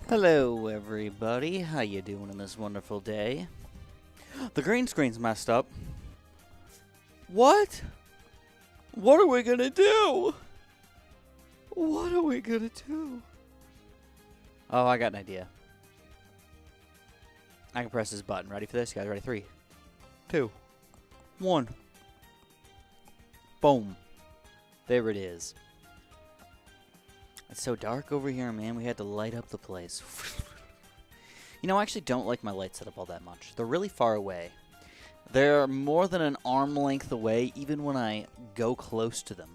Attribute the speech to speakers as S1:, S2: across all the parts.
S1: Hello everybody, how you doing on this wonderful day? The green screen's messed up. What? What are we gonna do? What are we gonna do? Oh, I got an idea. I can press this button. Ready for this? You guys ready? 3, 2, 1. Boom. There it is. It's so dark over here, man. We had to light up the place. You know, I actually don't like my light setup all that much. They're really far away. They're more than an arm length away, even when I go close to them.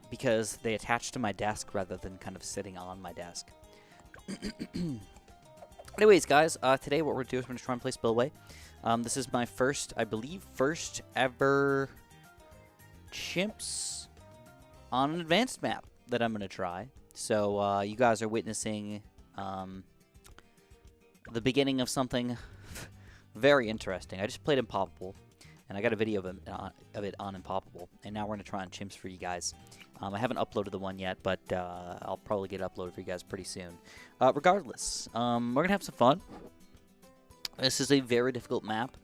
S1: Because they attach to my desk rather than kind of sitting on my desk. Anyways, guys, today what we're going to do is we're going to try and play Spillway. This is my first, I believe, first ever chimps on an advanced map that I'm going to try. So you guys are witnessing the beginning of something very interesting. I just played Impoppable, and I got a video of it on Impoppable, and now we're going to try on chimps for you guys. I haven't uploaded the one yet, but I'll probably get it uploaded for you guys pretty soon. Regardless, we're going to have some fun. This is a very difficult map.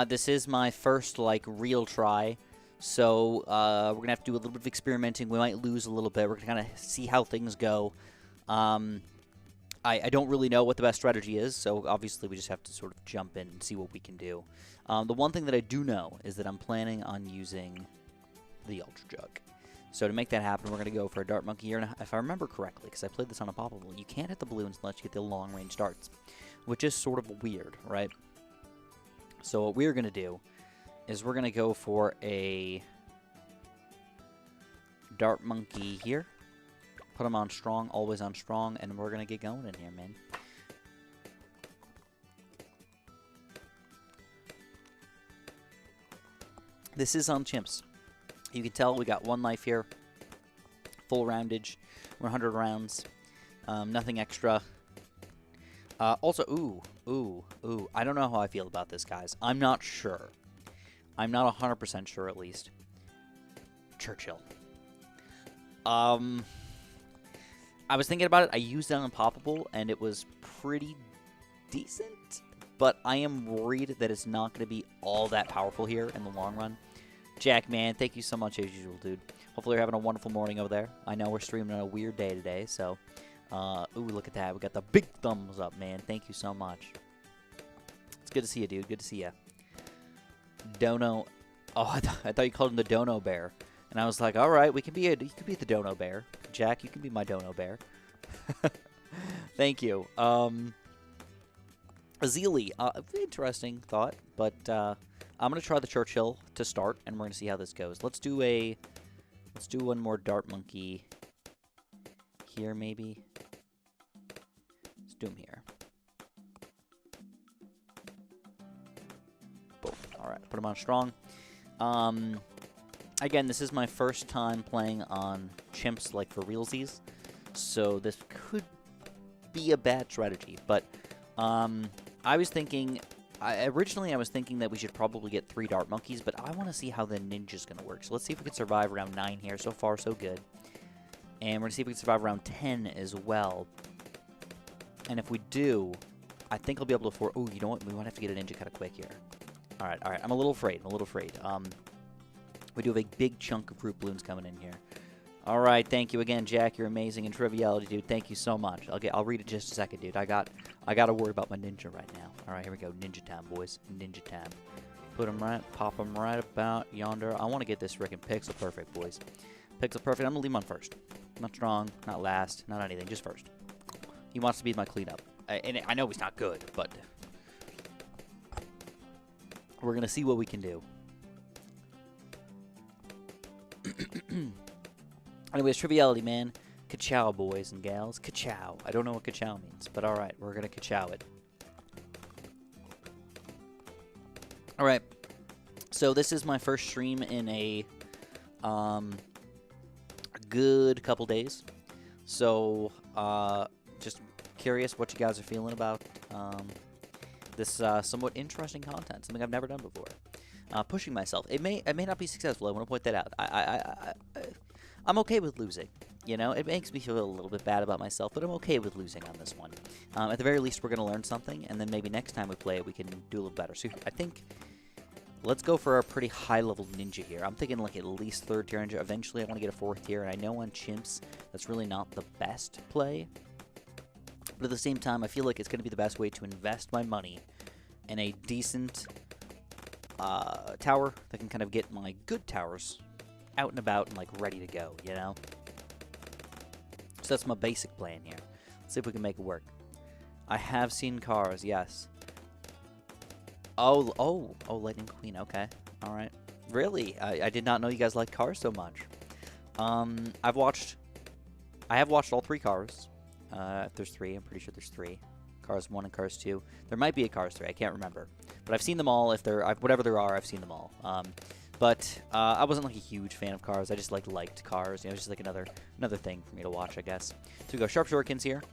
S1: This is my first, like, real try. So, we're going to have to do a little bit of experimenting. We might lose a little bit. We're going to kind of see how things go. I don't really know what the best strategy is, so obviously we just have to sort of jump in and see what we can do. The one thing that I do know is that I'm planning on using the Ultra Jug. So to make that happen, we're going to go for a Dart Monkey here. And if I remember correctly, because I played this on Impoppable, you can't hit the balloons unless you get the long-range darts, which is sort of weird, right? So what we're going to do is we're going to go for a Dart Monkey here. Put him on strong, always on strong, and we're going to get going in here, man. This is on chimps. You can tell we got 1 life here. Full roundage. 100 rounds. Nothing extra. Also, ooh. I don't know how I feel about this, guys. I'm not sure. I'm not 100% sure, at least. Churchill. I was thinking about it. I used it on Impoppable, and it was pretty decent. But I am worried that it's not going to be all that powerful here in the long run. Jack, man, thank you so much as usual, dude. Hopefully you're having a wonderful morning over there. I know we're streaming on a weird day today, so... ooh, look at that. We got the big thumbs up, man. Thank you so much. It's good to see you, dude. Good to see you. Dono. Oh, I thought you called him the Dono Bear. And I was like, all right, you can be the Dono Bear. Jack, you can be my Dono Bear. Thank you. Azili, interesting thought, but I'm gonna try the Churchill to start, and we're gonna see how this goes. Let's do one more Dart Monkey here, maybe. Let's do him here. Boom. All right, put him on strong. Again, this is my first time playing on chimps, like, for realsies, so this could be a bad strategy, but originally I was thinking that we should probably get 3 Dart Monkeys, but I want to see how the Ninja's going to work, so let's see if we can survive round 9 here. So far, so good. And we're going to see if we can survive round 10 as well, and if we do, I think I'll be able to afford... Oh, you know what? We might have to get a Ninja kind of quick here. All right. I'm a little afraid. We do have a big chunk of Fruit Bloons coming in here. All right, thank you again, Jack. You're amazing. And Triviality, dude, thank you so much. I'll read it just a second, dude. I got to worry about my Ninja right now. All right, here we go. Ninja time, boys. Ninja time. Put him right, pop him right about yonder. I want to get this frickin' Pixel Perfect, boys. Pixel Perfect. I'm gonna leave him on first. Not strong, not last, not anything. Just first. He wants to be my cleanup. And I know he's not good, but we're gonna see what we can do. Anyways, Triviality, man. Ka-chow, boys and gals. Ka-chow. I don't know what ka-chow means, but alright, we're gonna ka-chow it. Alright, so this is my first stream in a good couple days. So, just curious what you guys are feeling about this somewhat interesting content, something I've never done before. Pushing myself. It may not be successful. I want to point that out. I'm okay with losing. You know, it makes me feel a little bit bad about myself, but I'm okay with losing on this one. At the very least, we're going to learn something, and then maybe next time we play it, we can do a little better. So I think let's go for a pretty high-level ninja here. I'm thinking like at least 3rd tier ninja. Eventually, I want to get a 4th tier, and I know on chimps, that's really not the best play. But at the same time, I feel like it's going to be the best way to invest my money in a decent tower that can kind of get my good towers out and about and like ready to go, you know? So that's my basic plan here. Let's see if we can make it work. I have seen cars, yes. Oh, Lightning Queen, okay. Alright. Really? I did not know you guys liked cars so much. I have watched all 3 cars. If there's 3, I'm pretty sure there's 3. Cars 1 and Cars 2. There might be a Cars 3, I can't remember. But I've seen them all. If there, whatever there are, I've seen them all. But I wasn't like a huge fan of cars. I just liked cars. You know, just like another thing for me to watch, I guess. So we go Sharp Shurikens here.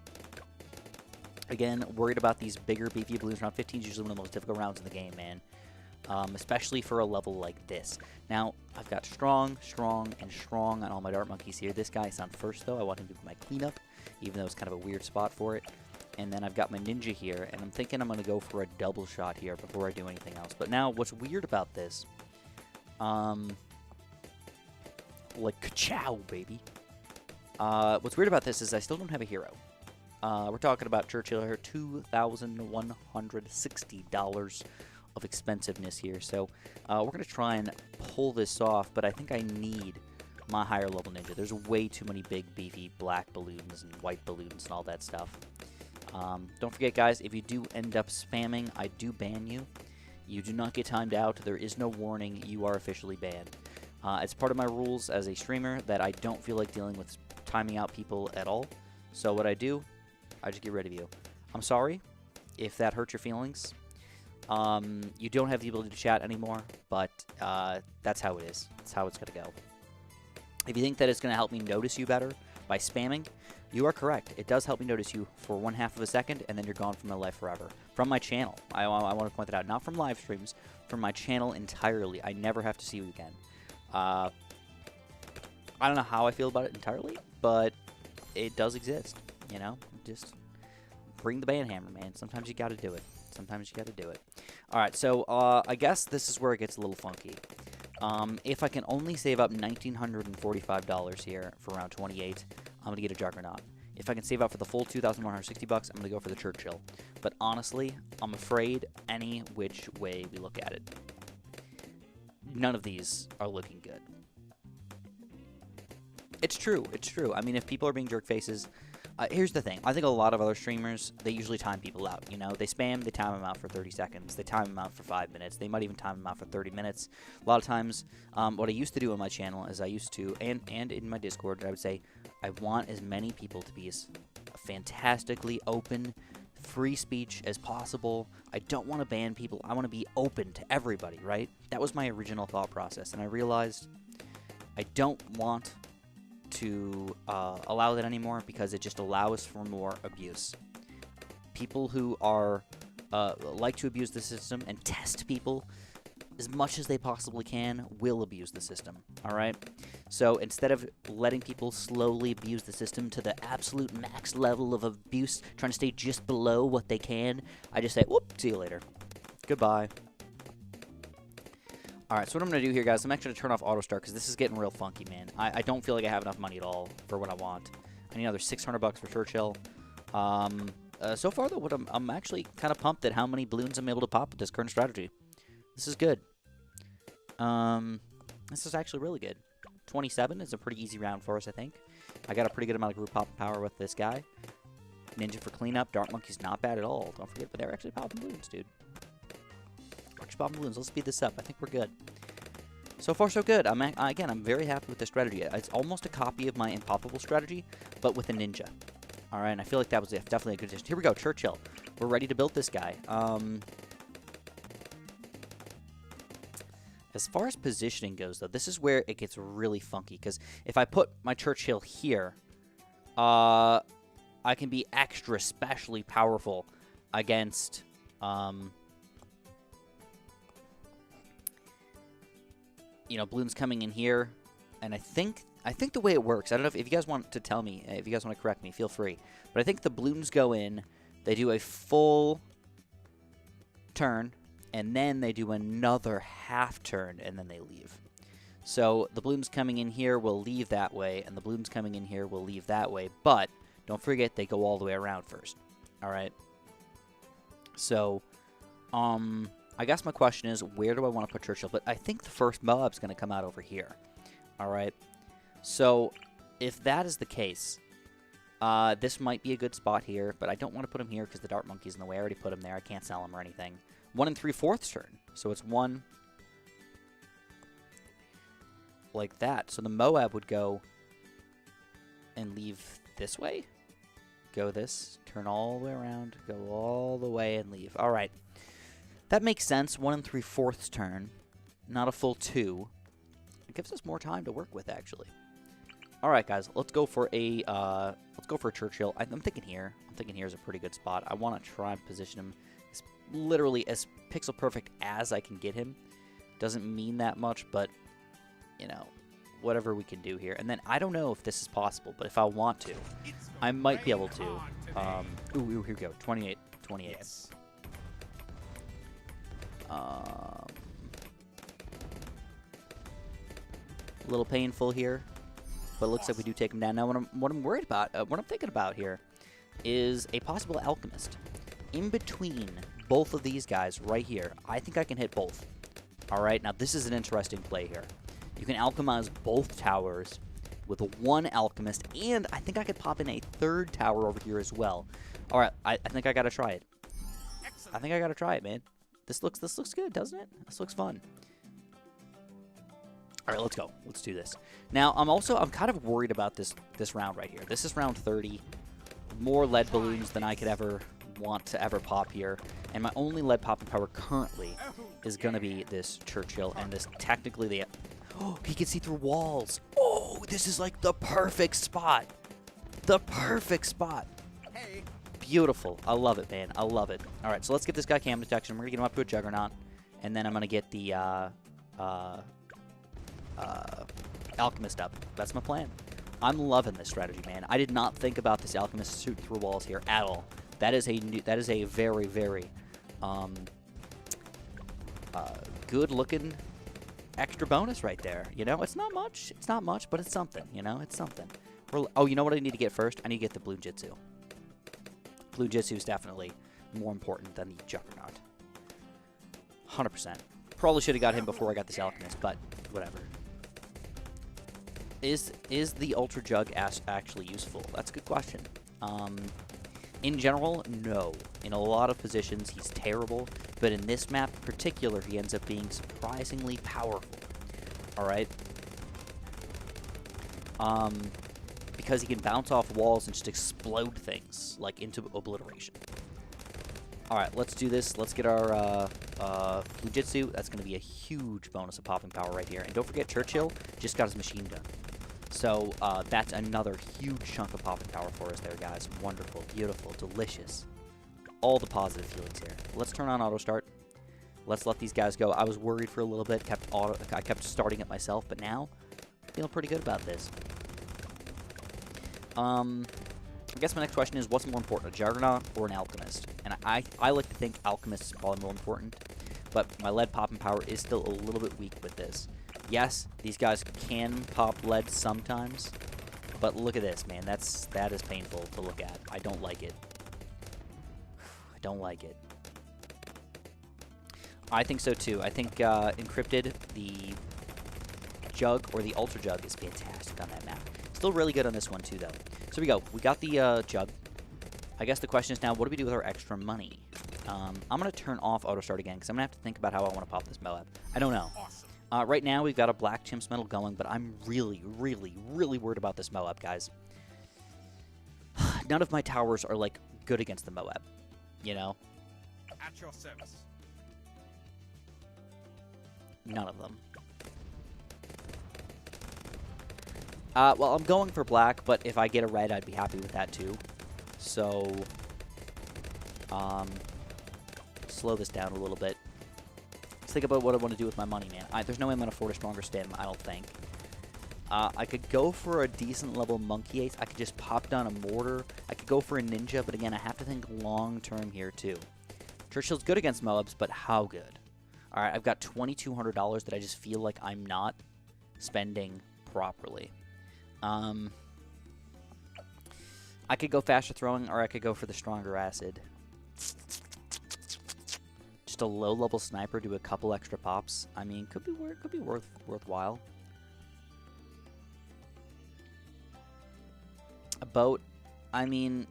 S1: Again, worried about these bigger, beefy balloons. Round 15 is usually one of the most difficult rounds in the game, man. Especially for a level like this. Now, I've got strong, and strong on all my dart monkeys here. This guy is on first, though. I want him to do my cleanup, even though it's kind of a weird spot for it. And then I've got my ninja here, and I'm thinking I'm going to go for a double shot here before I do anything else. But now, what's weird about this... like, ka-chow, baby. What's weird about this is I still don't have a hero. We're talking about Churchill here, $2,160 of expensiveness here. So, we're going to try and pull this off, but I think I need my higher level ninja. There's way too many big, beefy black balloons and white balloons and all that stuff. Don't forget, guys, if you do end up spamming, I do ban you. You do not get timed out. There is no warning. You are officially banned. It's part of my rules as a streamer that I don't feel like dealing with timing out people at all. So what I do, I just get rid of you. I'm sorry if that hurt your feelings. You don't have the ability to chat anymore, but that's how it is. That's how it's going to go. If you think that it's going to help me notice you better by spamming, you are correct. It does help me notice you for 1/2 of a second, and then you're gone from my life forever. From my channel. I want to point that out. Not from live streams. From my channel entirely. I never have to see you again. I don't know how I feel about it entirely, but it does exist. You know? Just bring the ban hammer, man. Sometimes you got to do it. Sometimes you got to do it. Alright, so I guess this is where it gets a little funky. If I can only save up $1,945 here for round 28, I'm going to get a Juggernaut. If I can save up for the full $2,160 bucks, I'm going to go for the Churchill. But honestly, I'm afraid any which way we look at it, none of these are looking good. It's true. It's true. I mean, if people are being jerk faces, here's the thing. I think a lot of other streamers, they usually time people out, you know? They spam, they time them out for 30 seconds. They time them out for 5 minutes. They might even time them out for 30 minutes. A lot of times, what I used to do on my channel is I used to, and in my Discord, I would say, I want as many people to be as fantastically open, free speech as possible. I don't want to ban people. I want to be open to everybody, right? That was my original thought process, and I realized I don't want to allow that anymore because it just allows for more abuse. People who are like to abuse the system and test people as much as they possibly can will abuse the system, alright? So instead of letting people slowly abuse the system to the absolute max level of abuse, trying to stay just below what they can, I just say, whoop, see you later. Goodbye. Alright, so what I'm going to do here, guys, I'm actually going to turn off auto start because this is getting real funky, man. I don't feel like I have enough money at all for what I want. I need another $600 for Churchill. So far, though, I'm actually kind of pumped at how many balloons I'm able to pop with this current strategy. This is good. This is actually really good. 27 is a pretty easy round for us, I think. I got a pretty good amount of group pop power with this guy. Ninja for cleanup. Dart Monkey's not bad at all. Don't forget, but they're actually popping balloons, dude. Just popping balloons. Let's speed this up. I think we're good. So far, so good. Again, I'm very happy with this strategy. It's almost a copy of my Impoppable strategy, but with a ninja. Alright, and I feel like that was definitely a good addition. Here we go, Churchill. We're ready to build this guy. As far as positioning goes, though, this is where it gets really funky. Because if I put my Churchill here, I can be extra specially powerful against... you know, Bloons coming in here. And I think I think the way it works, I don't know if you guys want to tell me, if you guys want to correct me, feel free. But I think the Bloons go in, they do a full turn, and then they do another half turn, and then they leave. So the Bloons coming in here will leave that way, and the Bloons coming in here will leave that way. But don't forget, they go all the way around first. All right. So, I guess my question is, where do I want to put Churchill? But I think the first Moab's going to come out over here. All right. So, if that is the case, this might be a good spot here, but I don't want to put him here because the Dart Monkey's in the way. I already put him there. I can't sell him or anything. 1 3/4 turn. So it's 1 like that. So the Moab would go and leave this way. Go this, turn all the way around, go all the way and leave. All right. That makes sense. 1 3/4 turn, not a full 2. It gives us more time to work with, actually. All right, guys, let's go for a Churchill. I'm thinking here. I'm thinking here is a pretty good spot. I want to try and position him as literally as pixel perfect as I can get him. Doesn't mean that much, but you know, whatever we can do here. And then I don't know if this is possible, but if I want to, I might be able to. Ooh, here we go. 28, 28. Yes. A little painful here. But it looks like we do take him down. Now, what I'm worried about, what I'm thinking about here, is a possible Alchemist. In between both of these guys right here, I think I can hit both. All right, now this is an interesting play here. You can alchemize both towers with 1 Alchemist, and I think I could pop in a 3rd tower over here as well. All right, I think I got to try it. I think I got to try it, man. This looks good, doesn't it? This looks fun. All right, let's go. Let's do this. Now, I'm kind of worried about this round right here. This is round 30. More lead balloons than I could ever want to ever pop here. And my only lead popping power currently is going to be this Churchill. And this technically the... Oh, he can see through walls. Oh, this is like the perfect spot. The perfect spot. Beautiful. I love it, man. I love it. All right, so let's get this guy cam detection. We're going to get him up to a Juggernaut. And then I'm going to get the... Alchemist up. That's my plan. I'm loving this strategy, man. I did not think about this Alchemist shoot through walls here at all. That is a very, very good looking extra bonus right there. You know, it's not much. It's not much, but it's something. You know, it's something. Oh, you know what I need to get first? I need to get the Bloon Jitsu. Bloon Jitsu is definitely more important than the Juggernaut. 100%. Probably should have got him before I got this Alchemist, but whatever. Is the Ultra Jug actually useful? That's a good question. In general, no. In a lot of positions, he's terrible, but in this map in particular, he ends up being surprisingly powerful. All right? Because he can bounce off walls and just explode things, like into obliteration. All right, let's do this. Let's get our Fujitsu. That's going to be a huge bonus of popping power right here. And don't forget, Churchill just got his machine gun. So that's another huge chunk of popping power for us there, guys. Wonderful, beautiful, delicious. All the positive feelings here. Let's turn on auto start. Let's let these guys go. I was worried for a little bit. I kept starting it myself, but now I'm feeling pretty good about this. I guess my next question is, what's more important, a Juggernaut or an Alchemist? And I like to think Alchemist is probably more important, but my lead popping power is still a little bit weak with this. Yes, these guys can pop lead sometimes, but look at this, man. That is painful to look at. I don't like it. I don't like it. I think so too. I think Encrypted, the Jug, or the Ultra Jug is fantastic on that map. Still really good on this one too, though. So we go. We got the Jug. I guess the question is now, what do we do with our extra money? I'm going to turn off auto start again because I'm going to have to think about how I want to pop this Moab. I don't know. Awesome. Right now, we've got a black chimps medal going, but I'm really, really, really worried about this Moab, guys. None of my towers are, like, good against the Moab, you know?
S2: At your service.
S1: None of them. Well, I'm going for black, but if I get a red, I'd be happy with that, too. So, slow this down a little bit. Let's think about what I want to do with my money, man. There's no way I'm going to afford a stronger stim, I don't think. I could go for a decent level Monkey Ace. I could just pop down a Mortar. I could go for a Ninja, but again, I have to think long-term here, too. Churchill's good against Moabs, but how good? All right, I've got $2,200 that I just feel like I'm not spending properly. I could go faster throwing, or I could go for the stronger acid. Just a low-level sniper, do a couple extra pops. I mean, could be worthwhile. A boat, I mean,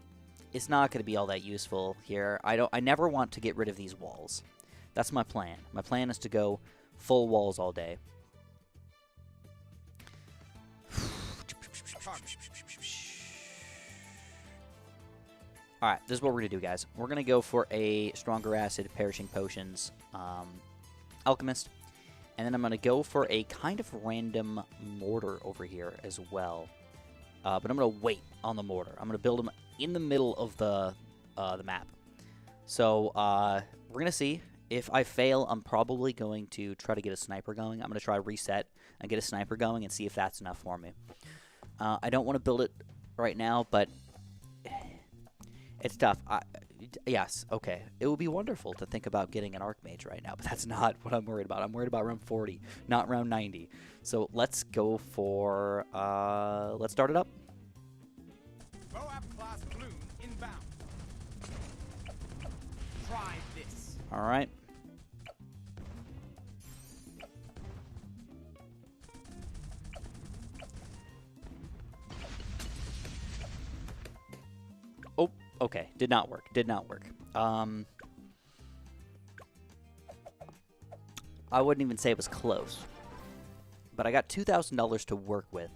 S1: it's not going to be all that useful here. I never want to get rid of these walls. That's my plan. My plan is to go full walls all day. Alright, this is what we're going to do, guys. We're going to go for a Stronger Acid, Perishing Potions, Alchemist. And then I'm going to go for a kind of random Mortar over here as well. But I'm going to wait on the Mortar. I'm going to build them in the middle of the map. So we're going to see. If I fail, I'm probably going to try to get a sniper going. I'm going to try reset and get a sniper going and see if that's enough for me. I don't want to build it right now, but it's tough. Yes, okay. It would be wonderful to think about getting an Archmage right now, but that's not what I'm worried about. I'm worried about round 40, not round 90. So let's go for, let's start it up.
S2: Moab class Bloon inbound. Try this.
S1: All right. Oh, okay. Did not work. Did not work. I wouldn't even say it was close. But I got $2,000 to work with.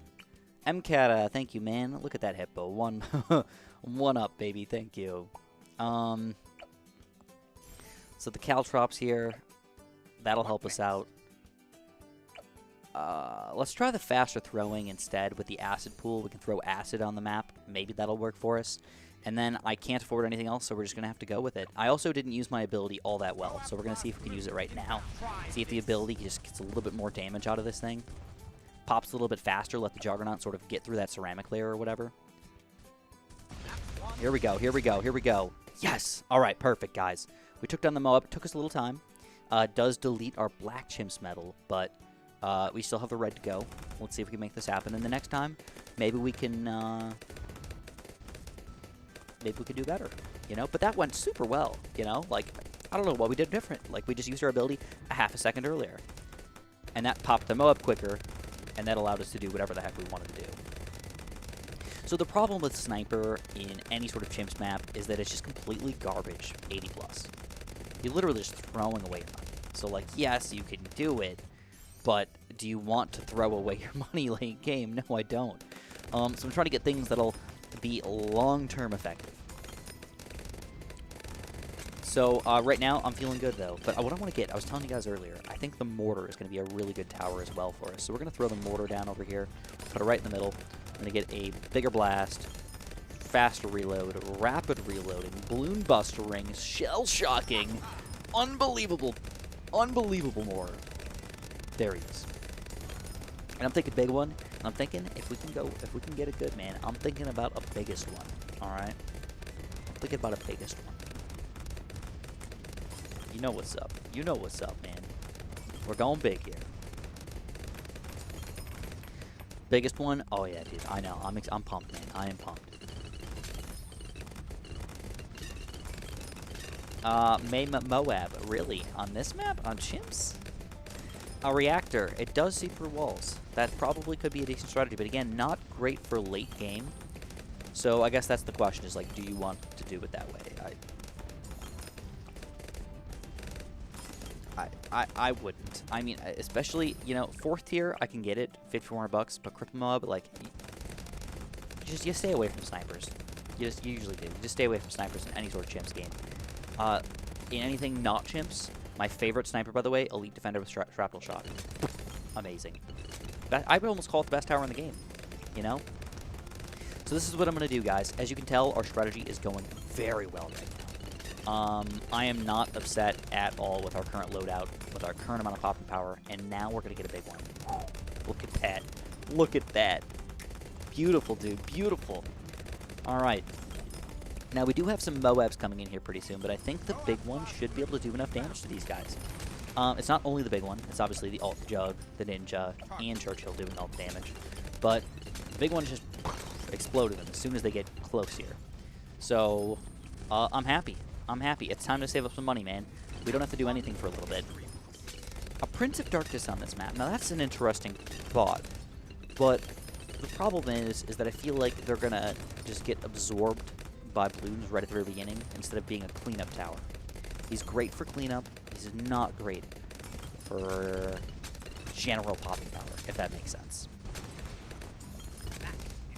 S1: MCAT, thank you, man. Look at that hippo. One up, baby. Thank you. So the Caltrops here, that'll help us out. Let's try the faster throwing instead with the acid pool. We can throw acid on the map. Maybe that'll work for us. And then I can't afford anything else, so we're just going to have to go with it. I also didn't use my ability all that well, so we're going to see if we can use it right now. See if the ability just gets a little bit more damage out of this thing. Pops a little bit faster, let the Juggernaut sort of get through that ceramic layer or whatever. Here we go, here we go, here we go. Yes! Alright, perfect, guys. We took down the Moab. It took us a little time. Does delete our black chimps medal, but we still have the red to go. Let's see if we can make this happen. And the next time, maybe we can... maybe we could do better, you know? But that went super well, you know? Like, I don't know what we did different. Like, we just used our ability a half a second earlier. And that popped the Moab quicker, and that allowed us to do whatever the heck we wanted to do. So the problem with Sniper in any sort of chimps map is that it's just completely garbage, 80+. You're literally just throwing away money. So, like, yes, you can do it, but do you want to throw away your money late game? No, I don't. So I'm trying to get things that'll be long-term effective. So right now I'm feeling good though, but what I want to get, I was telling you guys earlier, I think the Mortar is going to be a really good tower as well for us. So we're going to throw the Mortar down over here, put it right in the middle. I'm going to get a bigger blast, faster reload, rapid reloading, balloon buster rings, shell shocking, unbelievable Mortar. There he is. And I'm thinking big one. I'm thinking if we can get a good man, I'm thinking about a biggest one. All right, I'm thinking about a biggest one. You know what's up. You know what's up, man. We're going big here. Biggest one? Oh yeah, dude. I know. I'm pumped, man. I am pumped. Moab, really? On this map? On chimps? A reactor. It does see through walls. That probably could be a decent strategy, but again, not great for late game. So I guess that's the question, is like, do you want to do it that way? I wouldn't. I mean, especially, you know, 4th tier, I can get it, $5,400, but Cripple Mob, like, you stay away from snipers. You usually do. You just stay away from snipers in any sort of chimps game. In anything not chimps, my favorite sniper, by the way, Elite Defender with Shrapnel Shot. Amazing. I would almost call it the best tower in the game, you know? So this is what I'm going to do, guys. As you can tell, our strategy is going very well right now. I am not upset at all with our current loadout, with our current amount of popping power, and now we're going to get a big one. Look at that. Look at that. Beautiful, dude. Beautiful. All right. Now, we do have some Moabs coming in here pretty soon, but I think the big one should be able to do enough damage to these guys. It's not only the big one. It's obviously the Alt Jug, the Ninja, and Churchill doing all the damage. But the big one just exploded them as soon as they get close here. So, I'm happy. I'm happy. It's time to save up some money, man. We don't have to do anything for a little bit. A Prince of Darkness on this map. Now, that's an interesting thought. But the problem is that I feel like they're going to just get absorbed by Bloons right at the very beginning instead of being a cleanup tower. He's great for cleanup. He's not great for general popping power, if that makes sense.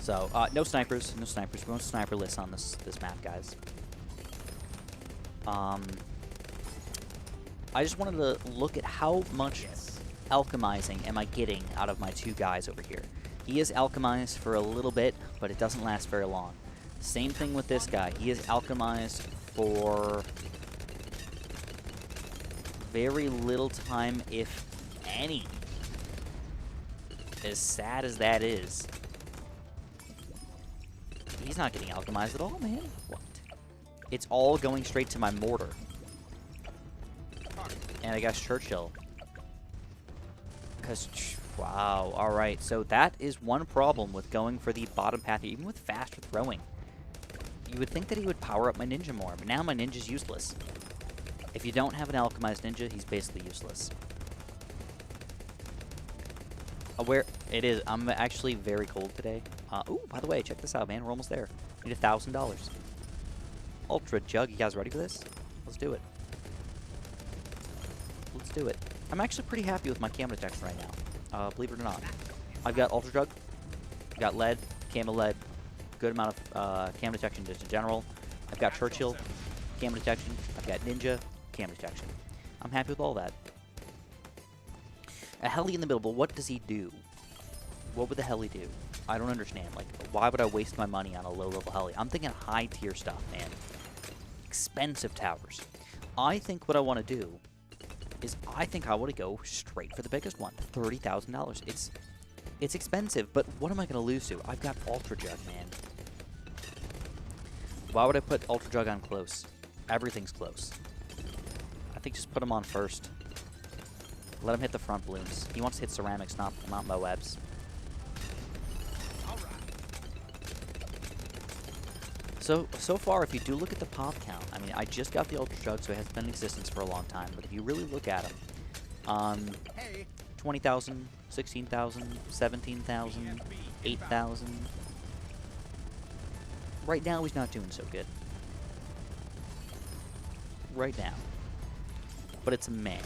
S1: So, no snipers. No snipers. We're going sniperless on this map, guys. I just wanted to look at how much alchemizing am I getting out of my two guys over here. He is alchemized for a little bit, but it doesn't last very long. Same thing with this guy. He is alchemized for very little time, if any. As sad as that is. He's not getting alchemized at all, man. What? It's all going straight to my Mortar. And I guess Churchill. Because, wow, alright. So that is one problem with going for the bottom path, even with faster throwing. You would think that he would power up my ninja more, but now my ninja's useless. If you don't have an alchemized ninja, he's basically useless. Where it is, I'm actually very cold today. Ooh, by the way, check this out, man. We're almost there. We need $1,000. Ultra Jug, you guys ready for this? Let's do it. Let's do it. I'm actually pretty happy with my camo detection right now. Believe it or not. I've got Ultra Jug, I've got lead, camo lead, good amount of camo detection just in general. I've got Churchill, camo detection. I've got Ninja, camo detection. I'm happy with all that. A heli in the middle, but what does he do? What would the heli do? I don't understand. Like, why would I waste my money on a low-level heli? I'm thinking high-tier stuff, man. Expensive towers. I think what I want to do is I think I want to go straight for the biggest one, $30,000. It's expensive, but what am I going to lose to? I've got Ultra Jug, man. Why would I put Ultra Jug on close? Everything's close. I think just put him on first. Let him hit the front balloons. He wants to hit ceramics, not Moabs. So far, if you do look at the pop count, I mean, I just got the Ultra Jug, so it has been in existence for a long time. But if you really look at him, 20,000, 16,000, 17,000, 8,000. Right now, he's not doing so good. Right now. But it's a man.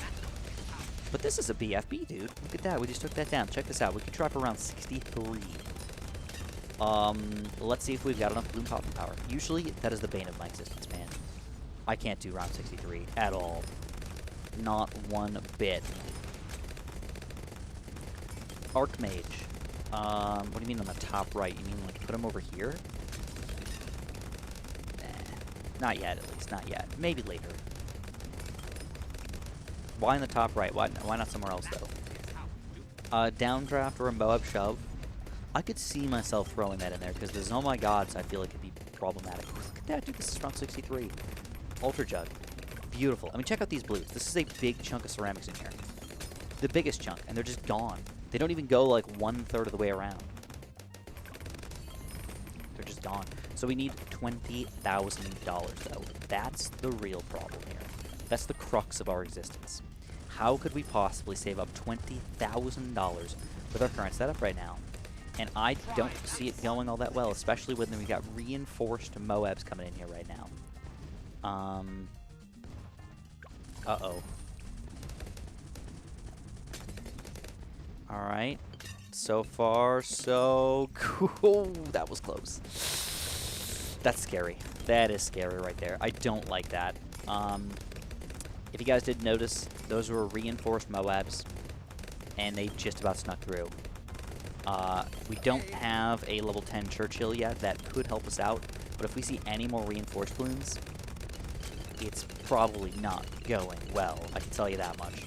S1: But this is a BFB, dude. Look at that. We just took that down. Check this out. We could drop around 63. Let's see if we've got enough balloon popping power. Usually, that is the bane of my existence, man. I can't do round 63 at all. Not one bit. Archmage. What do you mean on the top right? You mean, like, put him over here? Nah. Not yet, at least. Not yet. Maybe later. Why in the top right? Why not somewhere else, though? Downdraft or a Moab shove. I could see myself throwing that in there, because the Oh My Gods, I feel like, could be problematic. Look at that, dude. This is round 63. Ultra Jug. Beautiful. I mean, check out these blues. This is a big chunk of ceramics in here. The biggest chunk, and they're just gone. They don't even go, like, 1/3 of the way around. They're just gone. So we need $20,000, though. That's the real problem here. That's the crux of our existence. How could we possibly save up $20,000 with our current setup right now? And I don't see it going all that well, especially when we got reinforced Moabs coming in here right now. Uh-oh. Alright. So far, so cool. That was close. That's scary. That is scary right there. I don't like that. If you guys did notice, those were reinforced Moabs, and they just about snuck through. We don't have a level 10 Churchill yet. That could help us out, but if we see any more reinforced balloons, it's probably not going well. I can tell you that much.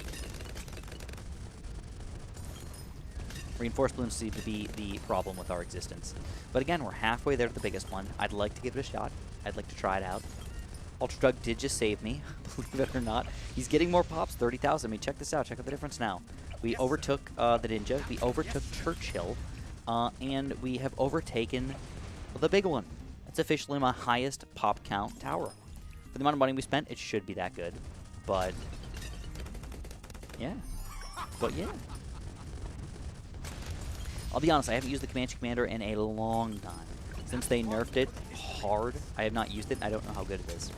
S1: Reinforced balloons seem to be the problem with our existence. But again, we're halfway there to the biggest one. I'd like to give it a shot. I'd like to try it out. Ultra Jug did just save me, believe it or not. He's getting more pops, 30,000. I mean, check this out. Check out the difference now. We overtook the Ninja. We overtook Churchill. And we have overtaken the big one. It's officially my highest pop count tower. For the amount of money we spent, it should be that good. But, yeah. I'll be honest, I haven't used the Comanche Commander in a long time. Since they nerfed it hard, I have not used it, and I don't know how good it is.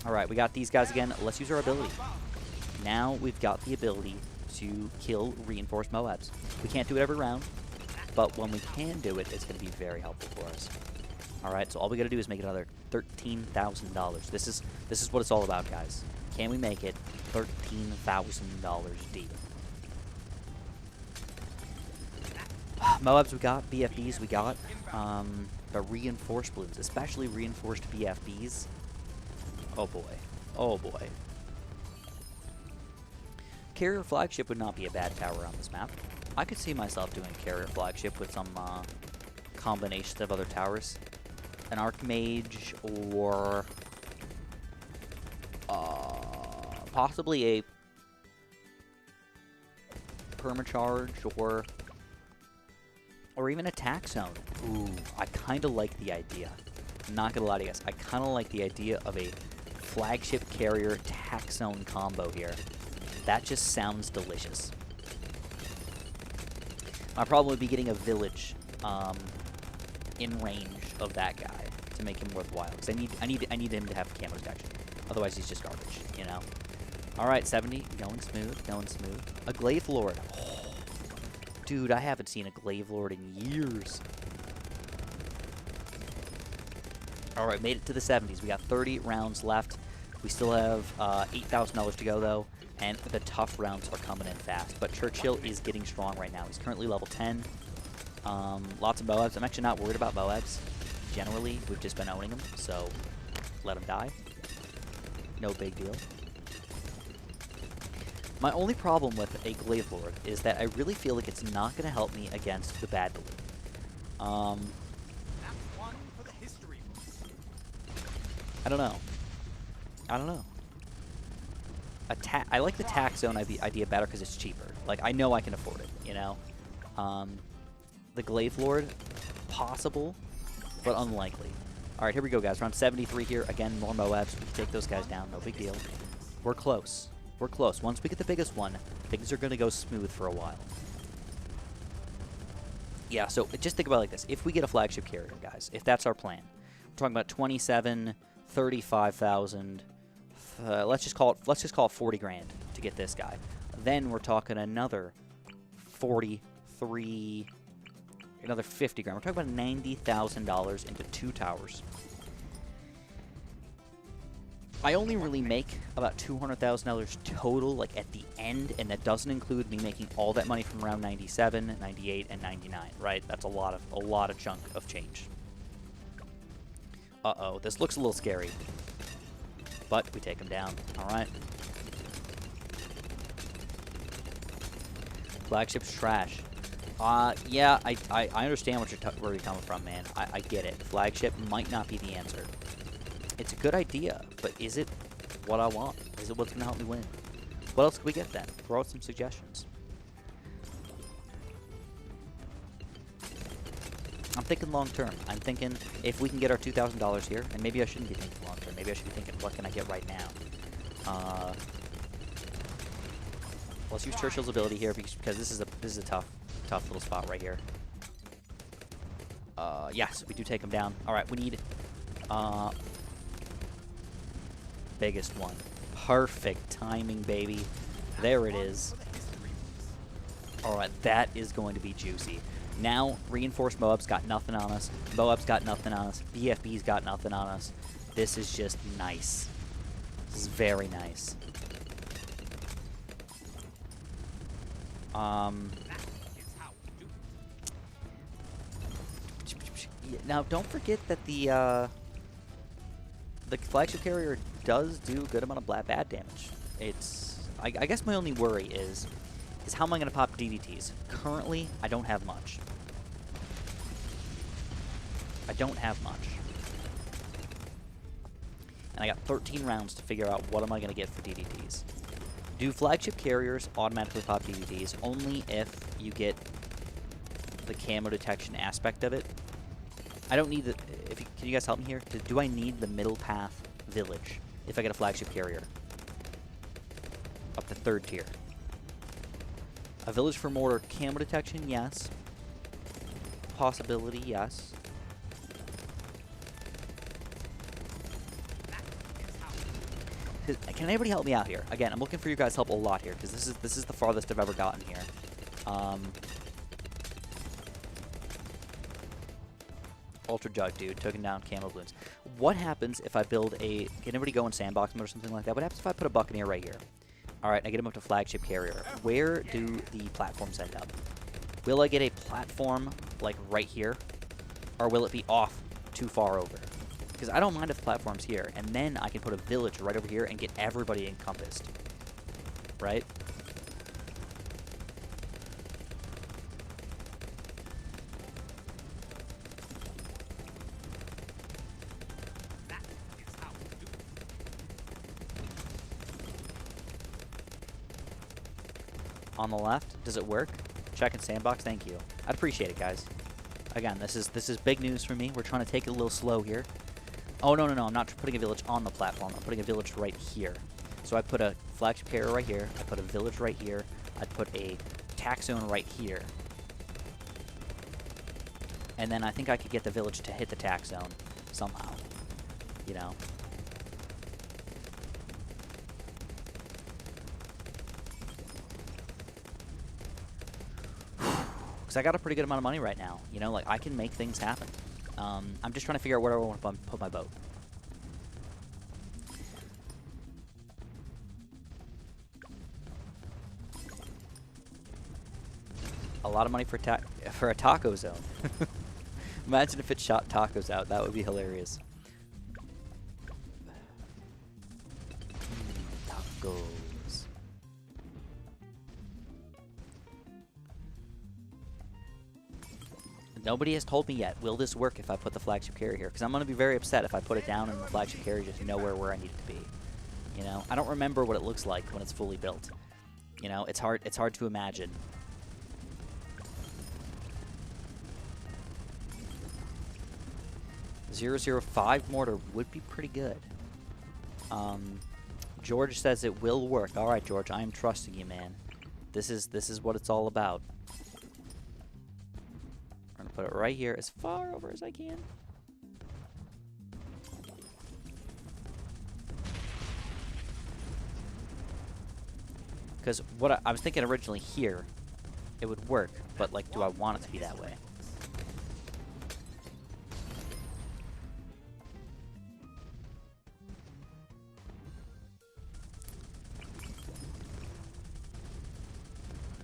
S1: Alright, we got these guys again. Let's use our ability. Now we've got the ability to kill reinforced Moabs. We can't do it every round, but when we can do it, it's going to be very helpful for us. Alright, so all we got to do is make another $13,000. This is what it's all about, guys. Can we make it $13,000 deep? Moabs we got, BFBs we got, the reinforced balloons, especially reinforced BFBs. Oh boy. Oh boy. Carrier flagship would not be a bad tower on this map. I could see myself doing carrier flagship with some combinations of other towers. An Archmage or possibly a permacharge or even a tack zone. Ooh, I kind of like the idea. I'm not gonna lie to you guys. I kind of like the idea of a flagship carrier tack zone combo here. That just sounds delicious. My problem would be getting a village in range of that guy to make him worthwhile. Because I need him to have camo detection. Otherwise, he's just garbage. You know. All right, 70, going smooth, going smooth. A Glaive Lord. Oh, dude, I haven't seen a Glaive Lord in years. All right, made it to the 70s. We got 30 rounds left. We still have $8,000 to go, though, and the tough rounds are coming in fast. But Churchill is getting strong right now. He's currently level 10. Lots of Moabs. I'm actually not worried about Moabs. Generally, we've just been owning them, so let them die. No big deal. My only problem with a Glaive Lord is that I really feel like it's not going to help me against the bad balloon.
S2: That's one for the history books.
S1: I don't know. I like the tack zone idea better because it's cheaper. Like, I know I can afford it, you know? The Glaive Lord, possible, but unlikely. Alright, here we go, guys. Round 73 here. Again, more Moabs. We can take those guys down. No big deal. We're close. We're close. Once we get the biggest one, things are going to go smooth for a while. Yeah, so just think about it like this. If we get a flagship carrier, guys, if that's our plan, we're talking about 27, 35,000. Let's just call it 40 grand to get this guy. Then we're talking another 43, another 50 grand. We're talking about $90,000 into 2 towers. I only really make about $200,000 total, like at the end, and that doesn't include me making all that money from round 97, 98, and 99. Right? That's a lot of chunk of change. Uh-oh, this looks a little scary. But we take him down. Alright. Flagship's trash. Yeah, I understand where you're coming from, man. I get it. Flagship might not be the answer. It's a good idea, but is it what I want? Is it what's going to help me win? What else can we get then? Throw out some suggestions. I'm thinking long term. I'm thinking if we can get our $2,000 here, and maybe I shouldn't be thinking long term. Maybe I should be thinking, what can I get right now? Let's use Churchill's ability here because this is a tough little spot right here. Yes, we do take him down. All right, we need biggest one. Perfect timing, baby. There it is. All right, that is going to be juicy. Now, reinforced Moab's got nothing on us. Moab's got nothing on us. BFB's got nothing on us. This is just nice. This is very nice. Now, don't forget that the flagship carrier does do a good amount of bad damage. I guess my only worry is is how am I going to pop DDTs? Currently, I don't have much. I don't have much. And I got 13 rounds to figure out what am I going to get for DDTs. Do flagship carriers automatically pop DDTs? Only if you get the camo detection aspect of it. I don't need the... can you guys help me here? Do I need the middle path village if I get a flagship carrier? Up to 3rd tier. A village for mortar camo detection? Yes. Possibility? Yes. Can anybody help me out here? Again, I'm looking for your guys' help a lot here, because this is the farthest I've ever gotten here. Ultra Jug, dude. Taking down camo balloons. What happens if I build a... Can anybody go in Sandbox mode or something like that? What happens if I put a Buccaneer right here? Alright, I get him up to flagship carrier. Where do the platforms end up? Will I get a platform, like, right here? Or will it be off too far over? Because I don't mind if the platform's here. And then I can put a village right over here and get everybody encompassed. Right? On the left, does it work? Check in Sandbox, thank you. I'd appreciate it, guys. Again, this is big news for me. We're trying to take it a little slow here. Oh, no, I'm not putting a village on the platform. I'm putting a village right here. So I put a flagship carrier right here. I put a village right here. I'd put a tack zone right here. And then I think I could get the village to hit the tack zone somehow. You know? Because I got a pretty good amount of money right now. You know, like, I can make things happen. I'm just trying to figure out where I want to put my boat. A lot of money for a taco zone. Imagine if it shot tacos out. That would be hilarious. Tacos. Nobody has told me yet, will this work if I put the flagship carrier here? Because I'm going to be very upset if I put it down and the flagship carrier just nowhere where I need it to be. You know, I don't remember what it looks like when it's fully built. You know, it's hard to imagine. .005 mortar would be pretty good. George says it will work. All right, George, I am trusting you, man. This is what it's all about. I'm gonna put it right here, as far over as I can. Because what I was thinking originally here, it would work, but like, do I want it to be that way?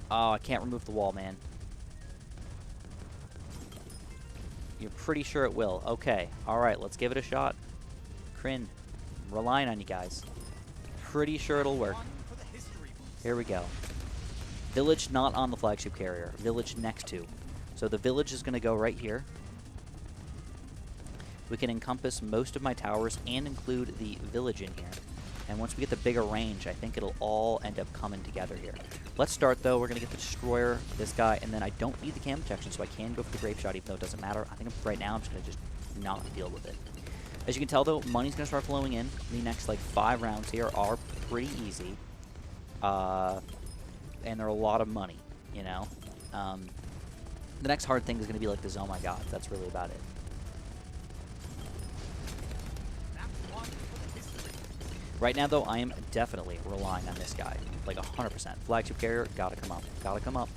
S1: Oh, I can't remove the wall, man. You're pretty sure it will. Okay. Alright, let's give it a shot. Kryn, I'm relying on you guys. Pretty sure it'll work. Here we go. Village not on the flagship carrier. Village next to. So the village is going to go right here. We can encompass most of my towers and include the village in here. And once we get the bigger range, I think it'll all end up coming together here. Let's start, though. We're going to get the Destroyer, this guy, and then I don't need the cam protection, so I can go for the Grape Shot, even though it doesn't matter. I think right now I'm just going to just not deal with it. As you can tell, though, money's going to start flowing in. The next, like, 5 rounds here are pretty easy. And they're a lot of money, you know? The next hard thing is going to be, like, this, oh my god, that's really about it. Right now, though, I am definitely relying on this guy. Like, 100%. Flagship carrier, gotta come up. Gotta come up.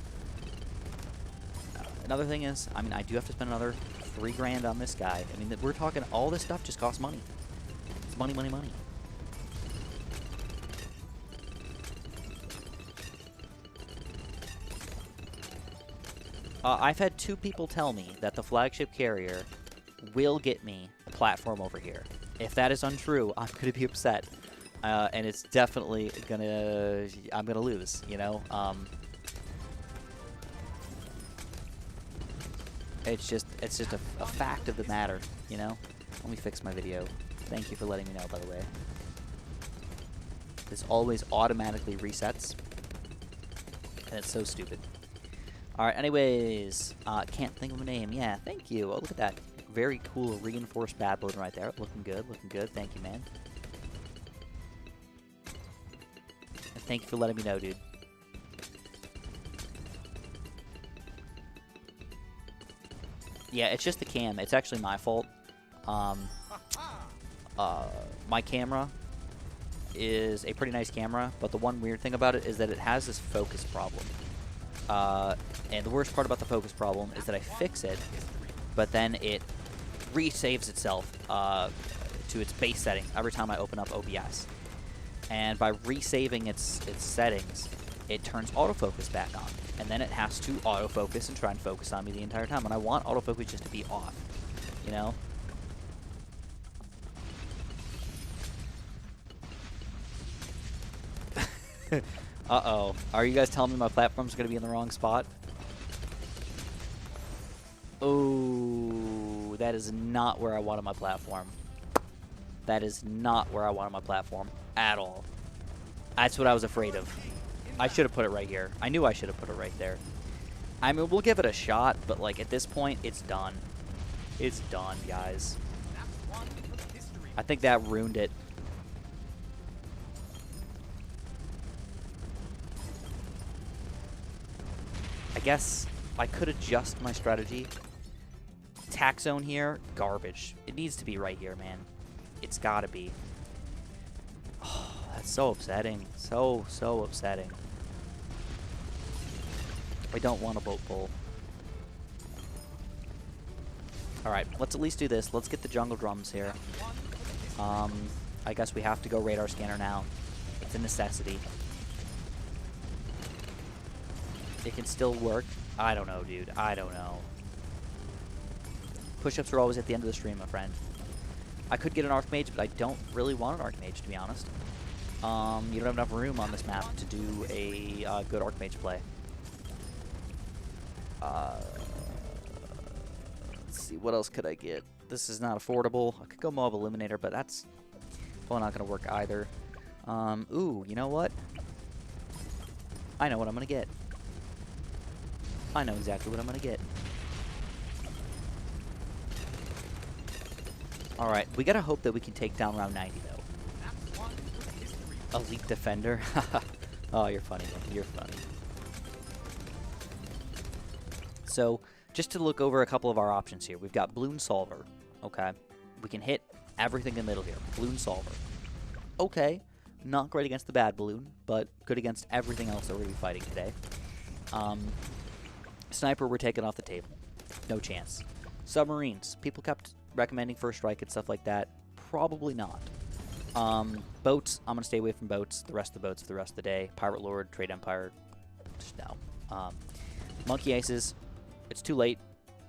S1: Another thing is, I mean, I do have to spend another 3 grand on this guy. I mean, we're talking, all this stuff just costs money. It's money, money, money. I've had 2 people tell me that the flagship carrier will get me a platform over here. If that is untrue, I'm going to be upset. And it's definitely I'm gonna lose, you know? It's just a fact of the matter, you know? Let me fix my video. Thank you for letting me know, by the way. This always automatically resets. And it's so stupid. Alright, anyways. Can't think of a name. Yeah, thank you. Oh, look at that. Very cool reinforced bad balloon right there. Looking good, looking good. Thank you, man. And thank you for letting me know, dude. Yeah, it's just the cam. It's actually my fault. My camera is a pretty nice camera, but the one weird thing about it is that it has this focus problem. And the worst part about the focus problem is that I fix it, but then it resaves itself to its base settings every time I open up OBS. And by resaving its settings, it turns autofocus back on. And then it has to autofocus and try and focus on me the entire time. And I want autofocus just to be off, you know? Uh-oh. Are you guys telling me my platform's going to be in the wrong spot? Oh, that is not where I wanted my platform. That is not where I wanted my platform at all. That's what I was afraid of. I should have put it right here. I knew I should have put it right there. I mean, we'll give it a shot, but, like, at this point, it's done. It's done, guys. I think that ruined it. I guess I could adjust my strategy. Tack zone here, garbage. It needs to be right here, man. It's gotta be. Oh, that's so upsetting. So upsetting. I don't want a boat pull. Alright, let's at least do this. Let's get the jungle drums here. I guess we have to go radar scanner now. It's a necessity. It can still work. I don't know, dude. I don't know. Push-ups are always at the end of the stream, my friend. I could get an Archmage, but I don't really want an Archmage, to be honest. You don't have enough room on this map to do a good Archmage play. Let's see, what else could I get? This is not affordable. I could go Mob Eliminator, but that's probably not going to work either. Ooh, you know what? I know what I'm going to get. I know exactly what I'm going to get. Alright, we gotta hope that we can take down round 90, though. Elite Defender? Oh, you're funny, man. You're funny. So, just to look over a couple of our options here. We've got Bloon Solver. Okay. We can hit everything in the middle here. Bloon Solver. Okay. Not great against the bad balloon, but good against everything else that we're going to be fighting today. Sniper, we're taking off the table. No chance. Submarines. People kept recommending First Strike and stuff like that. Probably not. Boats. I'm going to stay away from boats. The rest of the boats for the rest of the day. Pirate Lord, Trade Empire. Just no. Monkey Aces. It's too late.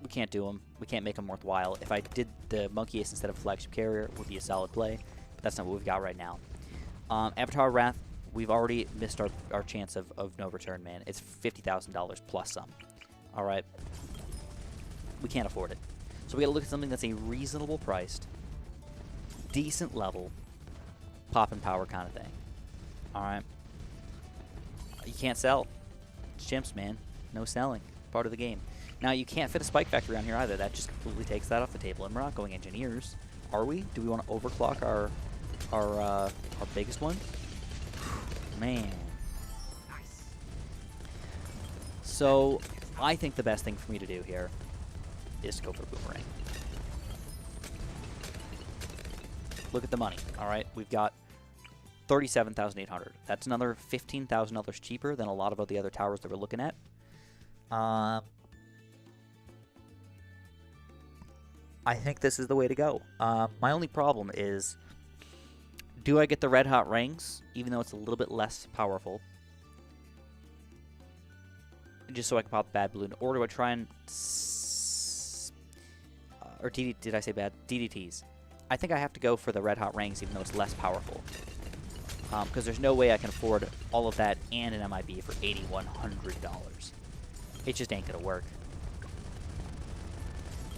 S1: We can't do them. We can't make them worthwhile. If I did the Monkey Ace instead of Flagship Carrier, it would be a solid play. But that's not what we've got right now. Avatar Wrath. We've already missed our chance of no return, man. It's $50,000 plus some. Alright. We can't afford it. So we gotta look at something that's a reasonable priced, decent level, pop and power kind of thing. Alright. You can't sell. It's chimps, man. No selling. Part of the game. Now, you can't fit a Spike Factory on here either. That just completely takes that off the table. And we're not going Engineers. Are we? Do we want to overclock our biggest one? Man. So, I think the best thing for me to do here is to go for Boomerang. Look at the money, alright? We've got $37,800. That's another $15,000 cheaper than a lot of the other towers that we're looking at. I think this is the way to go. My only problem is, do I get the Red Hot Rings, even though it's a little bit less powerful? Just so I can pop the bad balloon, or do I try and or did I say bad? DDTs. I think I have to go for the Red Hot Rings, even though it's less powerful. Because there's no way I can afford all of that and an MIB for $8,100. It just ain't gonna work.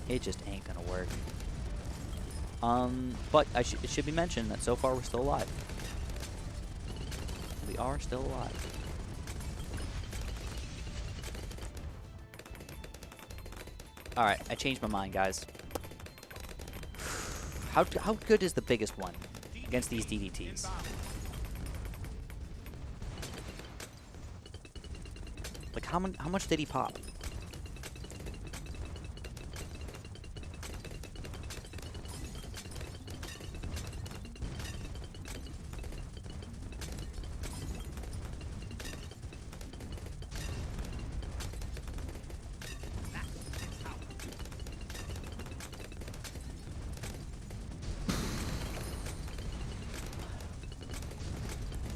S1: It just ain't gonna work. But it should be mentioned that so far we're still alive. We are still alive. Alright, I changed my mind, guys. How good is the biggest one against these DDTs? Like, how much did he pop?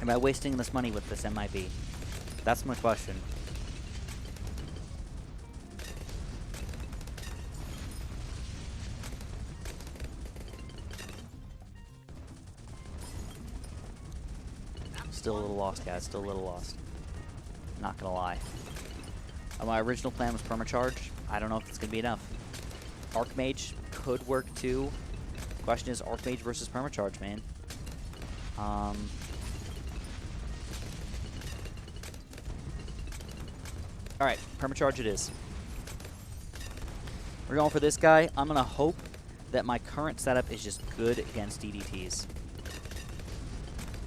S1: Am I wasting this money with this MIB? That's my question. Still a little lost, guys. Still a little lost. Not gonna lie. My original plan was permacharge. I don't know if it's gonna be enough. Archmage could work too. Question is Archmage versus permacharge, man. Alright, permacharge it is. We're going for this guy. I'm going to hope that my current setup is just good against DDTs.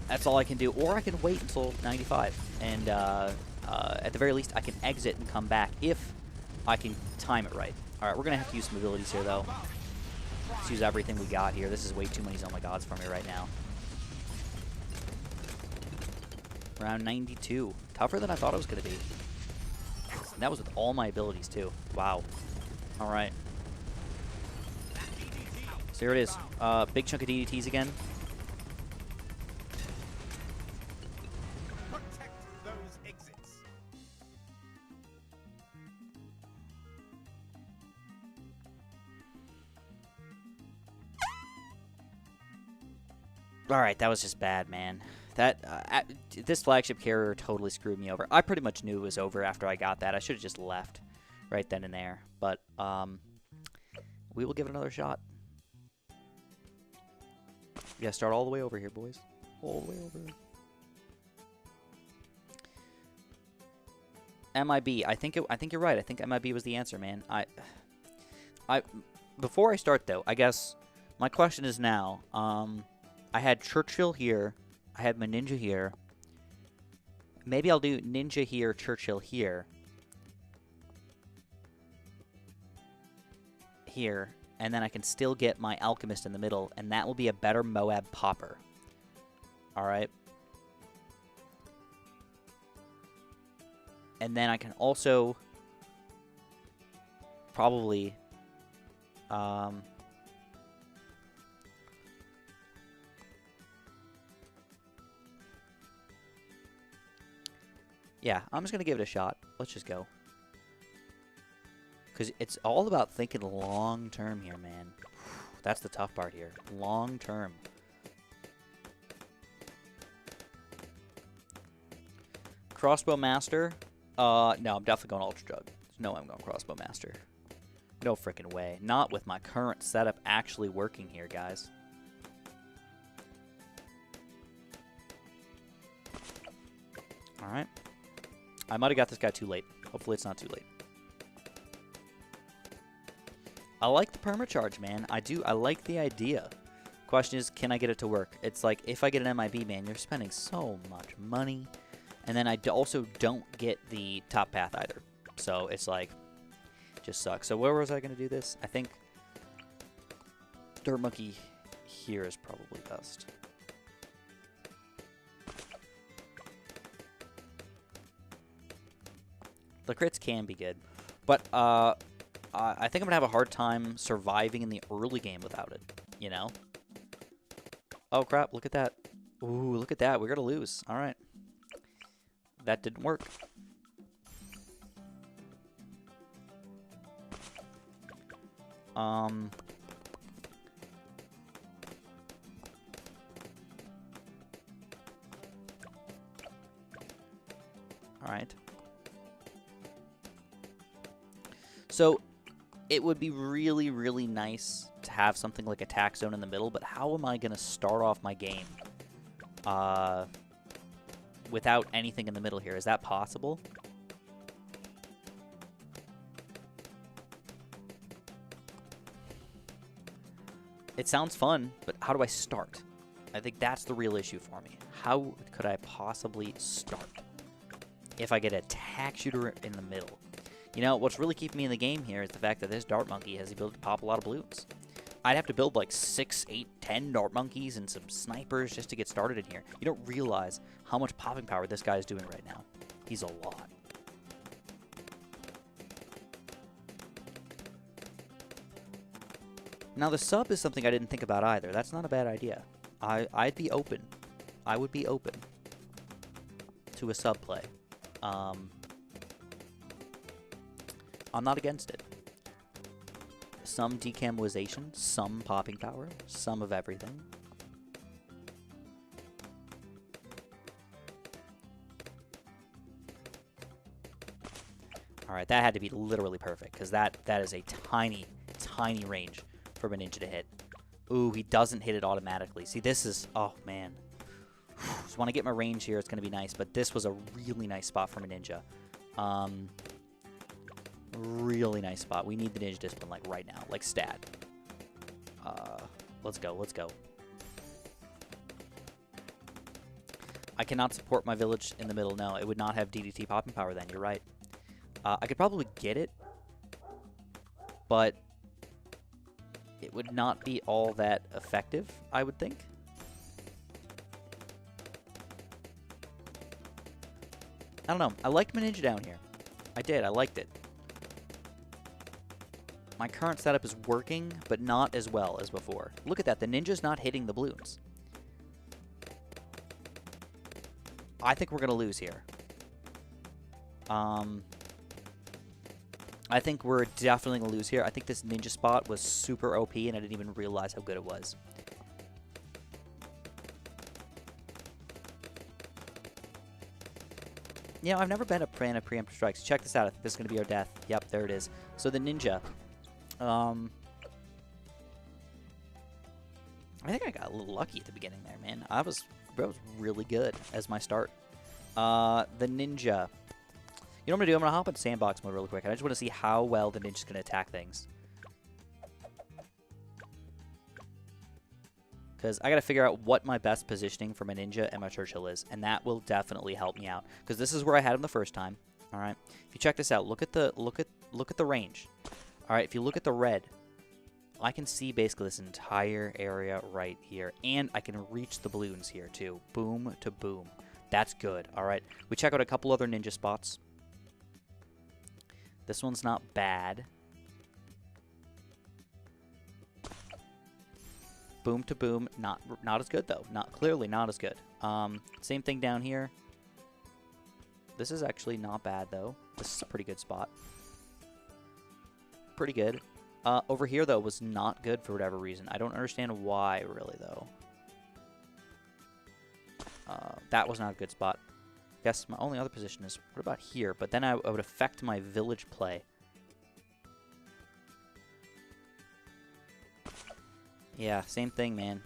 S1: That's all I can do. Or I can wait until 95. And at the very least, I can exit and come back if I can time it right. Alright, we're going to have to use some abilities here, though. Let's use everything we got here. This is way too many Oh My Gods for me right now. Round 92. Tougher than I thought it was going to be. And that was with all my abilities, too. Wow. All right. So here it is. Big chunk of DDTs again.
S2: Protect those exits.
S1: All right, that was just bad, man. That this flagship carrier totally screwed me over. I pretty much knew it was over after I got that. I should have just left right then and there. But we will give it another shot. We gotta start all the way over here, boys. All the way over. MIB. I think you're right. I think MIB was the answer, man. Before I start though, I guess my question is now. I had Churchill here. I had my ninja here. Maybe I'll do ninja here, Churchill here. Here. And then I can still get my Alchemist in the middle, and that will be a better Moab popper. Alright. And then I can also probably yeah, I'm just going to give it a shot. Let's just go. Because it's all about thinking long term here, man. That's the tough part here. Long term. Crossbow Master. No, I'm definitely going Ultra Jug. There's no way I'm going Crossbow Master. No freaking way. Not with my current setup actually working here, guys. Alright. I might have got this guy too late. Hopefully it's not too late. I like the permacharge, man. I do. I like the idea. Question is, can I get it to work? It's like, if I get an MIB, man, you're spending so much money. And then I also don't get the top path either. So it's like, just sucks. So where was I going to do this? I think Dirt Monkey here is probably best. The crits can be good, but I think I'm going to have a hard time surviving in the early game without it, you know? Oh, crap, look at that. Ooh, look at that. We're going to lose. All right. That didn't work. All right. So, It would be really, really nice to have something like a tack zone in the middle, but how am I going to start off my game without anything in the middle here? Is that possible? It sounds fun, but how do I start? I think that's the real issue for me. How could I possibly start if I get a tack shooter in the middle? You know, what's really keeping me in the game here is the fact that this Dart Monkey has the ability to pop a lot of balloons. I'd have to build like 6, 8, 10 Dart Monkeys and some snipers just to get started in here. You don't realize how much popping power this guy is doing right now. He's a lot. Now the sub is something I didn't think about either. That's not a bad idea. I'd be open. I would be open to a sub play. I'm not against it. Some decamalization, some popping power, some of everything. Alright, that had to be literally perfect, because that is a tiny, tiny range for a ninja to hit. Ooh, he doesn't hit it automatically. See, this is... Oh, man. So when I get my range here, it's going to be nice, but this was a really nice spot from a ninja. Really nice spot. We need the ninja discipline, like, right now. Like, stat. Let's go, let's go. I cannot support my village in the middle. No, it would not have DDT popping power then. You're right. I could probably get it, but it would not be all that effective, I would think. I don't know. I liked my ninja down here. I did. I liked it. My current setup is working, but not as well as before. Look at that. The ninja's not hitting the balloons. I think we're going to lose here. I think we're definitely going to lose here. I think this ninja spot was super OP, and I didn't even realize how good it was. You know, I've never been a fan of preemptive strikes. Check this out. I think this is going to be our death. Yep, there it is. So the ninja. I think I got a little lucky at the beginning there, man. I was really good as my start. The ninja. You know what I'm going to do? I'm going to hop into Sandbox mode really quick. I just want to see how well the ninja's going to attack things. Because I got to figure out what my best positioning for my ninja and my Churchill is. And that will definitely help me out. Because this is where I had him the first time. Alright. If you check this out, look at the range. Alright, if you look at the red, I can see basically this entire area right here. And I can reach the balloons here too. Boom to boom. That's good. Alright. We check out a couple other ninja spots. This one's not bad. Boom to boom. Not as good though. Clearly not as good. Same thing down here. This is actually not bad though. This is a pretty good spot. Pretty good. Over here though was not good for whatever reason. I don't understand why really though. That was not a good spot. Guess my only other position is, what about here? But then I would affect my village play. Yeah, same thing, man.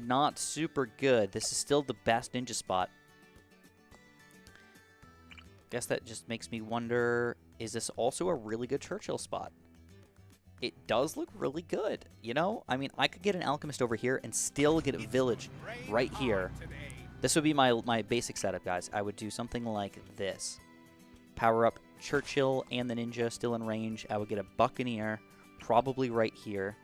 S1: Not super good. This is still the best ninja spot. Guess that just makes me wonder, is this also a really good Churchill spot? It does look really good, you know? I mean, I could get an Alchemist over here and still get a village right here. This would be my basic setup, guys. I would do something like this. Power up Churchill and the ninja still in range. I would get a Buccaneer probably right here.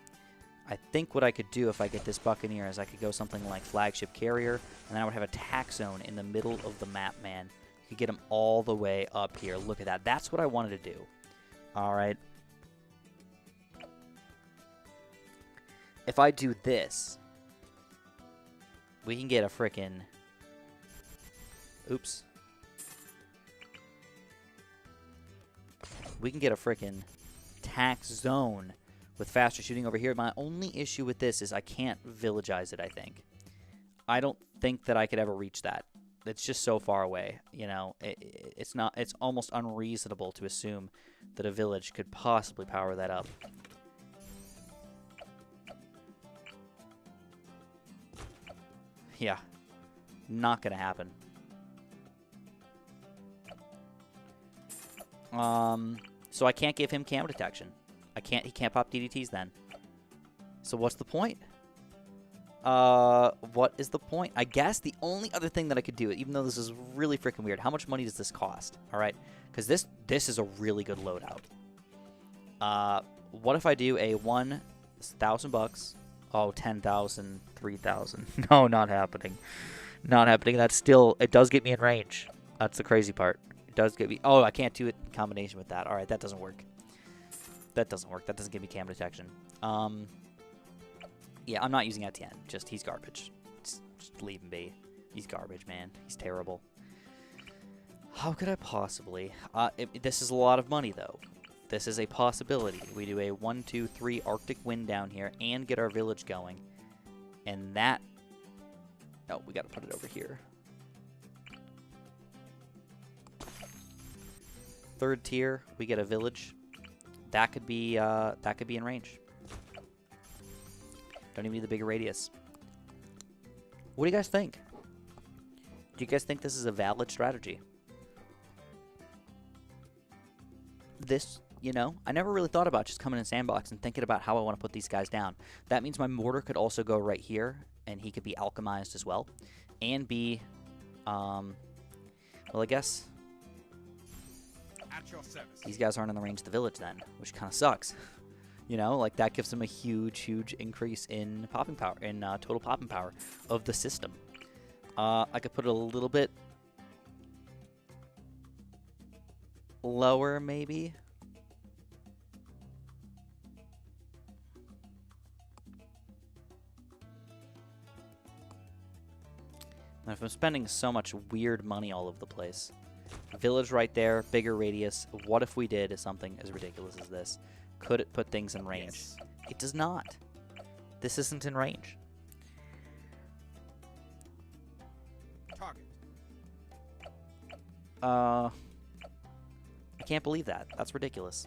S1: I think what I could do if I get this Buccaneer is I could go something like Flagship Carrier, and then I would have a tack zone in the middle of the map, man. You could get them all the way up here. Look at that. That's what I wanted to do. All right. If I do this, we can get a frickin'... Oops. We can get a frickin' tack zone with faster shooting over here. My only issue with this is I can't villagize it, I think. I don't think that I could ever reach that. It's just so far away, you know. It's not. It's almost unreasonable to assume that a village could possibly power that up. Yeah, not gonna happen. So I can't give him cam detection. He can't pop DDTs then. So what's the point? What is the point? I guess the only other thing that I could do, even though this is really freaking weird, how much money does this cost? All right, because this is a really good loadout. What if I do a $1,000? Oh, 10,000, 3,000. No, not happening. Not happening. That's still, it does get me in range. That's the crazy part. It does get me. Oh, I can't do it in combination with that. All right, that doesn't work. That doesn't work. That doesn't give me cam detection. Yeah, I'm not using Etienne. Just, he's garbage. Just leave him be. He's garbage, man. He's terrible. How could I possibly? This is a lot of money, though. This is a possibility. We do a 1, 2, 3 Arctic wind down here and get our village going. And that... Oh, we got to put it over here. Third tier, we get a village. That could be in range. Don't even need the bigger radius. What do you guys think? Do you guys think this is a valid strategy? This, you know, I never really thought about just coming in Sandbox and thinking about how I want to put these guys down. That means my Mortar could also go right here, and he could be alchemized as well. And be, well, I guess
S2: At your service.
S1: these guys aren't in the range of the village then, which kind of sucks. You know, like that gives them a huge, huge increase in popping power, in total popping power of the system. I could put it a little bit lower, maybe. And if I'm spending so much weird money all over the place, village right there, bigger radius. What if we did something as ridiculous as this? Could it put things in range?
S2: Yes.
S1: It does not. This isn't in range.
S2: Target.
S1: I can't believe that. That's ridiculous.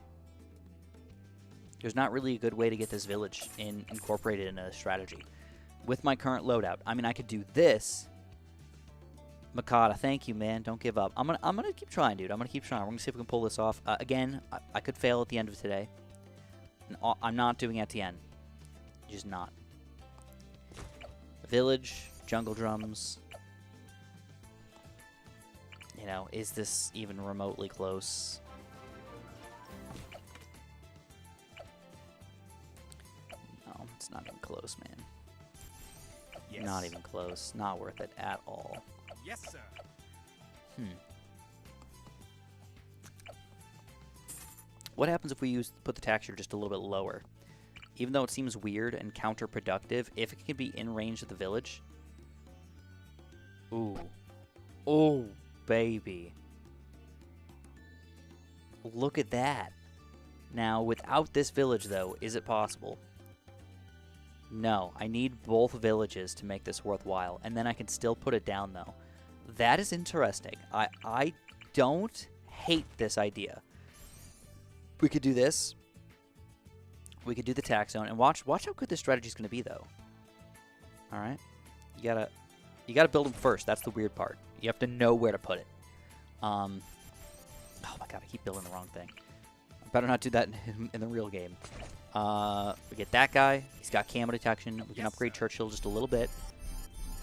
S1: There's not really a good way to get this village incorporated in a strategy. With my current loadout, I mean, I could do this. Makata, thank you, man. Don't give up. I'm gonna keep trying, dude. I'm gonna keep trying. We're gonna see if we can pull this off. Again, I could fail at the end of today. And I'm not doing Etienne. Just not. Village, jungle drums. You know, is this even remotely close? No, it's not even close, man.
S2: Yes.
S1: Not even close. Not worth it at all.
S2: Yes, sir.
S1: What happens if we put the texture just a little bit lower? Even though it seems weird and counterproductive, if it can be in range of the village. Ooh. Oh, baby. Look at that. Now, without this village, though, is it possible? No. I need both villages to make this worthwhile, and then I can still put it down, though. That is interesting. I don't hate this idea. We could do this. We could do the tax zone, and watch how good this strategy is going to be, though. All right, you gotta build them first. That's the weird part. You have to know where to put it. Oh my god, I keep building the wrong thing. I better not do that in the real game. We get that guy. He's got camo detection. We can upgrade Churchill just a little bit.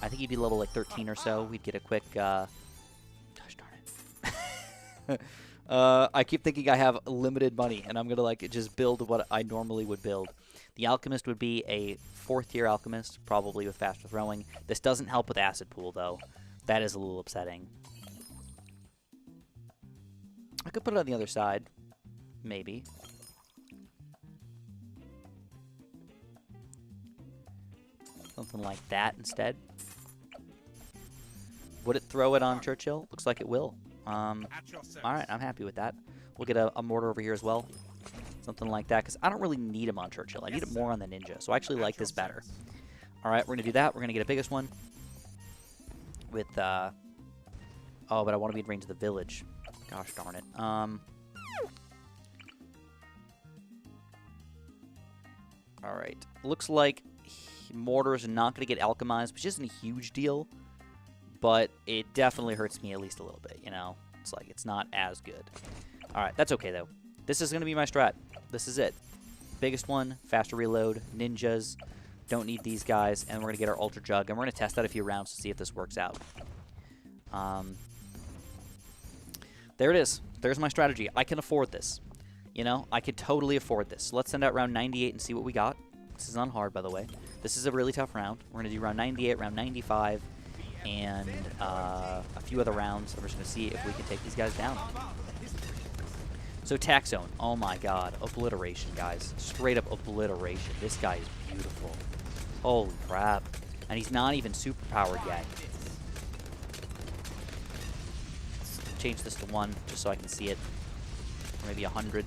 S1: I think he'd be level like 13 or so. We'd get a quick. Gosh darn it. I keep thinking I have limited money, and I'm going to like just build what I normally would build. The Alchemist would be a 4th tier Alchemist, probably with faster throwing. This doesn't help with Acid Pool, though. That is a little upsetting. I could put it on the other side. Maybe. Something like that instead. Would it throw it on Churchill? Looks like it will. Alright, I'm happy with that. We'll get a Mortar over here as well. Something like that, because I don't really need him on Churchill. I need it more on the Ninja, so I actually like this better. Alright, we're going to do that. We're going to get a biggest one with Oh, but I want to be in range of the village. Gosh darn it. Alright. Looks like Mortar is not going to get alchemized, which isn't a huge deal. But it definitely hurts me at least a little bit, you know? It's like, it's not as good. Alright, that's okay, though. This is going to be my strat. This is it. Biggest one, faster reload, ninjas. Don't need these guys, and we're going to get our Ultra Jug, and we're going to test out a few rounds to see if this works out. There it is. There's my strategy. I can afford this. You know, I could totally afford this. Let's send out round 98 and see what we got. This is on hard, by the way. This is a really tough round. We're going to do round 98, round 95, and a few other rounds. We're just going to see if we can take these guys down. So Tack Zone. Oh my god. Obliteration, guys. Straight up obliteration. This guy is beautiful. Holy crap. And he's not even superpowered yet. Let's change this to 1 just so I can see it. Or maybe 100.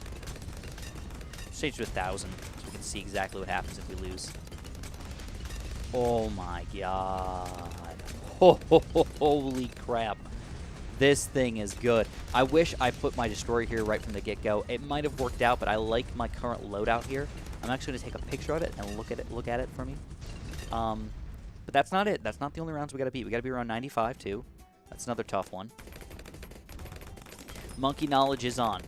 S1: Let's change to 1,000 so we can see exactly what happens if we lose. Oh my god. Holy crap. This thing is good. I wish I put my destroyer here right from the get-go. It might have worked out, but I like my current loadout here. I'm actually going to take a picture of it and look at it for me. But that's not it. That's not the only rounds we got to beat. We got to be around 95 too. That's another tough one. Monkey knowledge is on.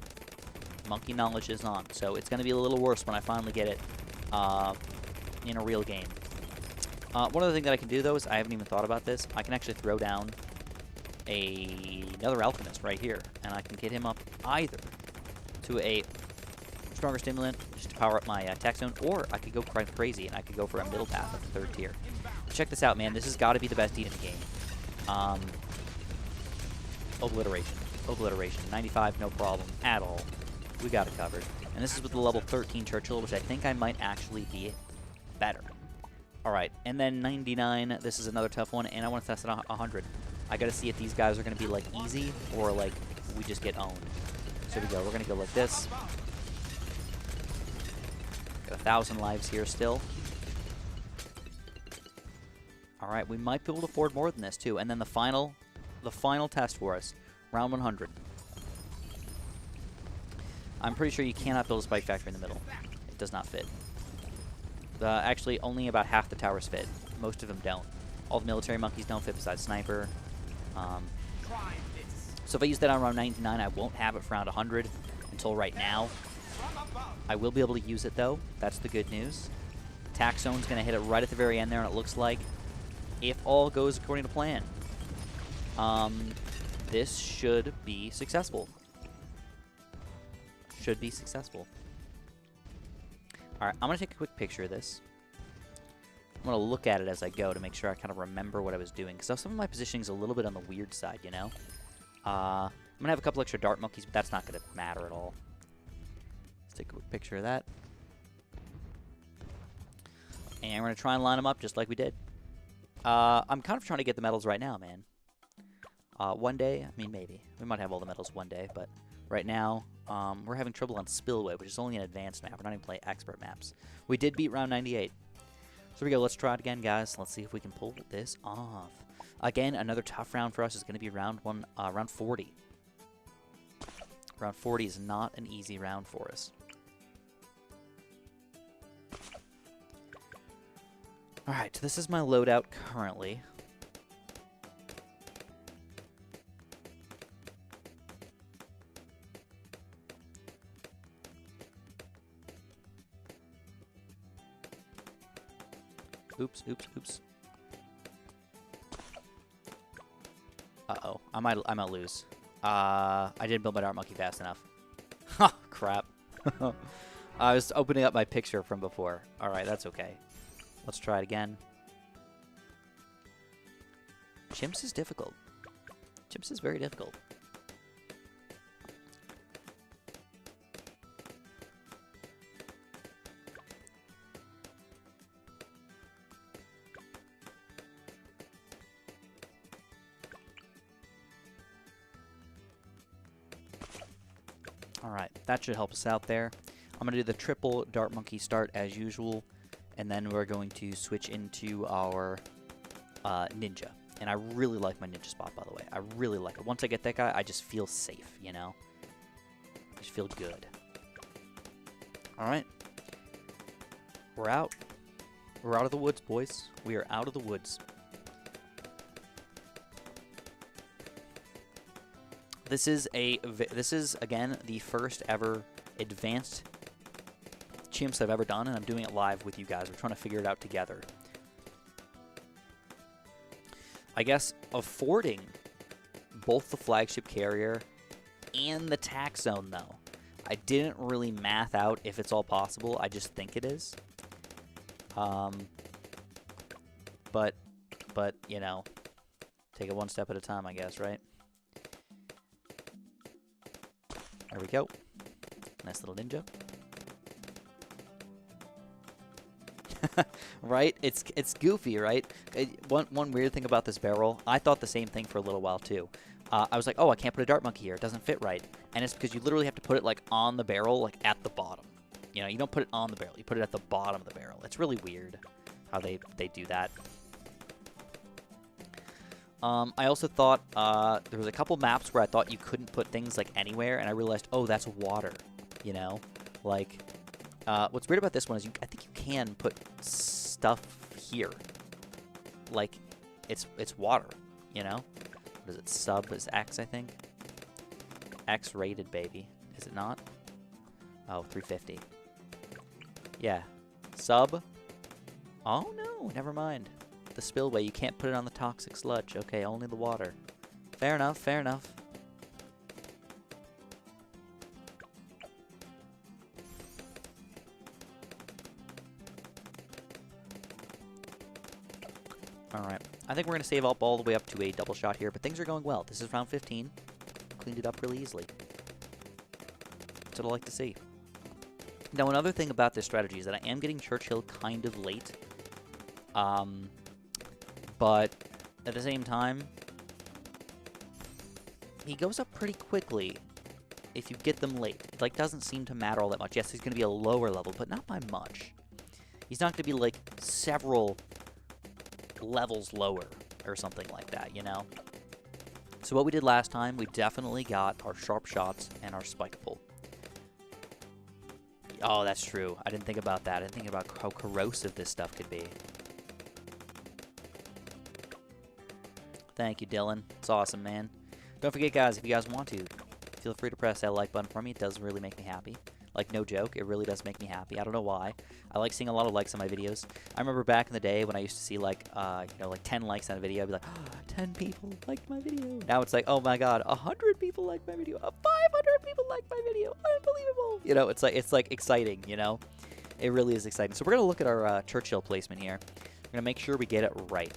S1: Monkey knowledge is on. So it's going to be a little worse when I finally get it in a real game. One other thing that I can do, though, is I haven't even thought about this. I can actually throw down another Alchemist right here, and I can get him up either to a stronger stimulant just to power up my Tack Zone, or I could go crazy and I could go for a middle path at the 3rd tier. Check this out, man. This has got to be the best deed in the game. Obliteration. Obliteration. 95, no problem at all. We got it covered. And this is with the level 13 Churchill, which I think I might actually be better. Alright, and then 99, this is another tough one, and I want to test it on 100. I gotta see if these guys are gonna be, like, easy, or, like, we just get owned. So here we go, we're gonna go like this. Got 1,000 lives here still. Alright, we might be able to afford more than this, too. And then the final test for us, round 100. I'm pretty sure you cannot build a spike factory in the middle. It does not fit. Actually, only about half the towers fit. Most of them don't. All the military monkeys don't fit besides Sniper. So if I use that on round 99, I won't have it for round 100 until right now. I will be able to use it, though. That's the good news. Tack Zone's going to hit it right at the very end there, and it looks like, if all goes according to plan, this should be successful. Should be successful. Alright, I'm going to take a quick picture of this. I'm going to look at it as I go to make sure I kind of remember what I was doing, because some of my positioning is a little bit on the weird side, you know? I'm going to have a couple extra dart monkeys, but that's not going to matter at all. Let's take a quick picture of that. And we're going to try and line them up just like we did. I'm kind of trying to get the medals right now, man. One day, I mean, maybe. We might have all the medals one day, but right now, we're having trouble on Spillway, which is only an advanced map. We're not even playing expert maps. We did beat round 98. So here we go. Let's try it again, guys. Let's see if we can pull this off. Again, another tough round for us is going to be round 40. Round 40 is not an easy round for us. Alright, so this is my loadout currently. Oops, oops, oops. Uh-oh. I might lose. I didn't build my dart monkey fast enough. Ha! Crap. I was opening up my picture from before. Alright, that's okay. Let's try it again. Chimps is difficult. Chimps is very difficult. Alright, that should help us out there. I'm going to do the triple dart monkey start as usual, and then we're going to switch into our ninja. And I really like my ninja spot, by the way. I really like it. Once I get that guy, I just feel safe, you know? I just feel good. Alright. We're out. We're out of the woods, boys. We are out of the woods. This is, again, the first ever advanced chimps I've ever done, and I'm doing it live with you guys. We're trying to figure it out together. I guess affording both the flagship carrier and the tack zone, though. I didn't really math out if it's all possible. I just think it is. But, you know, take it one step at a time, I guess, right? There we go. Nice little ninja. Right? It's goofy, right? One weird thing about this barrel, I thought the same thing for a little while too. I was like, oh, I can't put a dart monkey here. It doesn't fit right. And it's because you literally have to put it like on the barrel, like at the bottom. You know, you don't put it on the barrel. You put it at the bottom of the barrel. It's really weird how they do that. I also thought there was a couple maps where I thought you couldn't put things like anywhere, and I realized, oh, that's water. You know, like what's weird about this one is I think you can put stuff here. Like it's water. You know, what is it? Sub is X, I think. X rated, baby. Is it not? Oh, 350. Yeah. Sub. Oh no, never mind. The spillway, you can't put it on the toxic sludge. Okay, only the water. Fair enough, fair enough. Alright, I think we're going to save up all the way up to a double shot here, but things are going well. This is round 15. Cleaned it up really easily. That's what I like to see. Now, another thing about this strategy is that I am getting Churchill kind of late. But at the same time, he goes up pretty quickly if you get them late. It like doesn't seem to matter all that much. Yes, he's going to be a lower level, but not by much. He's not going to be like several levels lower or something like that, you know? So what we did last time, we definitely got our sharp shots and our spike pull. Oh, that's true. I didn't think about that. I didn't think about how corrosive this stuff could be. Thank you, Dylan. It's awesome, man. Don't forget, guys, if you guys want to, feel free to press that like button for me. It does really make me happy. Like, no joke, it really does make me happy. I don't know why. I like seeing a lot of likes on my videos. I remember back in the day when I used to see, like, you know, like 10 likes on a video. I'd be like, oh, 10 people liked my video. Now it's like, oh my god, 100 people liked my video. 500 people liked my video. Unbelievable. You know, it's like exciting, you know? It really is exciting. So we're going to look at our Churchill placement here. We're going to make sure we get it right.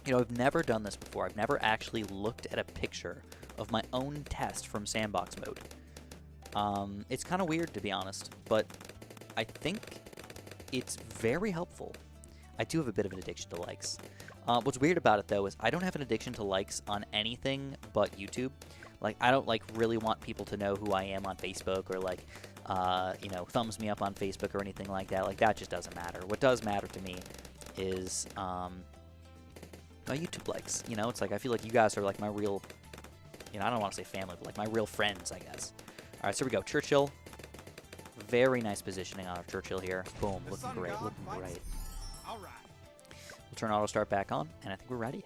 S1: You know, I've never done this before. I've never actually looked at a picture of my own test from Sandbox mode. It's kind of weird, to be honest, but I think it's very helpful. I do have a bit of an addiction to likes. What's weird about it, though, is I don't have an addiction to likes on anything but YouTube. Like, I don't, like, really want people to know who I am on Facebook or, like, you know, thumbs me up on Facebook or anything like that. Like, that just doesn't matter. What does matter to me is, my YouTube likes. You know, it's like I feel like you guys are like my real, you know, I don't want to say family, but like my real friends, I guess. All right, so here we go. Churchill. Very nice positioning on our Churchill here. Boom, looking great, looking great.
S2: All right.
S1: We'll turn auto start back on, and I think we're ready.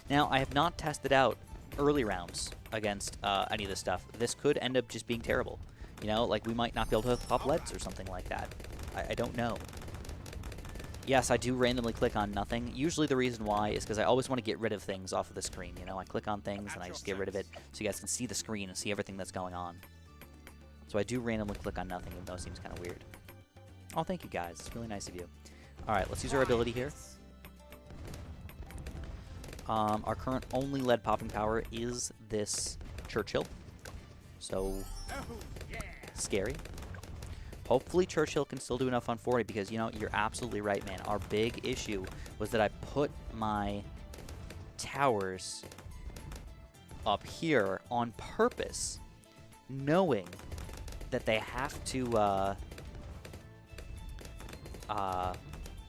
S1: Now, I have not tested out early rounds against any of this stuff. This could end up just being terrible. You know, like we might not be able to pop leads or something like that. I don't know. Yes, I do randomly click on nothing. Usually the reason why is because I always want to get rid of things off of the screen. You know, I click on things and I just get rid of it so you guys can see the screen and see everything that's going on. So I do randomly click on nothing, even though it seems kind of weird. Oh, thank you guys. It's really nice of you. All right, let's use our ability here. Our current only lead popping power is this Churchill. So, scary. Hopefully Churchill can still do enough on 40 because, you know, you're absolutely right, man. Our big issue was that I put my towers up here on purpose, knowing that they have to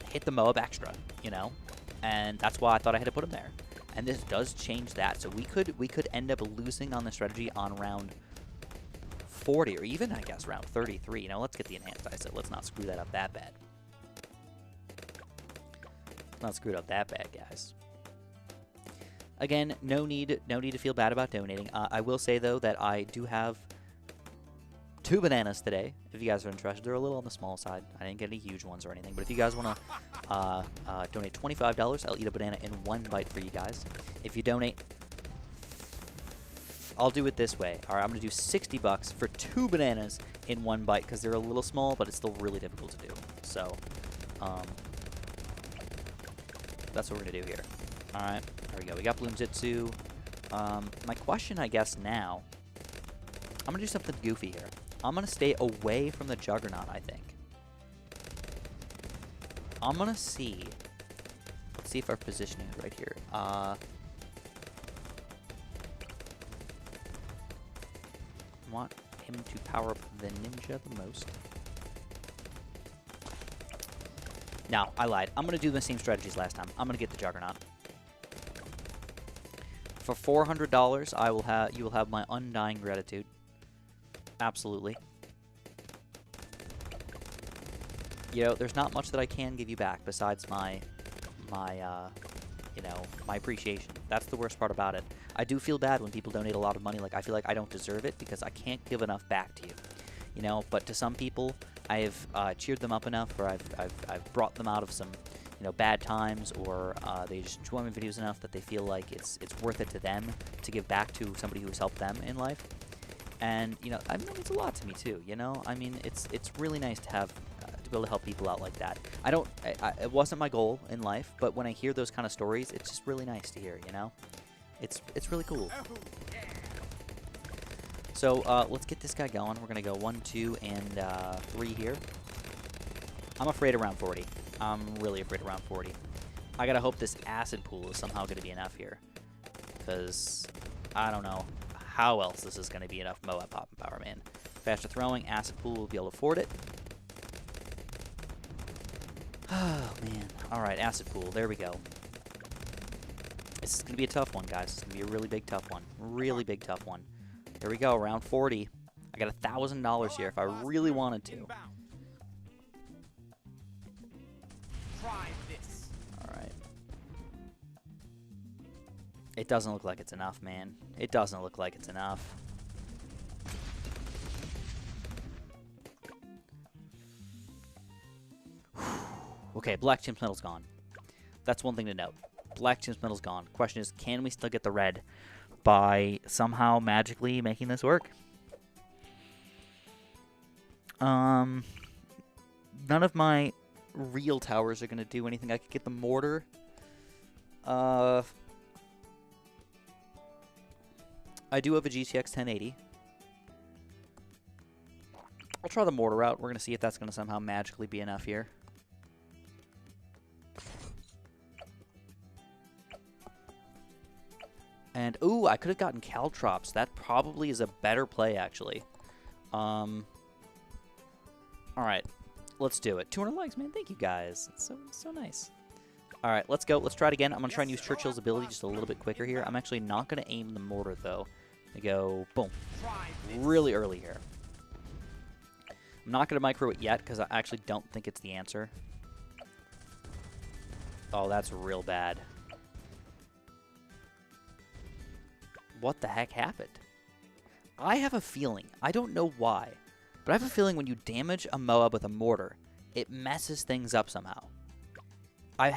S1: hit the Moab extra, you know? And that's why I thought I had to put him there. And this does change that. So we could end up losing on the strategy on round 40, or even, I guess, round 33. You know, let's get the enhanced ISO. Let's not screw that up that bad. Not screwed up that bad, guys. Again, no need to feel bad about donating. I will say, though, that I do have 2 bananas today, if you guys are interested. They're a little on the small side. I didn't get any huge ones or anything. But if you guys want to donate $25, I'll eat a banana in 1 bite for you guys. If you donate, I'll do it this way. All right, I'm going to do $60 for 2 bananas in 1 bite because they're a little small, but it's still really difficult to do. So, that's what we're going to do here. All right, there we go. We got Bloons at 2. My question, I guess, now, I'm going to do something goofy here. I'm going to stay away from the Juggernaut, I think. I'm going to see. Let's see if our positioning is right here. Want him to power up the ninja the most. No, I lied. I'm going to do the same strategies last time. I'm going to get the Juggernaut. For $400, you will have my undying gratitude. Absolutely. You know, there's not much that I can give you back besides my appreciation. That's the worst part about it. I do feel bad when people donate a lot of money. Like, I feel like I don't deserve it because I can't give enough back to you. You know, but to some people, I have cheered them up enough, or I've brought them out of some, you know, bad times, or they just enjoy my videos enough that they feel like it's worth it to them to give back to somebody who's helped them in life. And, you know, I mean, it's a lot to me too, you know? I mean, it's really nice to have, to be able to help people out like that. It wasn't my goal in life, but when I hear those kind of stories, it's just really nice to hear, you know? It's really cool. So, let's get this guy going. We're gonna go 1, 2, and 3 here. I'm afraid of round 40. I'm really afraid of round 40. I gotta hope this acid pool is somehow gonna be enough here. Because I don't know how else this is going to be enough Moab pop and power, man. Faster throwing, acid pool will be able to afford it. Oh, man. Alright, acid pool. There we go. This is going to be a tough one, guys. It's going to be a really big, tough one. Really big, tough one. There we go, round 40. I got $1,000 here if I really wanted to. Alright. It doesn't look like it's enough, man. It doesn't look like it's enough. Okay, Black Chimps Metal's gone. That's one thing to note. Black Chimps Metal's gone. Question is, can we still get the red by somehow magically making this work? None of my real towers are going to do anything. I could get the Mortar. I do have a GTX 1080. I'll try the Mortar out. We're going to see if that's going to somehow magically be enough here. And, ooh, I could have gotten Caltrops. That probably is a better play, actually. Alright. Let's do it. 200 likes, man. Thank you, guys. It's so nice. Alright, let's go. Let's try it again. I'm going to try and use Churchill's ability just a little bit quicker here. I'm actually not going to aim the Mortar, though. I go, boom. Really early here. I'm not going to micro it yet, because I actually don't think it's the answer. Oh, that's real bad. What the heck happened? I have a feeling, I don't know why, but I have a feeling when you damage a Moab with a Mortar, it messes things up somehow. I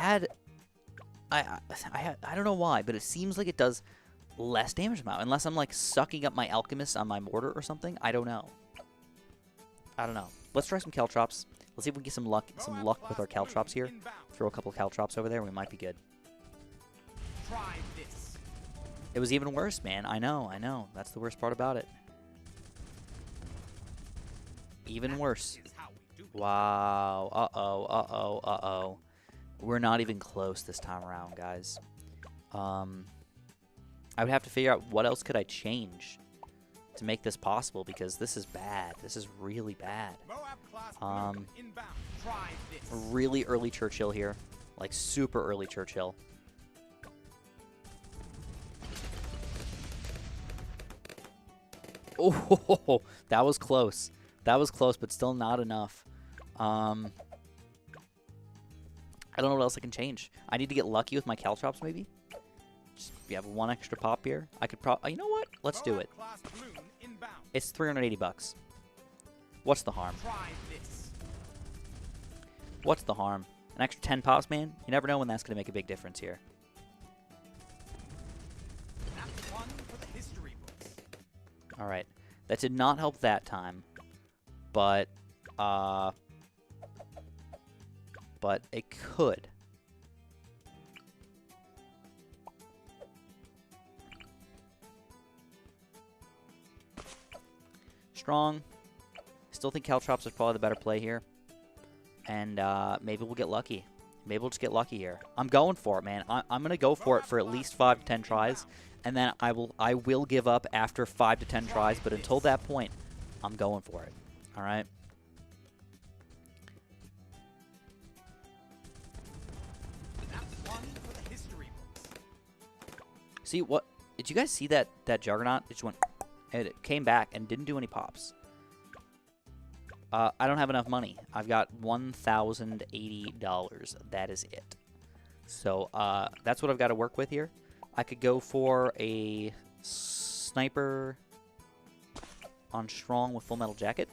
S1: don't know why, but it seems like it does less damage now, unless I'm like sucking up my Alchemist on my Mortar or something. I don't know. Let's try some Caltrops. Let's see if we can get some luck with our Caltrops here. Throw a couple of Caltrops over there, we might be good.
S2: Try this.
S1: It was even worse, man. I know. That's the worst part about it. Even worse. Wow. Uh-oh. We're not even close this time around, guys. I would have to figure out what else could I change to make this possible, because this is bad. This is really bad. Really early Churchill here. Like, super early Churchill. Oh, that was close. That was close, but still not enough. I don't know what else I can change. I need to get lucky with my Caltrops, maybe? Just, you have one extra pop here. I could probably... you know what? Let's do it. It's 380 bucks. What's the harm? What's the harm? An extra 10 pops, man? You never know when that's going to make a big difference here. Alright. That did not help that time. But it could. Strong. Still think Caltrops is probably the better play here. And maybe we'll get lucky. Maybe we'll just get lucky here. I'm going for it, man. I'm going to go for it for at least 5 to 10 tries. And then I will give up after 5 to 10 tries. But until that point, I'm going for it. All right? See, what? Did you guys see that Juggernaut? It just went... It came back and didn't do any pops. I don't have enough money. I've got $1,080. That is it. So that's what I've got to work with here. I could go for a sniper on strong with full metal jacket.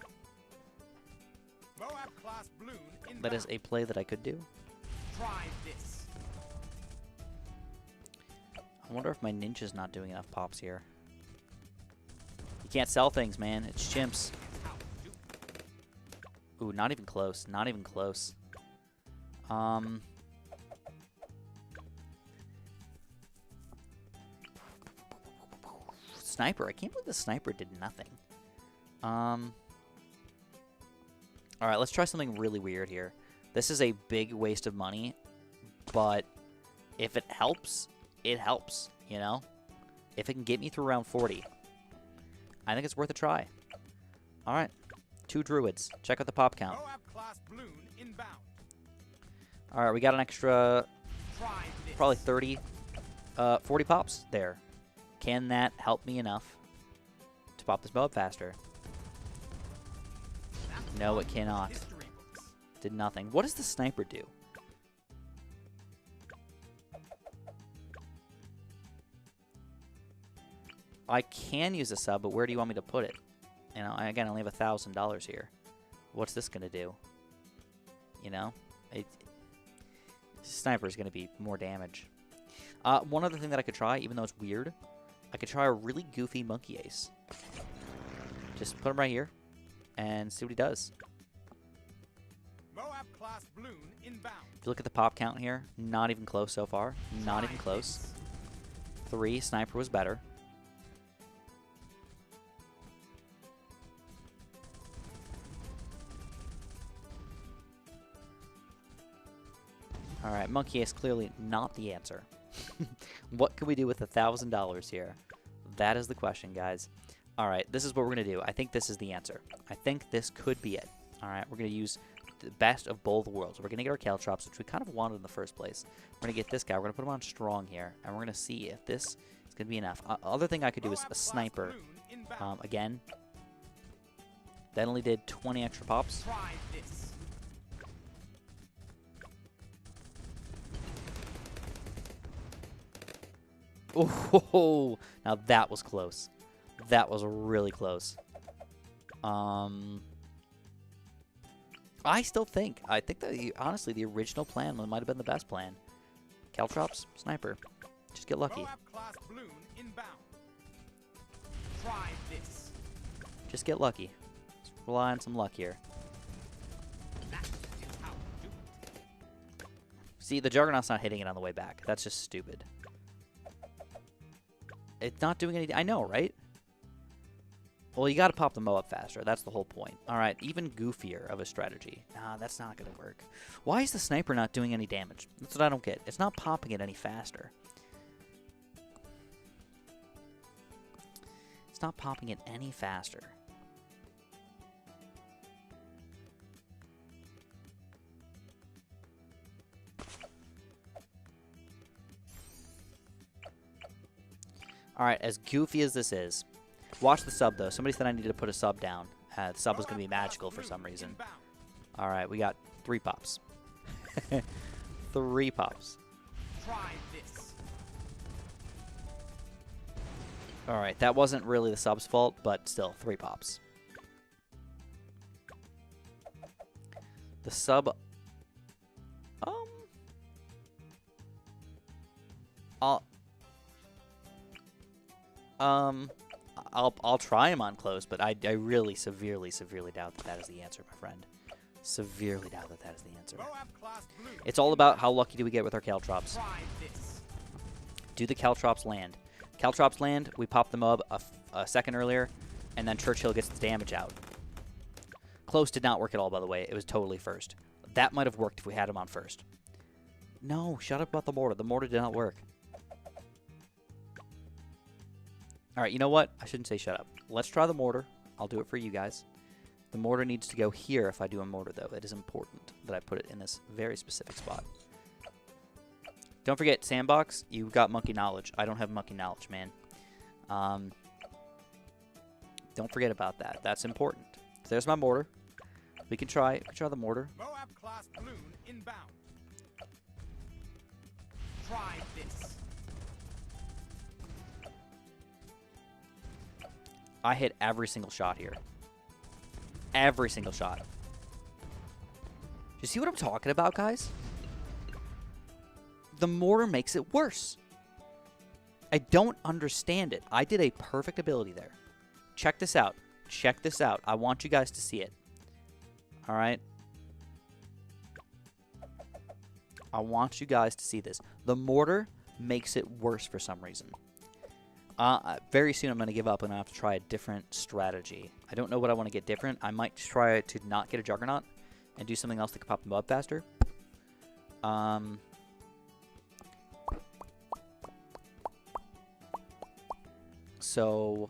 S1: That is a play that I could do.
S2: Try this.
S1: I wonder if my ninja's not doing enough pops here. You can't sell things, man. It's chimps. Ooh, not even close. Not even close. Sniper. I can't believe the sniper did nothing. Alright, let's try something really weird here. This is a big waste of money, but if it helps, it helps, you know? If it can get me through round 40, I think it's worth a try. Alright. 2 druids. Check out the pop count. Alright, we got an extra probably 30, 40 pops there. Can that help me enough to pop this bow up faster? No, it cannot. Did nothing. What does the sniper do? I can use a sub, but where do you want me to put it? You know, again, I only have $1,000 here. What's this going to do? You know? Sniper is going to be more damage. One other thing that I could try, even though it's weird, I could try a really goofy monkey ace. Just put him right here and see what he does. If you look at the pop count here, not even close so far. Not even close. 3, sniper was better. Alright, monkey ace clearly not the answer. What can we do with $1,000 here? That is the question, guys. Alright, this is what we're going to do. I think this is the answer. I think this could be it. Alright, we're going to use the best of both worlds. We're going to get our Caltrops, which we kind of wanted in the first place. We're going to get this guy. We're going to put him on strong here, and we're going to see if this is going to be enough. Other thing I could do is a sniper. Again, that only did 20 extra pops. Oh, now that was close. That was really close. I still think. I think that, honestly, the original plan might have been the best plan. Caltrops, sniper. Just get lucky. Just get lucky. Let's rely on some luck here. See, the Juggernaut's not hitting it on the way back. That's just stupid. It's not doing anything. I know, right? Well, you got to pop the Mo up faster. That's the whole point. All right, even goofier of a strategy. Nah, that's not going to work. Why is the sniper not doing any damage? That's what I don't get. It's not popping it any faster. It's not popping it any faster. All right, as goofy as this is, watch the sub, though. Somebody said I needed to put a sub down. The sub was going to be magical for some reason. All right, we got 3 pops. 3 pops.
S2: Try this.
S1: All right, that wasn't really the sub's fault, but still, 3 pops. The sub... I'll try him on close, but I really severely doubt that is the answer, my friend. Severely doubt that is the answer. It's all about how lucky do we get with our Caltrops. Do the Caltrops land? Caltrops land, we pop them up a second earlier, and then Churchill gets the damage out. Close did not work at all, by the way. It was totally first. That might have worked if we had him on first. No, shut up about the mortar. The mortar did not work. All right, you know what? I shouldn't say shut up. Let's try the mortar. I'll do it for you guys. The mortar needs to go here if I do a mortar, though. It is important that I put it in this very specific spot. Don't forget, Sandbox, you've got monkey knowledge. I don't have monkey knowledge, man. Don't forget about that. That's important. So there's my mortar. We can try the mortar.
S2: Moab class balloon inbound. Try this.
S1: I hit every single shot here. Every single shot. Do you see what I'm talking about, guys? The mortar makes it worse. I don't understand it. I did a perfect ability there. Check this out. Check this out. I want you guys to see it. All right? I want you guys to see this. The mortar makes it worse for some reason. Very soon I'm going to give up and I have to try a different strategy. I don't know what I want to get different. I might try to not get a Juggernaut and do something else that can pop them up faster. So,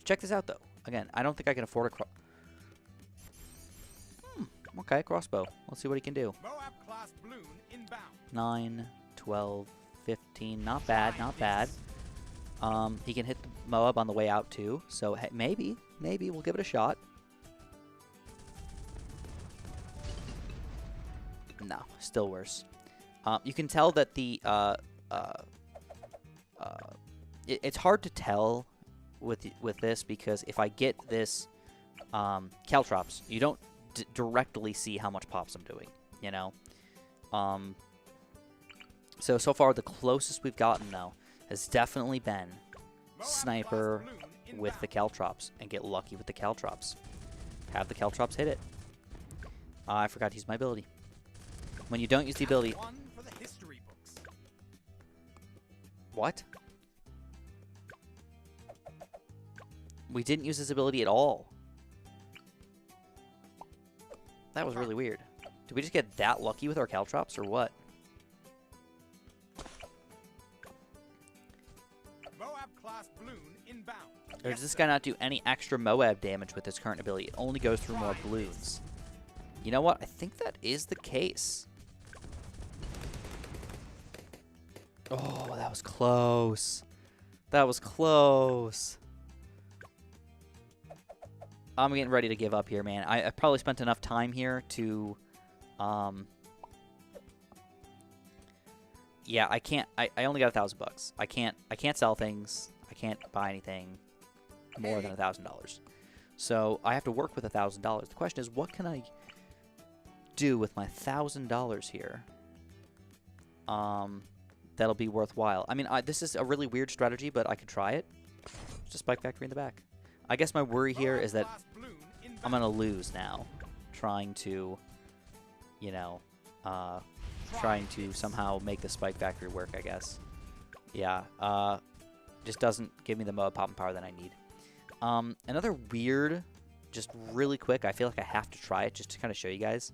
S1: check this out, though. Again, I don't think I can afford a okay, crossbow. Let's see what he can do.
S2: Moab class balloon inbound.
S1: 9, 12, 15. Not bad, not bad. He can hit the Moab on the way out, too. So, hey, maybe we'll give it a shot. No, still worse. You can tell that the... it's hard to tell with this because if I get this Caltrops, you don't directly see how much pops I'm doing, you know? So far, the closest we've gotten, though, has definitely been Sniper with the Caltrops and get lucky with the Caltrops. Have the Caltrops hit it. I forgot to use my ability. When you don't use the ability... What? We didn't use his ability at all. That was really weird. Did we just get that lucky with our Caltrops or what?
S2: Moab class balloon inbound.
S1: Or does this guy not do any extra Moab damage with his current ability? It only goes through more Bloons. You know what? I think that is the case. Oh, that was close. That was close. I'm getting ready to give up here, man. I probably spent enough time here to... Yeah, I can't... I only got $1,000. I can't sell things. I can't buy anything more than $1,000. So I have to work with $1,000. The question is, what can I do with my $1,000 here? That'll be worthwhile. I mean, this is a really weird strategy, but I could try it. Just a Spike Factory in the back. I guess my worry here is that I'm going to lose now. Trying to, you know, trying to somehow make the Spike Factory work, I guess. Yeah, just doesn't give me the Moab popping power that I need. Another weird, just really quick, I feel like I have to try it just to kind of show you guys.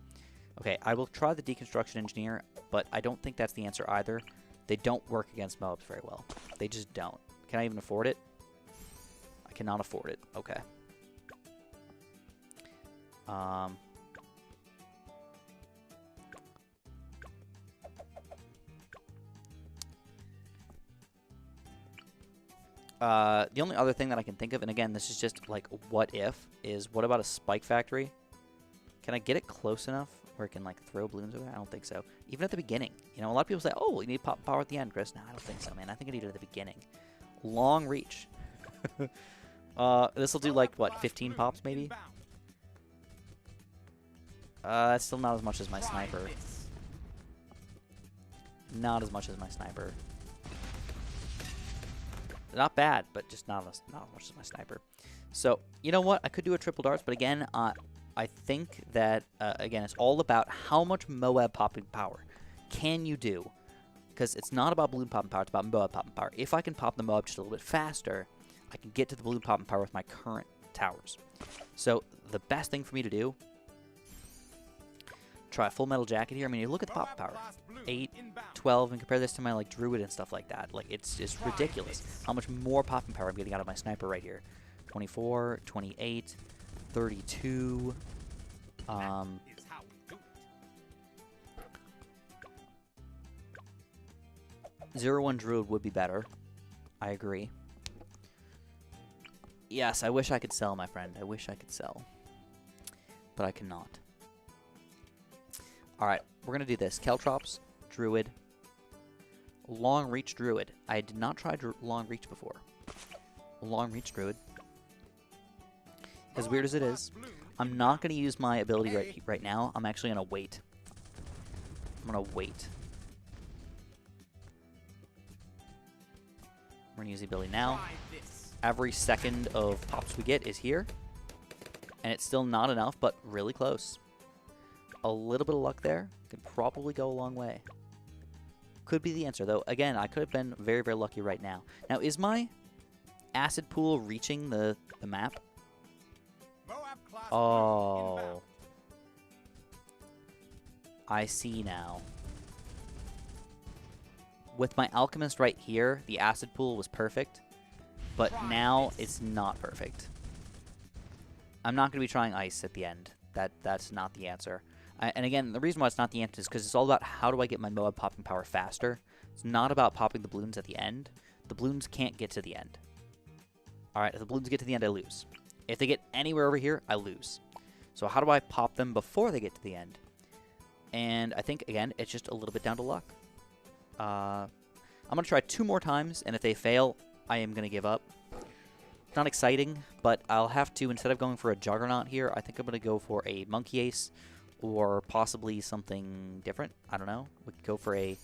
S1: Okay, I will try the Deconstruction Engineer, but I don't think that's the answer either. They don't work against Moabs very well. They just don't. Can I even afford it? I cannot afford it. Okay. The only other thing that I can think of, and again, this is just like what if, is what about a spike factory? Can I get it close enough where it can like throw balloons over there? I don't think so. Even at the beginning. You know, a lot of people say, oh, you need pop power at the end, Chris. No, I don't think so, man. I think I need it at the beginning. Long reach. This will do like, what, 15 pops maybe? That's still not as much as my sniper. Not as much as my sniper. Not bad, but just not as much as my sniper. So, you know what? I could do a triple darts, but again, I think that, again, it's all about how much Moab popping power can you do. Because it's not about balloon popping power, it's about Moab popping power. If I can pop the Moab just a little bit faster, I can get to the balloon popping power with my current towers. So, the best thing for me to do, try a full metal jacket here. I mean, you look at the popping power. 8, 12, and compare this to my like druid and stuff like that. Like, it's just ridiculous how much more popping power I'm getting out of my sniper right here. 24, 28, 32. 0-1 druid would be better. I agree. Yes, I wish I could sell, my friend. I wish I could sell. But I cannot. Alright, we're going to do this. Caltrops, druid, long reach druid. I did not try long reach before. Long reach druid. As weird as it is, I'm not going to use my ability right now. I'm actually going to wait. I'm going to wait. We're going to use the ability now. Every second of pops we get is here. And it's still not enough, but really close. A little bit of luck there could probably go a long way. Could be the answer, though. Again, I could have been very, very lucky right now. Now, is my acid pool reaching the map? Oh. I see now. With my Alchemist right here, the acid pool was perfect. But now it's not perfect. I'm not going to be trying ice at the end. That's not the answer. And again, the reason why it's not the answer is because it's all about how do I get my Moab popping power faster. It's not about popping the balloons at the end. The balloons can't get to the end. Alright, if the balloons get to the end, I lose. If they get anywhere over here, I lose. So how do I pop them before they get to the end? And I think, again, it's just a little bit down to luck. I'm going to try 2 more times, and if they fail, I am going to give up. It's not exciting, but I'll have to, instead of going for a Juggernaut here, I think I'm going to go for a Monkey Ace. Or possibly something different. I don't know. We could go for a...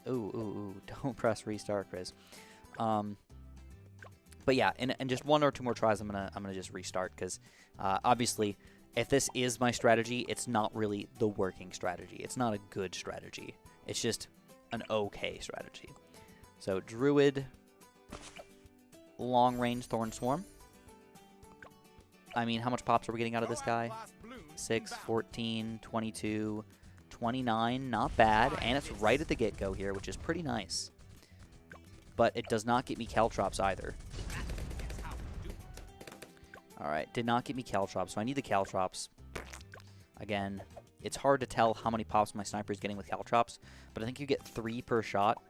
S1: ooh. Don't press restart, Chris. But yeah, and just 1 or 2 more tries, I'm gonna just restart. Because, obviously, if this is my strategy, it's not really the working strategy. It's not a good strategy. It's just an okay strategy. So, Druid... Long-range Thorn Swarm. I mean, how much pops are we getting out of this guy? 6, 14, 22, 29. Not bad. And it's right at the get-go here, which is pretty nice. But it does not get me Caltrops either. Alright, did not get me Caltrops, so I need the Caltrops. Again, it's hard to tell how many pops my sniper is getting with Caltrops, but I think you get 3 per shot.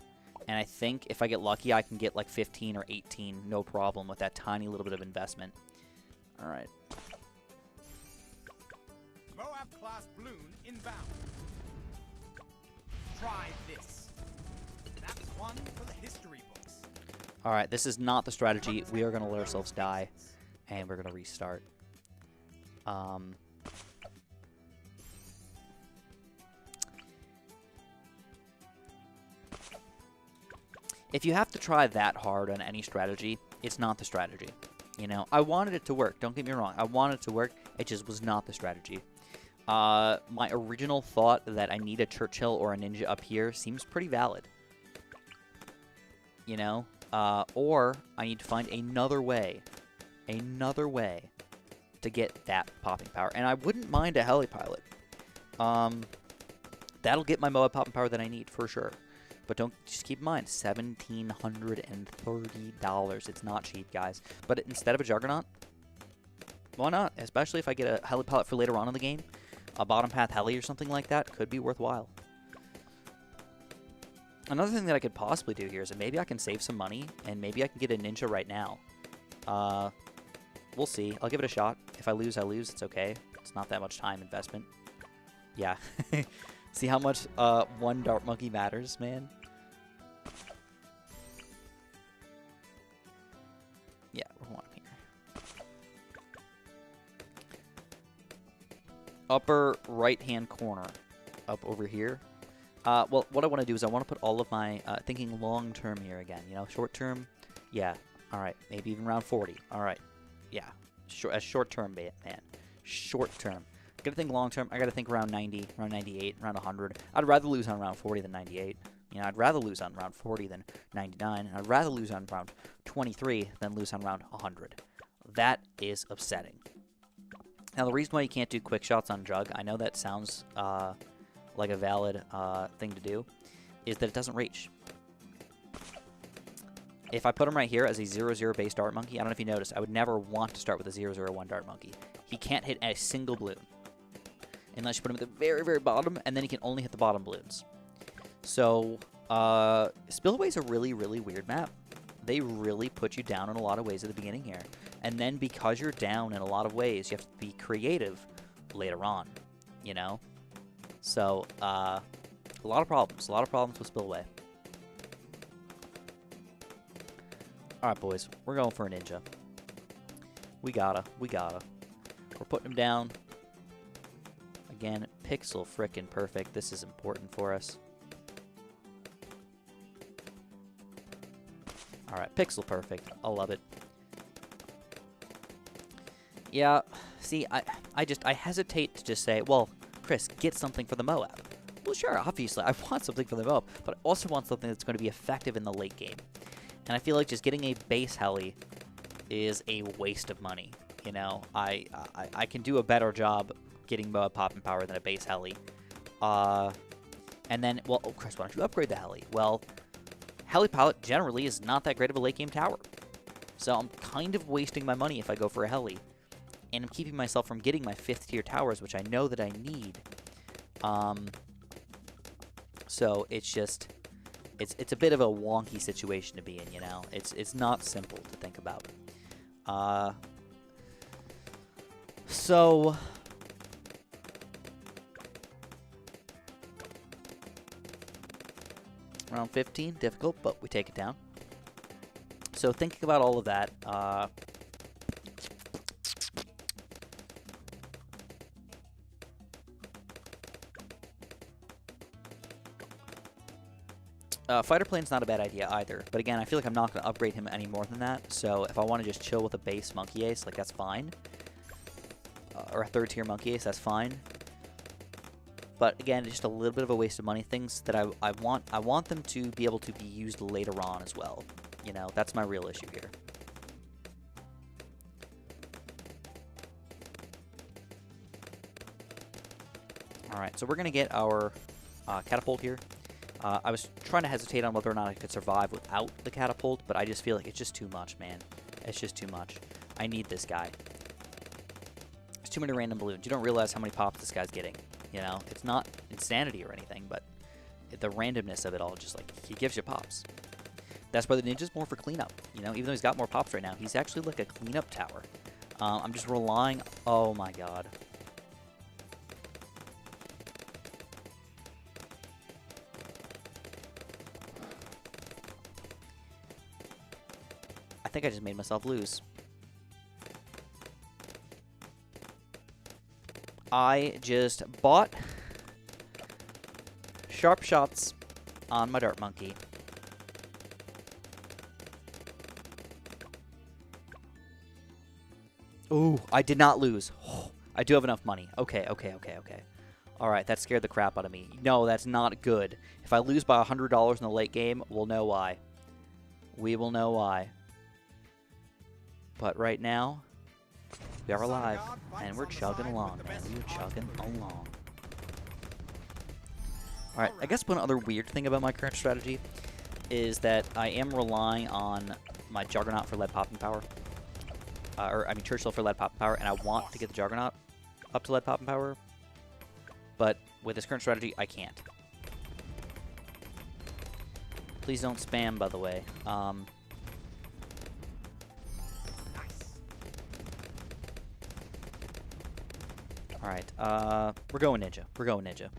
S1: And I think if I get lucky, I can get like 15 or 18, no problem, with that tiny little bit of investment. Alright.
S2: Moab class Bloon inbound. Try this. That's one for the history books.
S1: Alright, this is not the strategy. We are going to let ourselves die. And we're going to restart. If you have to try that hard on any strategy, it's not the strategy. You know, I wanted it to work. Don't get me wrong. I wanted it to work. It just was not the strategy. My original thought that I need a Churchill or a Ninja up here seems pretty valid. You know? Or I need to find another way to get that popping power. And I wouldn't mind a heli pilot. That'll get my Moab popping power that I need for sure. But just keep in mind, $1,730. It's not cheap, guys. But instead of a Juggernaut, why not? Especially if I get a heli pilot for later on in the game. A bottom path heli or something like that could be worthwhile. Another thing that I could possibly do here is that maybe I can save some money, and maybe I can get a ninja right now. We'll see. I'll give it a shot. If I lose, I lose. It's okay. It's not that much time investment. Yeah. See how much one dart monkey matters, man? Yeah, we're one here. Upper right-hand corner. Up over here. Well, what I want to do is I want to put all of my thinking long-term here again. You know, short-term, yeah. All right, maybe even round 40. All right, yeah. Short-term, man. Short-term. Got to think long-term. I got to think around 90, around 98, around 100. I'd rather lose on round 40 than 98. You know, I'd rather lose on round 40 than 99. And I'd rather lose on round 23 than lose on round 100. That is upsetting. Now, the reason why you can't do quick shots on Jug, I know that sounds like a valid thing to do, is that it doesn't reach. If I put him right here as a 0-0 base dart monkey, I don't know if you noticed, I would never want to start with a 0-0-1 dart monkey. He can't hit a single balloon. Unless you put him at the very, very bottom, and then he can only hit the bottom balloons. So, Spillway is a really, really weird map. They really put you down in a lot of ways at the beginning here. And then because you're down in a lot of ways, you have to be creative later on, you know? So, a lot of problems with Spillway. Alright, boys. We're going for a ninja. We gotta. We're putting him down. Again, pixel frickin' perfect. This is important for us. Alright, pixel perfect. I love it. Yeah, see, I hesitate to just say, well, Chris, get something for the Moab. Well, sure, obviously, I want something for the Moab, but I also want something that's going to be effective in the late game. And I feel like just getting a base heli is a waste of money. You know, I can do a better job getting Moab popping power than a base heli. And then, well, oh, Chris, why don't you upgrade the heli? Well, heli pilot generally is not that great of a late game tower. So I'm kind of wasting my money if I go for a heli. And I'm keeping myself from getting my 5th tier towers, which I know that I need. So it's just, it's a bit of a wonky situation to be in, you know? It's not simple to think about. So round 15, difficult, but we take it down. So thinking about all of that, fighter plane's not a bad idea either, but again, I feel like I'm not going to upgrade him any more than that, so if I want to just chill with a base monkey ace, like, that's fine. Or a 3rd tier monkey ace, that's fine. But again, just a little bit of a waste of money. Things that I want them to be able to be used later on as well. You know, that's my real issue here. Alright, so we're going to get our catapult here. I was trying to hesitate on whether or not I could survive without the catapult, but I just feel like it's just too much, man. It's just too much. I need this guy. There's too many random balloons. You don't realize how many pops this guy's getting. You know, it's not insanity or anything, but the randomness of it all, just like, he gives you pops. That's why the ninja's more for cleanup. You know, even though he's got more pops right now, he's actually like a cleanup tower. I'm just relying. Oh my god. I think I just made myself lose. I just bought sharp shots on my dart monkey. Ooh, I did not lose. Oh, I do have enough money. Okay. Alright, that scared the crap out of me. No, that's not good. If I lose by $100 in the late game, we'll know why. We will know why. But right now, we are alive, and we're chugging along, man. We are chugging along. Alright, I guess one other weird thing about my current strategy is that I am relying on my Juggernaut for lead popping power. Churchill for lead popping power, and I want to get the Juggernaut up to lead popping power. But with this current strategy, I can't. Please don't spam, by the way. Alright, we're going Ninja. We're going Ninja.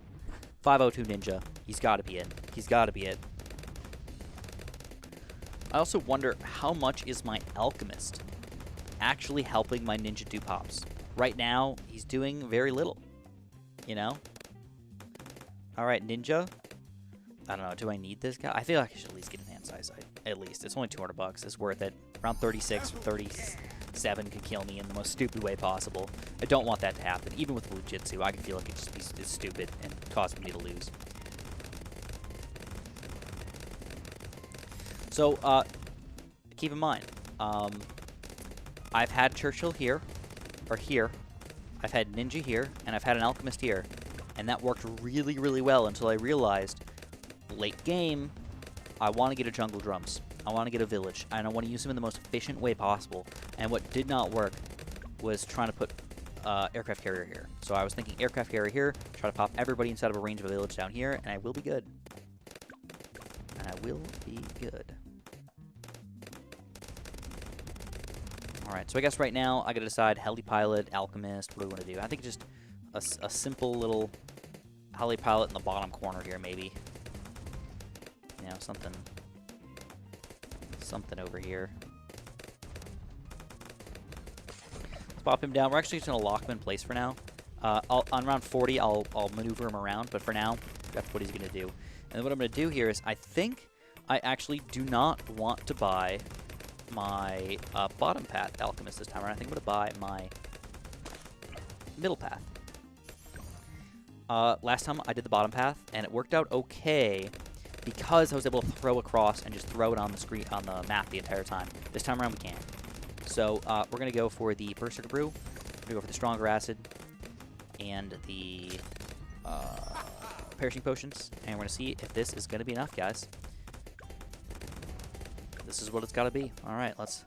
S1: 502 Ninja. He's got to be it. He's got to be it. I also wonder how much is my Alchemist actually helping my Ninja do pops. Right now, he's doing very little. You know? Alright, Ninja. I don't know. Do I need this guy? I feel like I should at least get an hand size. At least. It's only 200 bucks. It's worth it. Around 36 or 37 could kill me in the most stupid way possible. I don't want that to happen. Even with Blujitsu, I can feel like it just be stupid and cause me to lose. So, keep in mind, I've had Churchill here, or here. I've had Ninja here, and I've had an Alchemist here. And that worked really, really well until I realized, late game, I want to get a Jungle Drums. I want to get a Village, and I want to use them in the most efficient way possible. And what did not work was trying to put Aircraft Carrier here. So I was thinking Aircraft Carrier here, try to pop everybody inside of a range of a Village down here, and I will be good. And I will be good. Alright, so I guess right now I gotta decide Heli Pilot, Alchemist, what do we want to do? I think just a simple little Heli Pilot in the bottom corner here, maybe. You know, something over here. Let's pop him down. We're actually just gonna lock him in place for now. On round 40, I'll maneuver him around, but for now, that's what he's gonna do. And what I'm gonna do here is, I think I actually do not want to buy my bottom path Alchemist this time around. I think I'm going to buy my middle path. Last time I did the bottom path, and it worked out okay because I was able to throw across and just throw it on the screen, on the map the entire time. This time around we can't. So we're going to go for the Berserker Brew, we're going to go for the Stronger Acid, and the Perishing Potions, and we're going to see if this is going to be enough, guys. This is what it's got to be. All right, let's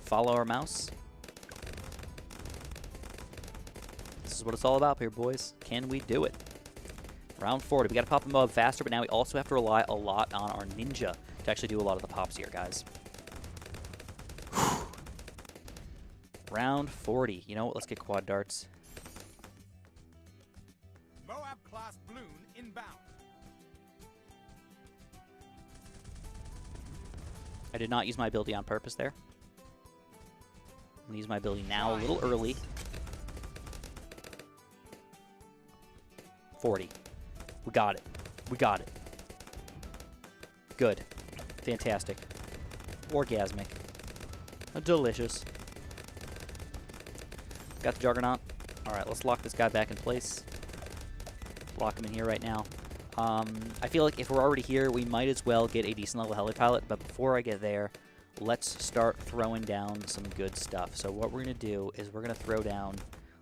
S1: follow our mouse. This is what it's all about here, boys. Can we do it? Round 40. We got to pop them up faster, but now we also have to rely a lot on our Ninja to actually do a lot of the pops here, guys. Whew. Round 40. You know what? Let's get quad darts.
S2: Moab class Bloon inbound.
S1: I did not use my ability on purpose there. I'm going to use my ability now a little early. 40. We got it. We got it. Good. Fantastic. Orgasmic. Delicious. Got the Juggernaut. Alright, let's lock this guy back in place. Lock him in here right now. I feel like if we're already here, we might as well get a decent level Heli Pilot, but before I get there, let's start throwing down some good stuff. So what we're going to do is we're going to throw down,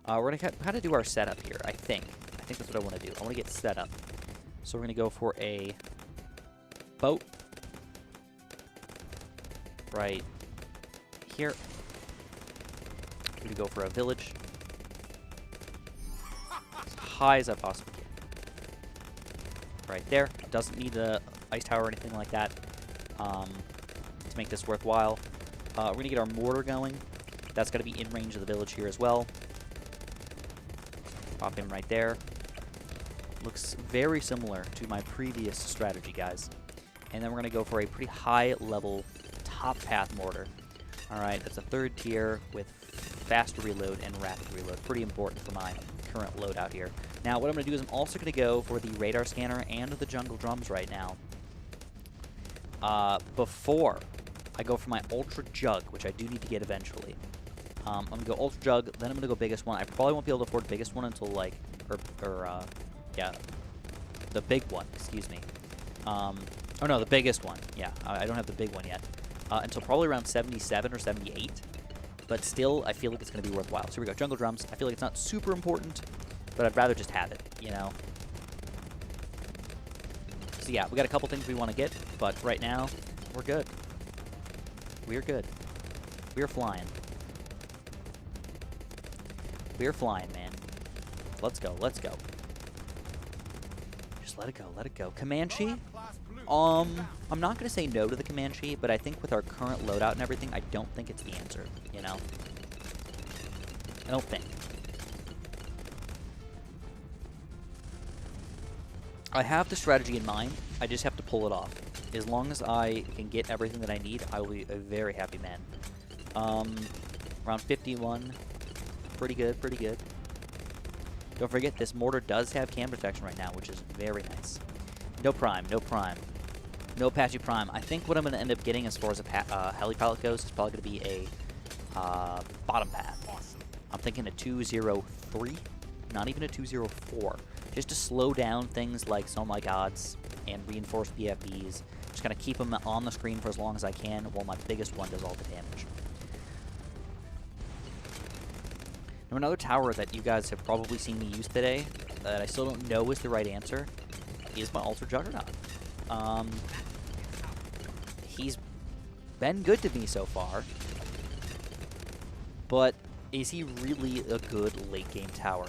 S1: we're going to kind of do our setup here, I think. I think that's what I want to do. I want to get set up. So we're going to go for a boat right here. We're going to go for a village as high as I possibly can. Right there. Doesn't need the ice tower or anything like that to make this worthwhile. We're going to get our mortar going. That's going to be in range of the village here as well. Pop him right there. Looks very similar to my previous strategy, guys. And then we're going to go for a pretty high level top path mortar. Alright, that's a 3rd tier with fast reload and rapid reload. Pretty important for my current loadout here. Now, what I'm going to do is I'm also going to go for the radar scanner and the jungle drums right now. Before I go for my ultra jug, which I do need to get eventually. I'm going to go ultra jug, then I'm going to go biggest one. I probably won't be able to afford biggest one until like, yeah, the big one, excuse me. Oh no, the biggest one. Yeah, I don't have the big one yet. Until probably around 77 or 78. But still, I feel like it's going to be worthwhile. So here we go, jungle drums. I feel like it's not super important, but I'd rather just have it, you know? So yeah, we got a couple things we want to get, but right now, we're good. We're good. We're flying. We're flying, man. Let's go, let's go. Just let it go, let it go. Comanche? I'm not going to say no to the Comanche, but I think with our current loadout and everything, I don't think it's the answer, you know? I don't think. I have the strategy in mind, I just have to pull it off. As long as I can get everything that I need, I will be a very happy man. Around 51. Pretty good, pretty good. Don't forget, this Mortar does have cam protection right now, which is very nice. No Prime, no Prime. No Apache Prime. I think what I'm going to end up getting as far as a heli pilot goes is probably going to be a bottom path. I'm thinking a 203, not even a 204. Just to slow down things like Oh My Gods and reinforced BFBs. Just kind of keep them on the screen for as long as I can while my biggest one does all the damage. Now, another tower that you guys have probably seen me use today that I still don't know is the right answer is my Alter Juggernaut. He's been good to me so far, but is he really a good late game tower?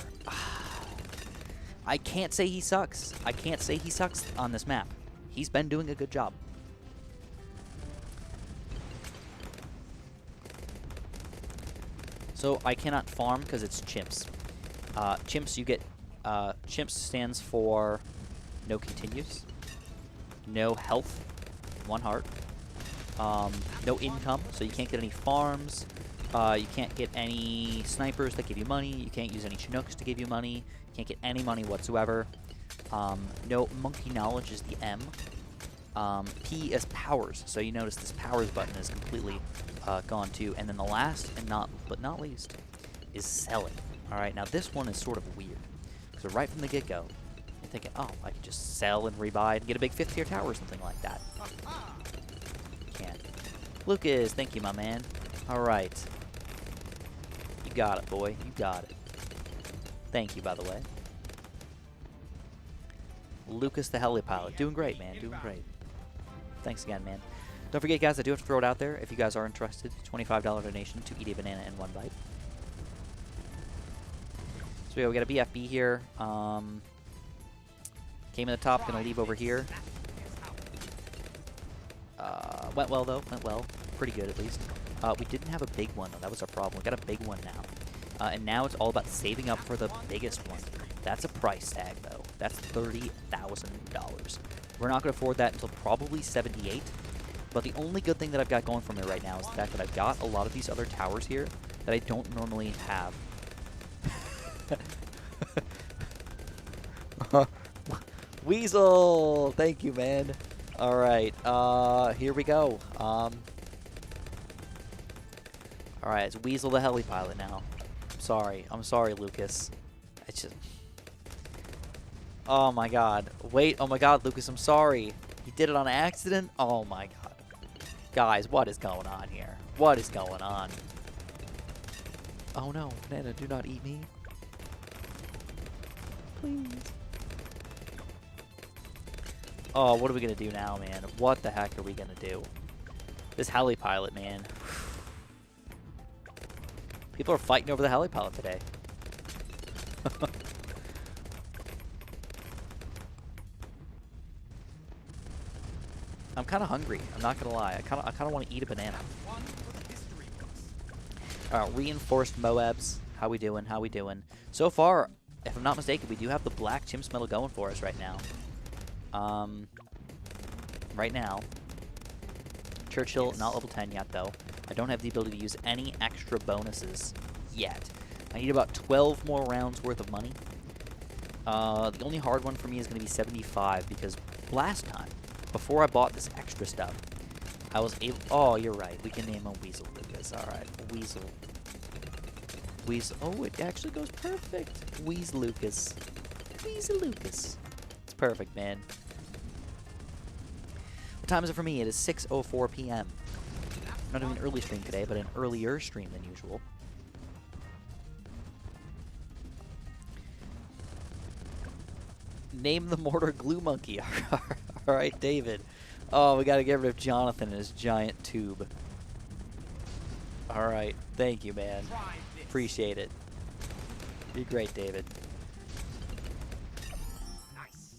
S1: I can't say he sucks. I can't say he sucks on this map. He's been doing a good job. So I cannot farm because it's chimps. Chimps, you get... chimps stands for no continues, no health, 1 heart, no income, so you can't get any farms, you can't get any snipers that give you money, you can't use any Chinooks to give you money, you can't get any money whatsoever. No monkey knowledge is the M. P is powers, so you notice this powers button is completely gone too. And then the last, and not least, is selling. Alright, now this one is sort of weird. So right from the get-go, you're thinking, oh, I could just sell and rebuy and get a big 5th tier tower or something like that. Can't. Lucas, thank you, my man. Alright. You got it, boy. You got it. Thank you, by the way. Lucas the heli pilot. Doing great, man. Doing great. Thanks again, man. Don't forget, guys, I do have to throw it out there. If you guys are interested, $25 donation to eat a banana in 1 bite. So yeah, we got a BFB here. Came in the top, gonna leave over here. Went well, though. Went well. Pretty good, at least. We didn't have a big one, though. That was our problem. We got a big one now. And now it's all about saving up for the biggest one. That's a price tag, though. That's $30,000. We're not going to afford that until probably 78. But the only good thing that I've got going for me right now is the fact that I've got a lot of these other towers here that I don't normally have. Weasel! Thank you, man. Alright, here we go. Alright, it's Weasel the heli pilot now. I'm sorry, Lucas. It's just... Oh my god. Wait, oh my god, Lucas, I'm sorry. He did it on accident? Oh my god. Guys, what is going on here? What is going on? Oh no, Banana, do not eat me. Please. Oh, what are we gonna do now, man? What the heck are we gonna do? This heli pilot, man. People are fighting over the heli pilot today. I'm kind of hungry. I'm not gonna lie. I kind of want to eat a banana. Reinforced Moabs. How we doing? How we doing? So far, if I'm not mistaken, we do have the black chimps medal going for us right now. Churchill not level 10 yet though. I don't have the ability to use any extra bonuses yet. I need about 12 more rounds worth of money. The only hard one for me is going to be 75 because last time, before I bought this extra stuff, I was able... Oh, you're right. We can name him Weasel Lucas. Alright, Weasel. Weasel... Oh, it actually goes perfect. Weasel Lucas. Weasel Lucas. It's perfect, man. What time is it for me? It is 6:04 p.m. I'm not doing an early stream today, but an earlier stream than usual. Name the Mortar Glue Monkey. Alright, David. Oh, we gotta get rid of Jonathan and his giant tube. Alright, thank you, man. Appreciate it. You're great, David.
S2: Nice.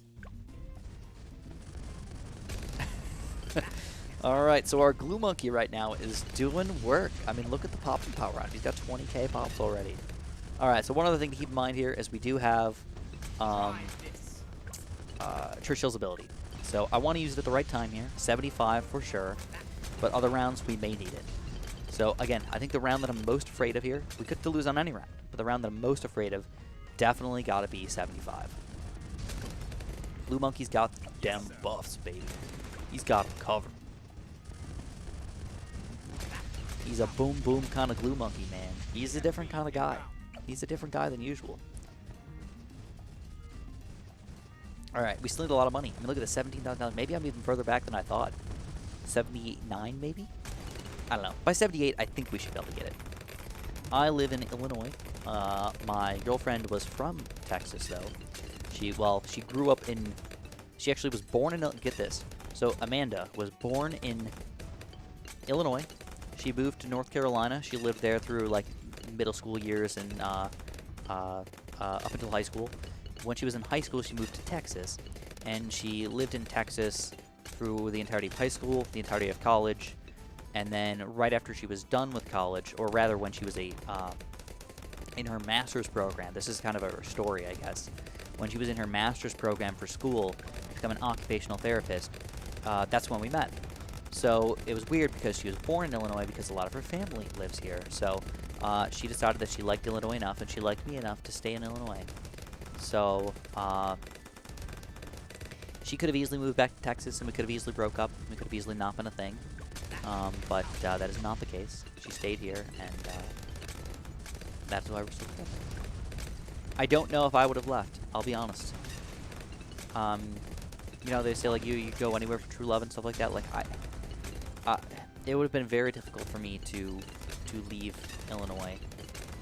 S1: Alright, so our Glue Monkey right now is doing work. I mean, look at the pop and power round. He's got 20k pops already. Alright, so one other thing to keep in mind here is we do have Churchill's ability. So I want to use it at the right time here. 75 for sure, but other rounds we may need it. So again, I think the round that I'm most afraid of here, we could lose on any round, but the round that I'm most afraid of definitely got to be 75. Blue Monkey's got them buffs, baby. He's got them covered. He's a boom boom kind of Glue Monkey, man. He's a different kind of guy. He's a different guy than usual. Alright, we still need a lot of money. I mean, look at the $17,000. Maybe I'm even further back than I thought. 78.9 maybe? I don't know. By 78, I think we should be able to get it. I live in Illinois. My girlfriend was from Texas, though. She grew up in... She actually was born in... Get this. So, Amanda was born in Illinois. She moved to North Carolina. She lived there through, like, middle school years and up until high school. When she was in high school, she moved to Texas. And she lived in Texas through the entirety of high school, the entirety of college. And then right after she was done with college, or rather when she was in her master's program, this is kind of her story, I guess. When she was in her master's program for school to become an occupational therapist, that's when we met. So it was weird because she was born in Illinois because a lot of her family lives here. So she decided that she liked Illinois enough and she liked me enough to stay in Illinois. So she could have easily moved back to Texas and we could have easily broke up. We could have easily not been a thing. But that is not the case. She stayed here and that's why we're still together. I don't know if I would have left. I'll be honest. You know, they say like you go anywhere for true love and stuff like that. Like it would have been very difficult for me to leave Illinois.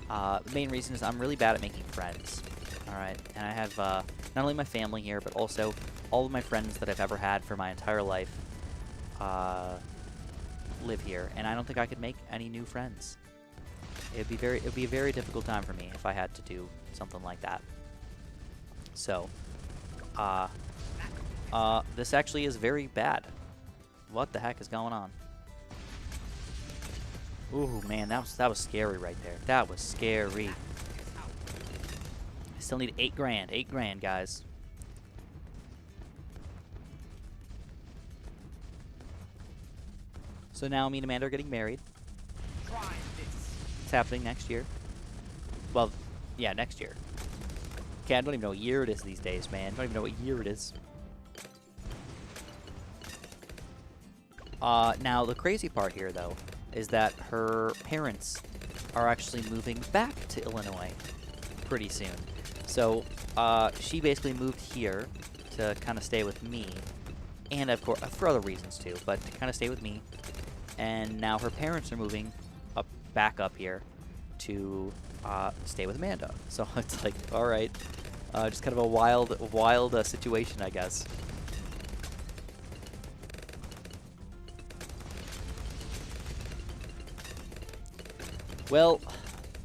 S1: The main reason is I'm really bad at making friends. All right, and I have not only my family here, but also all of my friends that I've ever had for my entire life live here, and I don't think I could make any new friends. It'd be a very difficult time for me if I had to do something like that. So, this actually is very bad. What the heck is going on? Ooh, man, that was scary right there. That was scary. I still need 8 grand. 8 grand, guys. So now me and Amanda are getting married. It's happening next year. Well, yeah, next year. Okay, I don't even know what year it is these days, man. I don't even know what year it is. Now, the crazy part here, though, is that her parents are actually moving back to Illinois pretty soon. So, she basically moved here to kind of stay with me. And, of course, for other reasons, too. But to kind of stay with me. And now her parents are moving back up here to stay with Amanda. So it's like, all right, just kind of a wild situation, I guess. Well,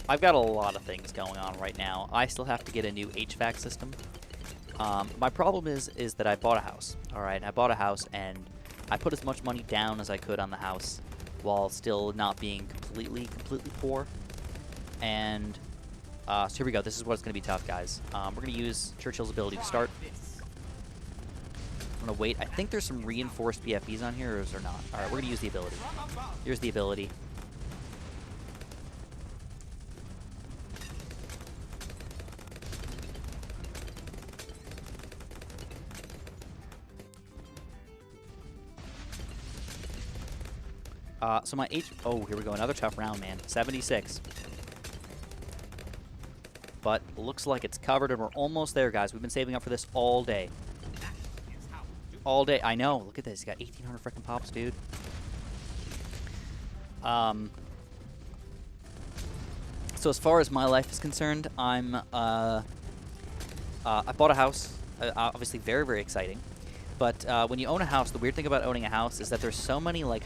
S1: I've got a lot of things going on right now. I still have to get a new HVAC system. My problem is that I bought a house. All right, I bought a house and I put as much money down as I could on the house while still not being completely poor. And so here we go. This is what's going to be tough, guys. We're going to use Churchill's ability to start. I'm going to wait. I think there's some reinforced BFBs on here, or is there not? All right, we're going to use the ability. Here's the ability. So my oh, here we go, another tough round, man. 76. But looks like it's covered, and we're almost there, guys. We've been saving up for this all day. All day. I know. Look at this. He's got 1,800 freaking pops, dude. So as far as my life is concerned, I bought a house. Obviously, very, very exciting. But when you own a house, the weird thing about owning a house is that there's so many, like,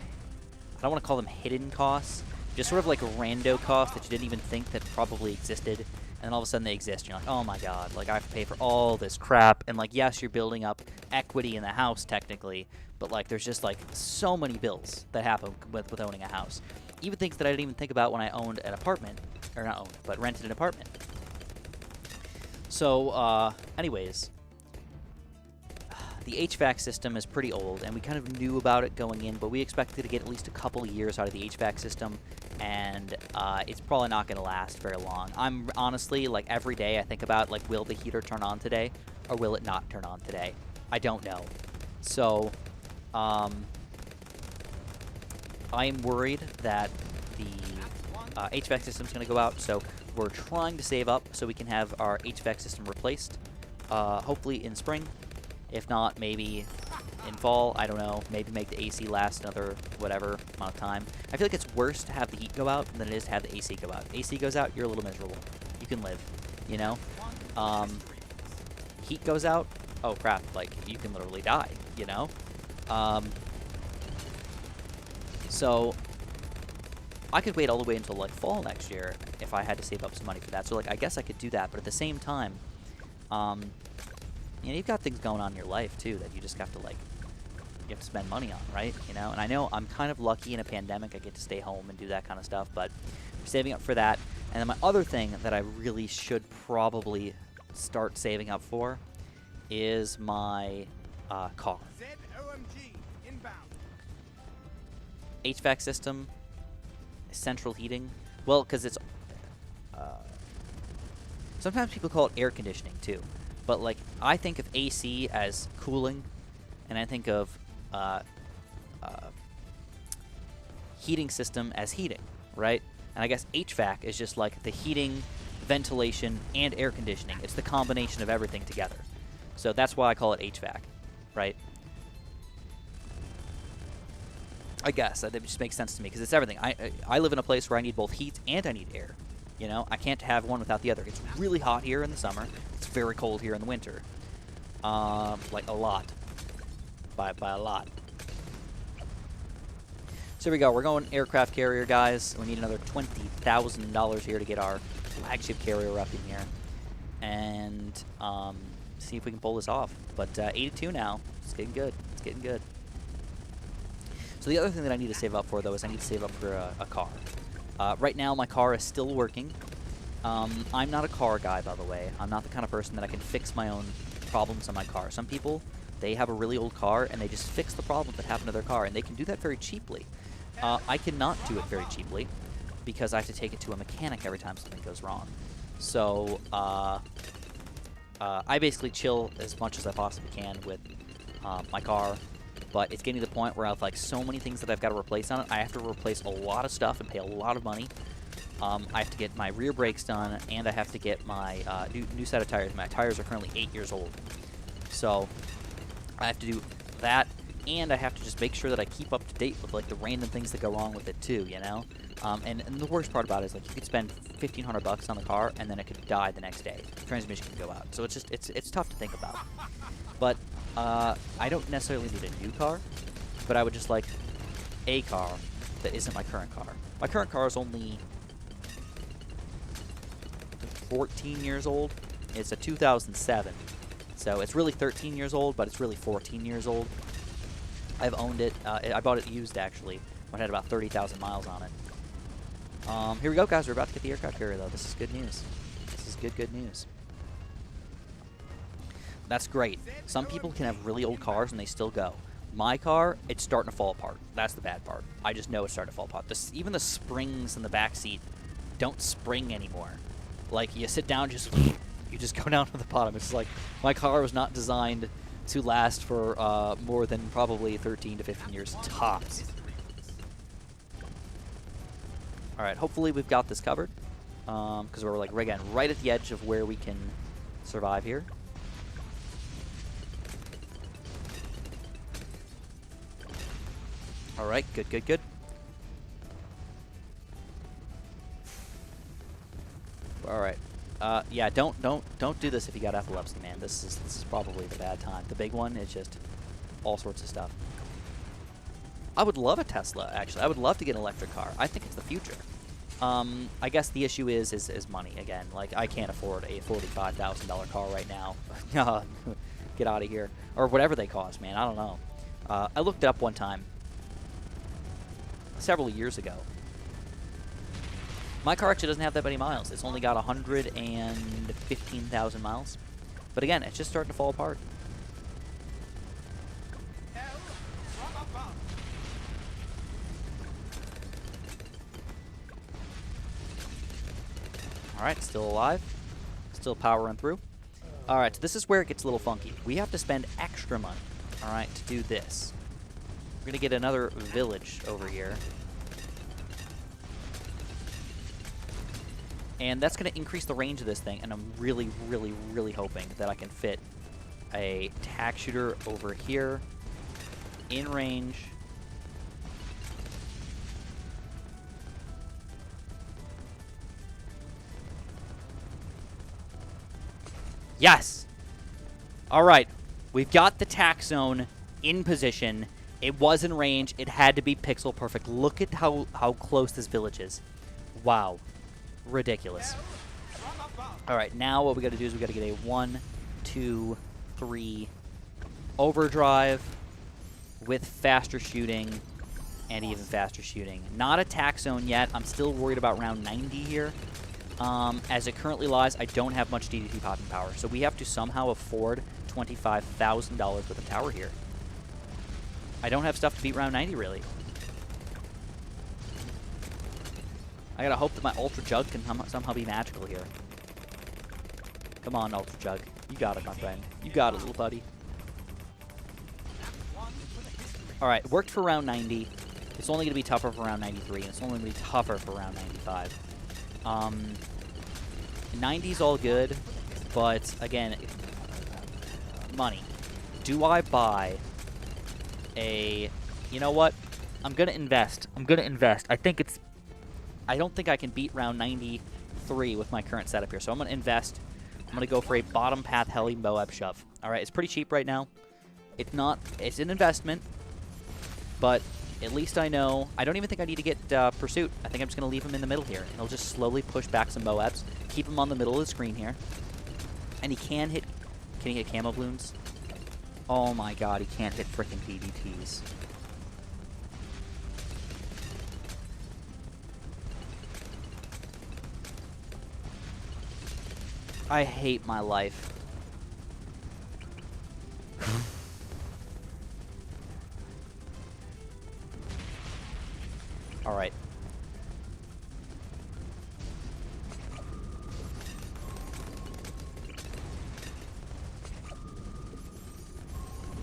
S1: I don't want to call them hidden costs, just sort of like rando costs that you didn't even think that probably existed And then all of a sudden they exist. And you're like, oh my god, like I have to pay for all this crap. And like, yes, you're building up equity in the house technically, but like there's just like so many bills that happen with owning a house. Even things that I didn't even think about when I owned an apartment, or not owned, but rented an apartment. So, anyways, the HVAC system is pretty old, and we kind of knew about it going in, but we expected to get at least a couple of years out of the HVAC system, and it's probably not going to last very long. I'm honestly, like, every day I think about, like, will the heater turn on today, or will it not turn on today? I don't know. So, I'm worried that the HVAC system is going to go out, so we're trying to save up so we can have our HVAC system replaced, hopefully in spring. If not, maybe in fall. I don't know. Maybe make the AC last another whatever amount of time. I feel like it's worse to have the heat go out than it is to have the AC go out. AC goes out, you're a little miserable. You can live, you know? Heat goes out, oh crap, like, you can literally die, you know? So, I could wait all the way until, like, fall next year if I had to save up some money for that. So, like, I guess I could do that, but at the same time, you know, you've got things going on in your life, too, that you just have to, like, you have to spend money on, right? You know, and I know I'm kind of lucky in a pandemic. I get to stay home and do that kind of stuff, but I'm saving up for that. And then my other thing that I really should probably start saving up for is my car.
S2: ZOMG inbound.
S1: HVAC system, central heating. Well, because it's... sometimes people call it air conditioning, too. But, like, I think of AC as cooling, and I think of heating system as heating, right? And I guess HVAC is just, like, the heating, ventilation, and air conditioning. It's the combination of everything together. So that's why I call it HVAC, right? I guess. That just makes sense to me, because it's everything. I live in a place where I need both heat and I need air. You know, I can't have one without the other. It's really hot here in the summer. It's very cold here in the winter. Like a lot. By a lot. So here we go. We're going aircraft carrier, guys. We need another $20,000 here to get our flagship carrier up in here. And see if we can pull this off. But 82 now. It's getting good. It's getting good. So the other thing that I need to save up for, though, is I need to save up for a car. Right now, my car is still working. I'm not a car guy, by the way. I'm not the kind of person that I can fix my own problems on my car. Some people, they have a really old car, and they just fix the problems that happen to their car, and they can do that very cheaply. I cannot do it very cheaply, because I have to take it to a mechanic every time something goes wrong. So, I basically chill as much as I possibly can with my car. But it's getting to the point where I have, like, so many things that I've got to replace on it. I have to replace a lot of stuff and pay a lot of money. I have to get my rear brakes done, and I have to get my new set of tires. My tires are currently 8 years old. So I have to do that, and I have to just make sure that I keep up to date with, like, the random things that go wrong with it, too, you know? And the worst part about it is, like, you could spend $1,500 on the car, and then it could die the next day. The transmission can go out. So it's just, it's tough to think about. But I don't necessarily need a new car, but I would just like a car that isn't my current car. My current car is only 14 years old. It's a 2007, so it's really 13 years old, but it's really 14 years old. I've owned it. I bought it used, actually, when it had about 30,000 miles on it. Here we go, guys. We're about to get the aircraft carrier, though. This is good news. This is good news. That's great. Some people can have really old cars and they still go. My car, it's starting to fall apart. That's the bad part. I just know it's starting to fall apart. Even the springs in the back seat don't spring anymore. Like, you sit down, you just go down to the bottom. It's like, my car was not designed to last for more than probably 13 to 15 years tops. All right, hopefully we've got this covered, because we're, like, again, right at the edge of where we can survive here. All right, good. All right. Yeah, don't do this if you got epilepsy, man. This is probably the bad time. The big one is just all sorts of stuff. I would love a Tesla, actually. I would love to get an electric car. I think it's the future. I guess the issue is money again. Like, I can't afford a $45,000 car right now. Get out of here. Or whatever they cost, man. I don't know. I looked it up one time. Several years ago. My car actually doesn't have that many miles. It's only got 115,000 miles. But again, it's just starting to fall apart. Alright, still alive. Still powering through. Alright, so this is where it gets a little funky. We have to spend extra money, alright, to do this. We're going to get another village over here. And that's going to increase the range of this thing, and I'm really, really, really hoping that I can fit a tack shooter over here in range. Yes! Alright, we've got the tack zone in position. It was in range. It had to be pixel perfect. Look at how close this village is. Wow. Ridiculous. Alright, now what we gotta do is we gotta get a 1, 2, 3 overdrive with faster shooting and even faster shooting. Not a tack zone yet. I'm still worried about round 90 here. As it currently lies, I don't have much DDT popping power, so we have to somehow afford $25,000 worth of tower here. I don't have stuff to beat round 90, really. I gotta hope that my Ultra Jug can somehow be magical here. Come on, Ultra Jug. You got it, my friend. You got it, little buddy. Alright, it worked for round 90. It's only gonna be tougher for round 93, and it's only gonna be tougher for round 95. 90's all good, but again, money. Do I buy a... You know what? I'm gonna invest. I don't think I can beat round 93 with my current setup here, so I'm gonna invest. I'm gonna go for a bottom path heli Moab shove. Alright, it's pretty cheap right now. It's not... It's an investment, but at least I know... I don't even think I need to get Pursuit. I think I'm just going to leave him in the middle here. He'll just slowly push back some Moabs. Keep him on the middle of the screen here. And he can hit... Can he hit Camo Bloons? Oh my god, he can't hit frickin' DDTs. I hate my life. Alright.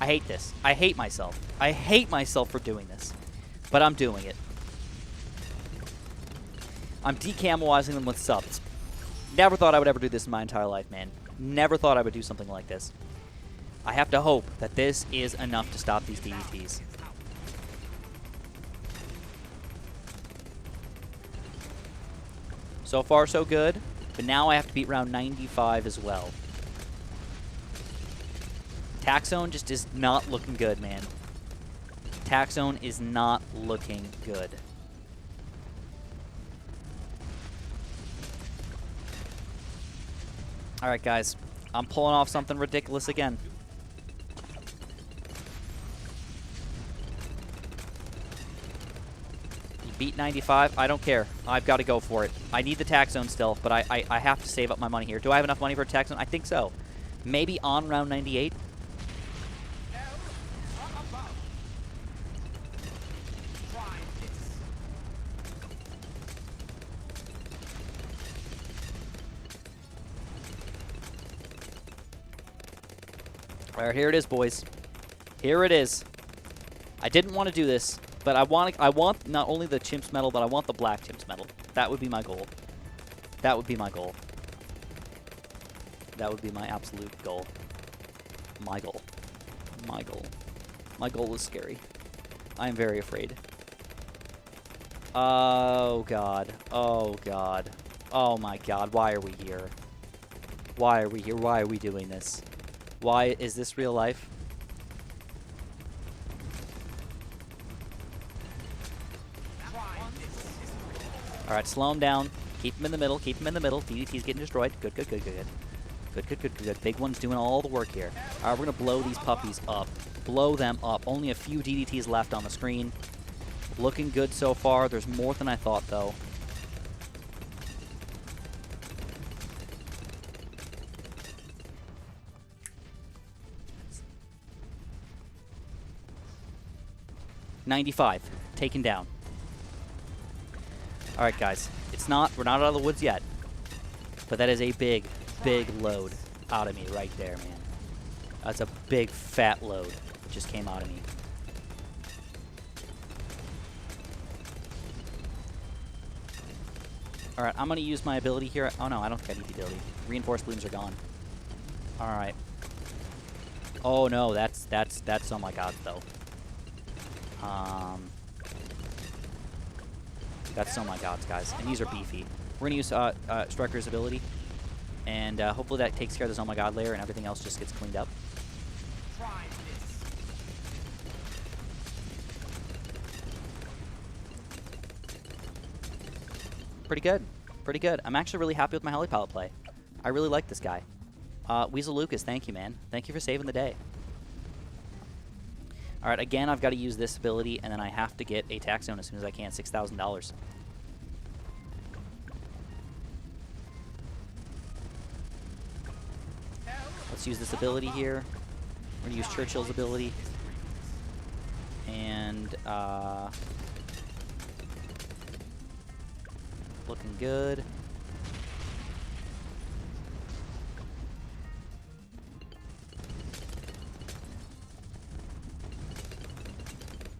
S1: I hate this. I hate myself. I hate myself for doing this. But I'm doing it. I'm decamoizing them with subs. Never thought I would ever do this in my entire life, man. Never thought I would do something like this. I have to hope that this is enough to stop these DDTs. So far, so good. But now I have to beat round 95 as well. Tack zone just is not looking good, man. Tack zone is not looking good. Alright, guys. I'm pulling off something ridiculous again. Beat 95, I don't care. I've got to go for it. I need the tack zone still, but I have to save up my money here. Do I have enough money for a tack zone? I think so. Maybe on round 98. Alright, here it is, boys. Here it is. I didn't want to do this. But I want not only the chimps medal, but I want the black chimps medal. That would be my goal. That would be my goal. That would be my absolute goal. My goal. My goal. My goal is scary. I am very afraid. Oh, God. Oh, God. Oh, my God. Why are we here? Why are we here? Why are we doing this? Why is this real life? All right, slow him down. Keep him in the middle. Keep him in the middle. DDT's getting destroyed. Good, good, good, good, good. Good, good, good, good, good. Big one's doing all the work here. All right, we're going to blow these puppies up. Blow them up. Only a few DDTs left on the screen. Looking good so far. There's more than I thought, though. $95. Taken down. All right, guys. We're not out of the woods yet. But that is a big, big load out of me right there, man. That's a big, fat load that just came out of me. All right, I'm going to use my ability here. Oh, no, I don't think I need the ability. Reinforced Bloons are gone. All right. Oh, no, that's oh my god, though. That's oh my gods, guys. And these are beefy. We're going to use Striker's ability. And hopefully that takes care of this oh my god layer and everything else just gets cleaned up. Pretty good. Pretty good. I'm actually really happy with my heli pallet play. I really like this guy. Weasel Lucas, thank you, man. Thank you for saving the day. All right, again, I've got to use this ability, and then I have to get a tax zone as soon as I can, $6,000. Let's use this ability here. We're going to use Churchill's ability. And, looking good.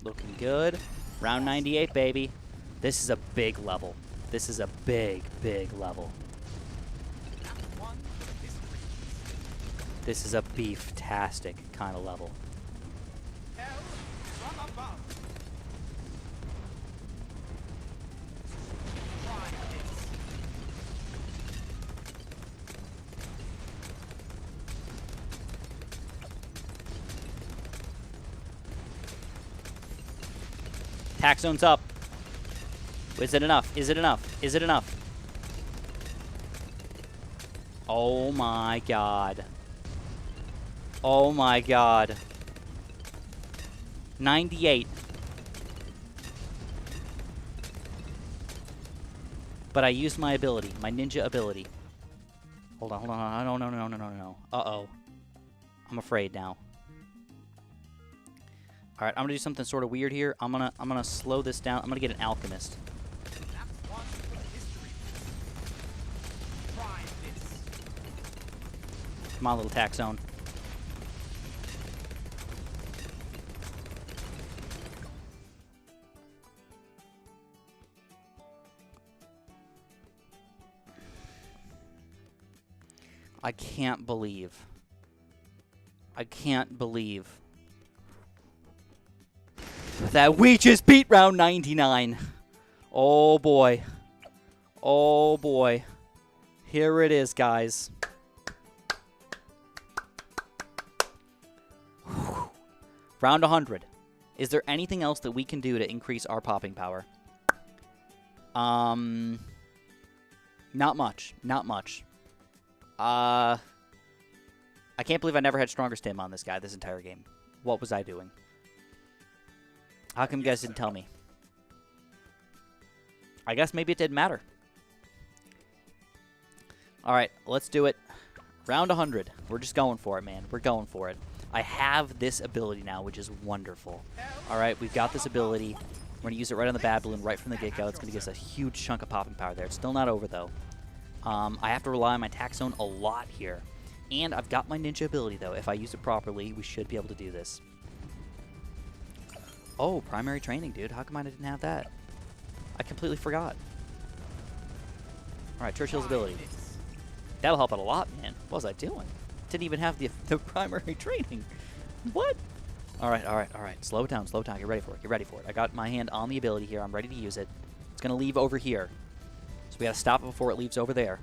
S1: Looking good. Round 98, baby. This is a big level. This is a big, big level. This is a beef-tastic kind of level. Tack zone's up. Is it enough? Is it enough? Is it enough? Oh my god. Oh my god. 98. But I used my ability, my ninja ability. Hold on, hold on. No, no, no, no, no, no. Uh-oh. I'm afraid now. All right, I'm gonna do something sort of weird here. I'm gonna slow this down. I'm gonna get an Alchemist. Come on, little tack zone. I can't believe that we just beat round 99. Oh boy. Oh boy. Here it is, guys. Whew. Round 100. Is there anything else that we can do to increase our popping power? Not much. Not much. I can't believe I never had Stronger Stim on this guy this entire game. What was I doing? How come you guys didn't tell me? I guess maybe it didn't matter. All right, let's do it. Round 100. We're just going for it, man. We're going for it. I have this ability now, which is wonderful. All right, we've got this ability. We're going to use it right on the bad balloon, right from the get-go. It's going to give us a huge chunk of popping power there. It's still not over, though. I have to rely on my tack zone a lot here. And I've got my ninja ability, though. If I use it properly, we should be able to do this. Oh, primary training, dude. How come I didn't have that? I completely forgot. All right, Churchill's ability. That'll help out a lot, man. What was I doing? Didn't even have the primary training. What? All right, all right, all right. Slow it down, slow it down. Get ready for it. Get ready for it. I got my hand on the ability here. I'm ready to use it. It's going to leave over here. So we got to stop it before it leaves over there.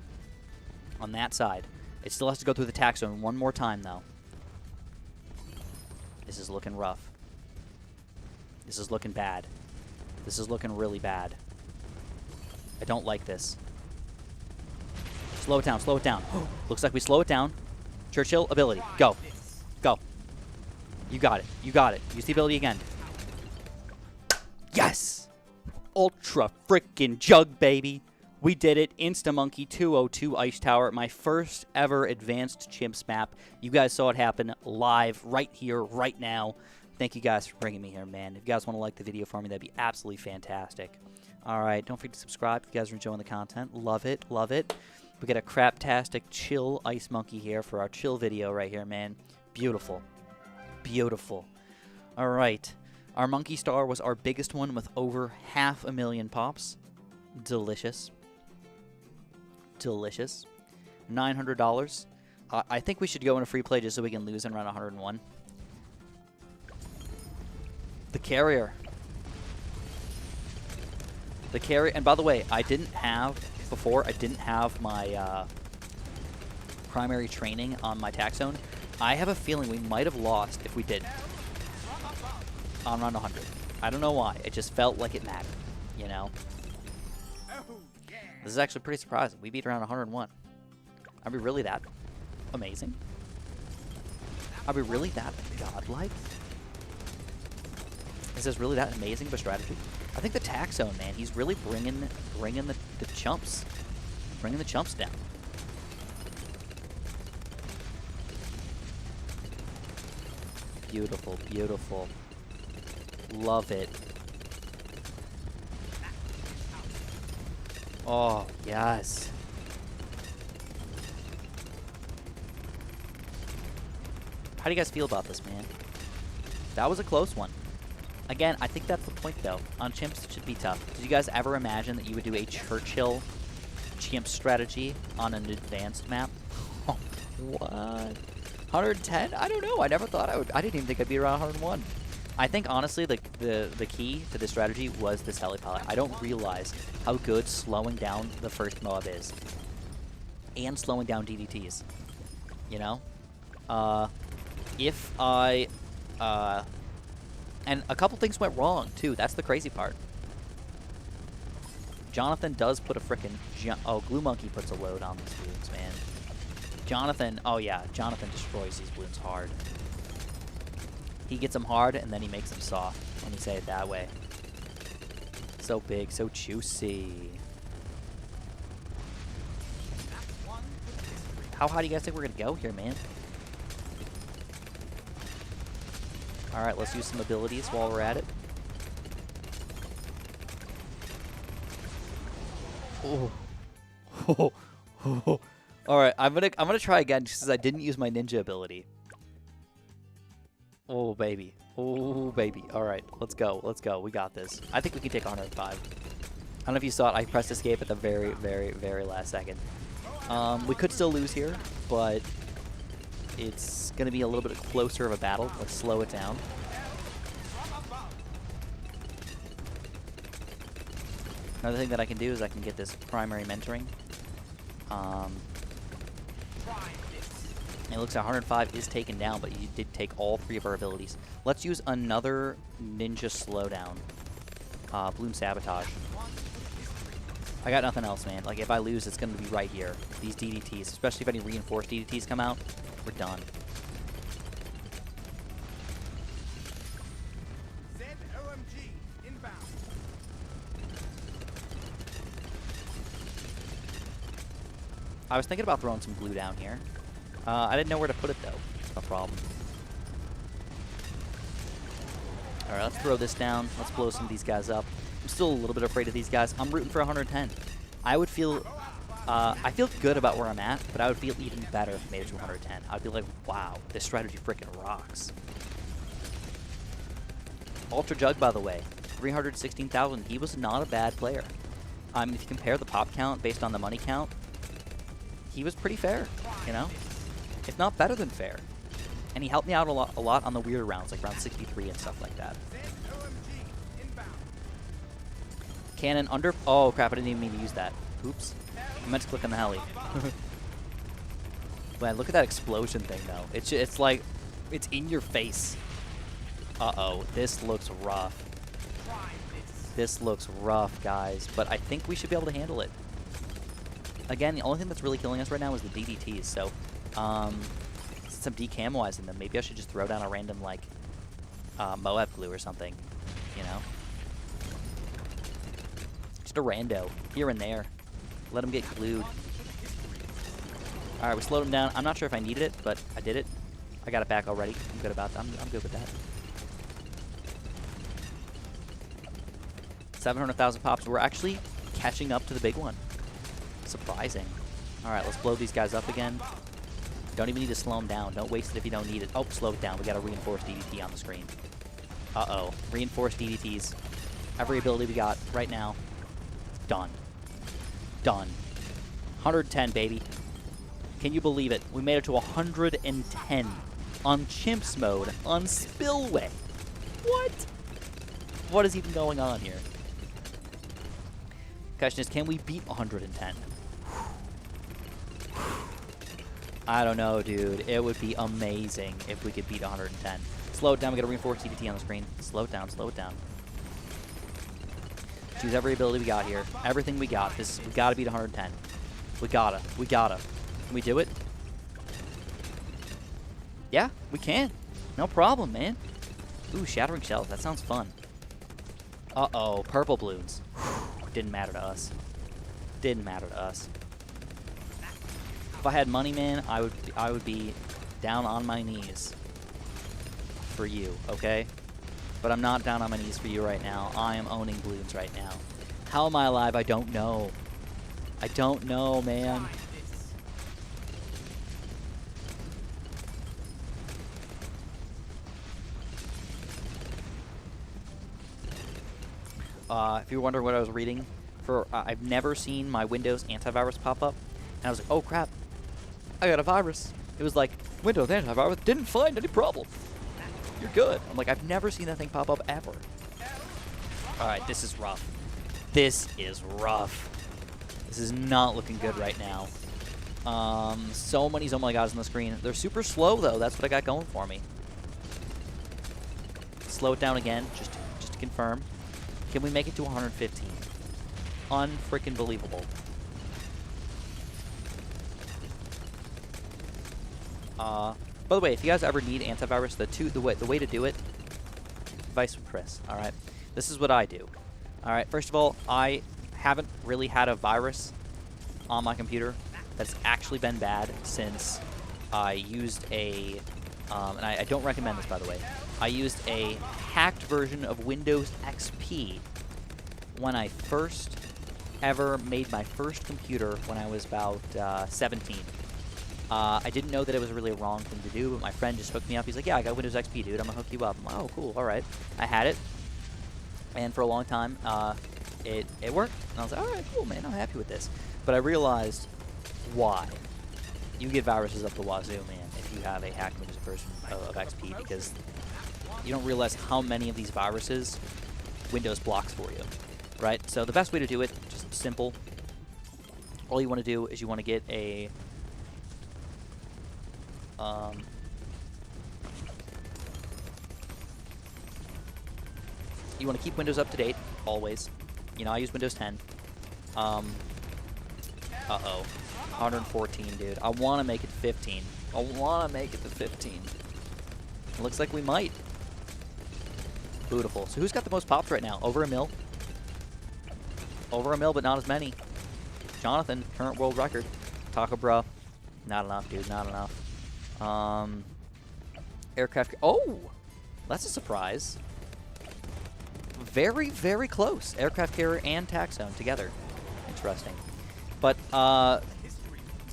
S1: On that side. It still has to go through the tack zone one more time, though. This is looking rough. This is looking bad. This is looking really bad. I don't like this. Slow it down, slow it down. Looks like we slow it down. Churchill, ability. Go. Go. You got it. You got it. Use the ability again. Yes! Ultra frickin' jug, baby. We did it. Insta-Monkey 202 Ice Tower. My first ever advanced chimps map. You guys saw it happen live right here, right now. Thank you guys for bringing me here, man. If you guys want to like the video for me, that'd be absolutely fantastic. All right, don't forget to subscribe if you guys are enjoying the content. Love it, love it. We got a craptastic chill ice monkey here for our chill video right here, man. Beautiful. Beautiful. All right. Our monkey star was our biggest one with over 500,000 pops. Delicious. Delicious. $900. I think we should go into free play just so we can lose in round 101. The carrier. The carrier. And by the way, I didn't have my primary training on my Tack zone. I have a feeling we might have lost if we did on round 100. I don't know why. It just felt like it mattered, you know? This is actually pretty surprising. We beat around 101. Are we really that amazing? Are we really that godlike? Is this really that amazing of a strategy? I think the Tack zone, man, he's really bringing the chumps. Bringing the chumps down. Beautiful, beautiful. Love it. Oh, yes. How do you guys feel about this, man? That was a close one. Again, I think that's the point, though. On chimps, it should be tough. Did you guys ever imagine that you would do a Churchill chimp strategy on an advanced map? Oh, what? 110? I don't know. I never thought I would. I didn't even think I'd be around 101. I think, honestly, the key to this strategy was this helipod. I don't realize how good slowing down the first mob is. And slowing down DDTs. You know? If I... and a couple things went wrong, too. That's the crazy part. Jonathan does put a frickin' oh, Glue Monkey puts a load on these Bloons, man. Jonathan, oh yeah, Jonathan destroys these Bloons hard. He gets them hard, and then he makes them soft. Let me say it that way. So big, so juicy. How high do you guys think we're gonna go here, man? Alright, let's use some abilities while we're at it. Oh. Oh. Oh. Alright, I'm gonna try again just because I didn't use my ninja ability. Oh baby. Oh baby. Alright, let's go. Let's go. We got this. I think we can take 105. I don't know if you saw it, I pressed escape at the very, very, very last second. We could still lose here, but it's gonna be a little bit closer of a battle. Let's slow it down. Another thing that I can do is I can get this primary mentoring. It looks like 105 is taken down, but you did take all 3 of our abilities. Let's use another ninja slowdown. Bloom Sabotage. I got nothing else, man. Like, if I lose, it's going to be right here. These DDTs, especially if any reinforced DDTs come out, we're done. I was thinking about throwing some glue down here. I didn't know where to put it, though. That's no problem. Alright, let's throw this down. Let's blow some of these guys up. I'm still a little bit afraid of these guys. I'm rooting for 110. I would feel... I feel good about where I'm at, but I would feel even better if I made it to 110. I'd be like, wow, this strategy freaking rocks. Ultra Jug, by the way. 316,000. He was not a bad player. If you compare the pop count based on the money count, he was pretty fair, you know? If not better than fair. And he helped me out a lot on the weird rounds, like round 63 and stuff like that. Cannon under... Oh, crap, I didn't even mean to use that. Oops. I meant to click on the heli. Man, look at that explosion thing, though. It's like... It's in your face. Uh-oh. This looks rough. This looks rough, guys, but I think we should be able to handle it. Again, the only thing that's really killing us right now is the DDTs, so since I'm decamoizing them, maybe I should just throw down a random, like, Moab glue or something, you know? Just a rando, here and there. Let them get glued. Alright, we slowed him down. I'm not sure if I needed it, but I did it. I got it back already. I'm good about that. I'm good with that. 700,000 pops. We're actually catching up to the big one. Surprising. Alright, let's blow these guys up again. Don't even need to slow them down. Don't waste it if you don't need it. Oh, slow it down. We got a reinforced DDT on the screen. Uh-oh. Reinforced DDTs. Every ability we got right now. Done. Done. 110, baby. Can you believe it? We made it to 110 on chimps mode on Spillway. What? What is even going on here? Question is, can we beat 110? I don't know, dude. It would be amazing if we could beat 110. Slow it down. We got a reinforced DDT on the screen. Slow it down. Slow it down. Choose every ability we got here. Everything we got. We gotta beat 110. We gotta. We gotta. Can we do it? Yeah, we can. No problem, man. Ooh, Shattering Shells. That sounds fun. Uh-oh. Purple Bloons. Didn't matter to us. Didn't matter to us. If I had money, man, I would be down on my knees for you, okay? But I'm not down on my knees for you right now. I am owning Bloons right now. How am I alive? I don't know. I don't know, man. If you're wondering what I was reading, I've never seen my Windows antivirus pop up, and I was like, oh crap, I got a virus. It was like, Windows antivirus didn't find any problem. You're good. I'm like, I've never seen that thing pop up ever. Alright, this is rough. This is rough. This is not looking good right now. So many oh my gods on the screen. They're super slow though. That's what I got going for me. Slow it down again, just to confirm. Can we make it to 115? Unfreaking believable. By the way, if you guys ever need antivirus, the way to do it, advice from Chris. All right, this is what I do. All right, first of all, I haven't really had a virus on my computer that's actually been bad since I used a, and I don't recommend this, by the way. I used a hacked version of Windows XP when I first ever made my first computer when I was about 17. I didn't know that it was really a wrong thing to do, but my friend just hooked me up. He's like, yeah, I got Windows XP, dude. I'm going to hook you up. I'm like, oh, cool. All right. I had it, and for a long time, it worked. And I was like, all right, cool, man. I'm happy with this. But I realized why. You get viruses up the wazoo, man, if you have a hacked Windows version of XP, because you don't realize how many of these viruses Windows blocks for you, right? So the best way to do it, just simple. All you want to do is you want to get a you want to keep Windows up to date always. You know, I use Windows 10. Uh-oh. 114, dude. I want to make it 15. I want to make it to 15. It looks like we might. Beautiful. So who's got the most pops right now? Over a mil. Over a mil, but not as many. Jonathan, current world record. Taco Bro. Not enough, dude. Not enough. Aircraft. Oh! That's a surprise. Very, very close. Aircraft carrier and tack zone together. Interesting. But